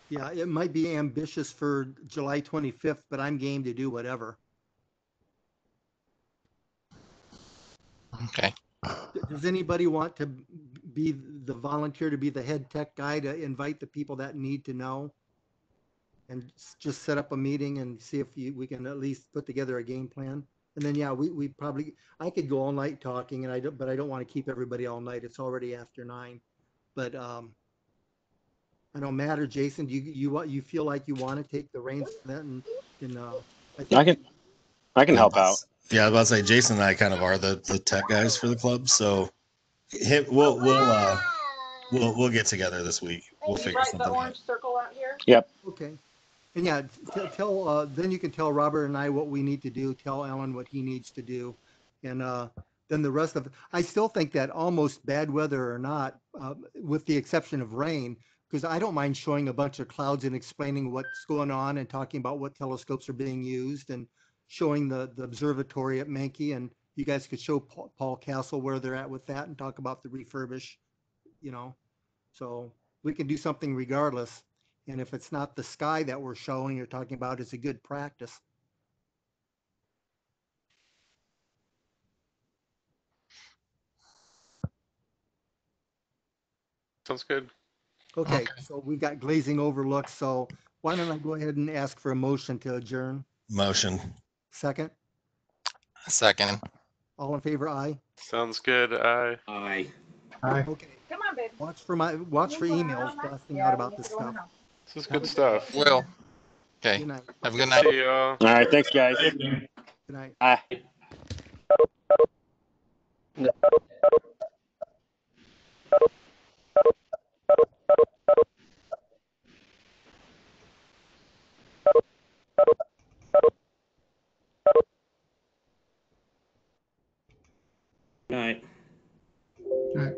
Yeah, it might be ambitious for July 25th, but I'm game to do whatever. Okay. Does anybody want to be the volunteer to be the head tech guy to invite the people that need to know? And just set up a meeting and see if we can at least put together a game plan. And then, yeah, we probably, I could go all night talking, but I don't want to keep everybody all night. It's already after 9. But I don't matter, Jason. Do you feel like you want to take the reins for that? And I can help out. Yeah, I was about to say Jason and I kind of are the tech guys for the club, so we'll get together this week. We'll figure something out. Orange circle out here. Yep. Okay. And yeah, tell then you can tell Robert and I what we need to do. Tell Alan what he needs to do, and then the rest of it. I still think that almost bad weather or not, with the exception of rain, because I don't mind showing a bunch of clouds and explaining what's going on and talking about what telescopes are being used and showing the observatory at Menke, and you guys could show Paul Castle where they're at with that and talk about the refurbish, you know. So we can do something regardless. And if it's not the sky that we're showing or talking about, it's a good practice. Sounds good. Okay, so we've got glazing overlooks. So why don't I go ahead and ask for a motion to adjourn? Motion. Second? Second. All in favor, aye? Sounds good. Aye. Aye. Okay. Come on, babe. Watch for emails blasting out about this stuff. This is good stuff. Will. Okay. Good night. Have a good night. See y'all. All right. Thanks, guys. Good night. Bye. Good night. Okay.